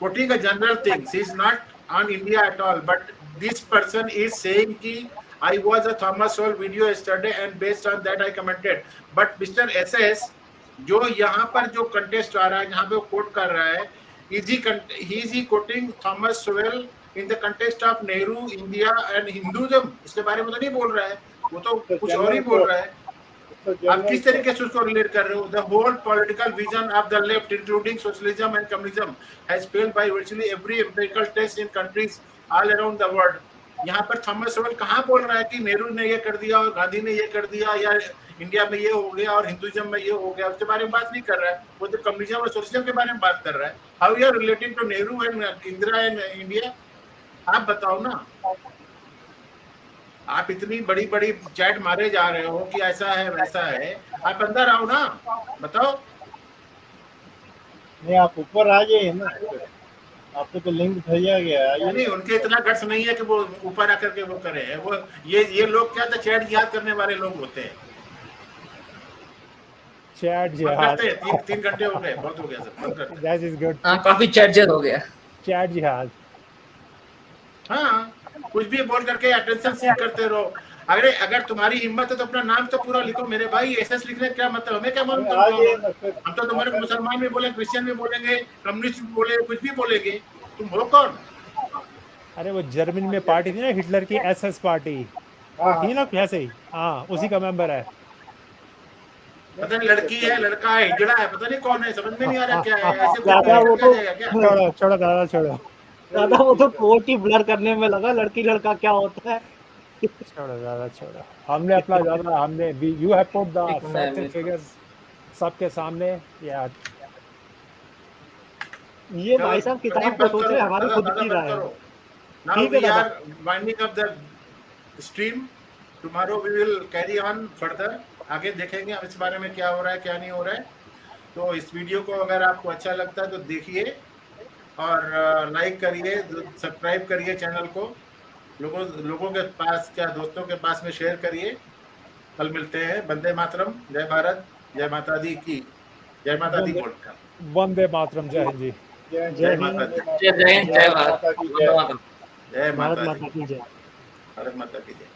quoting a general things, he is not on India at all, but this person is saying ki I was a Thomas Sowell video yesterday and based on that I commented। but Mr. SS जो यहाँ पर जो contest आ रहा है, यहाँ पे coat कर रहा है, is he quoting Thomas Sowell in the context of Nehru, India and Hinduism? इसके बारे में तो नहीं बोल रहा है, वो तो कुछ और ही बोल रहा है। आप किस तरीके से उसको रिलेट कर रहे हो? The whole political vision of the left, including socialism and communism, has failed by virtually every empirical test in countries all around the world। यहाँ पर थॉमस सोवेल कहाँ बोल रहा है कि नेहरू ने ये कर दिया और गांधी ने ये कर दिया, या इंडिया में ये हो गया और हिंदुइज्म में ये हो गया, उसके बारे में बात नहीं कर रहा है। वो तो कम्युनिज्म और सोशलिज्म के बारे में बात कर रहा है। How you are relating to Nehru and Indira and India? आप बताओ ना। आप इतनी बड़ी बड़ी चैट मारे जा रहे हो कि ऐसा है वैसा है, आप अंदर आओ ना, बताओ। नहीं आप ऊपर आ जाइए ना, आपको तो लिंक भेजा गया है। नहीं, उनके इतना गट्स नहीं है कि वो ऊपर आकर के वो करे। वो ये लोग क्या था, चैट याद करने वाले लोग होते हैं। Chat जहाज jihad. 3 घंटे हो गए, बहुत हो गया सब, बंद करते हैं। That is good. हाँ काफी चर्चा हो गया। Chat jihad. हाँ, कुछ भी बोल करके अटेंशन सीख करते रहो। अगर तुम्हारी हिम्मत है तो अपना नाम तो पूरा लिखो मेरे भाई। एसएस लिखने का क्या मतलब, हमें क्या मालूम? हम तो तुम्हारे को मुसलमान भी बोलेंगे, क्रिश्चियन भी बोलेंगे, कम्युनिस्ट भी बोलेंगे, कुछ भी बोलेंगे। तुम हो कौन? अरे वो जर्मनी में पार्टी थी ना हिटलर की, एसएस पार्टी थी ना, कैसे ही, हाँ उसी का मेंबर है। पता नहीं लड़की है लड़का है हिजड़ा है, पता नहीं कौन है, समझ में नहीं आ रहा क्या है। ऐसे दादा वो तो छोड़ो दादा, छोड़ो दादा, वो तो कोट ही ब्लर करने में लगा, लड़की लड़का क्या होता है। छोड़ो दादा, छोड़ो। हमने अपना ज्यादा, हमने you have put the facts and figures सबके सामने यार। ये भाई साहब किताब को सोच रहे, हमारी खुद की राय है। Now we are winding up the stream. Tomorrow we will carry on further। आगे देखेंगे हम इस बारे में क्या हो रहा है क्या नहीं हो रहा है। तो इस वीडियो को अगर आपको अच्छा लगता है तो देखिए और लाइक करिए, सब्सक्राइब करिए चैनल को, लोगों के पास, क्या दोस्तों के पास में शेयर करिए। कल मिलते हैं। वंदे मातरम, जय भारत, जय माता दी की, जय माता दी बोलकर। वंदे मातरम, जय हिंद जी। जय माता दी, जय हिंद, जय भारत, जय माता भारत माता की जय। भारत माता की जय।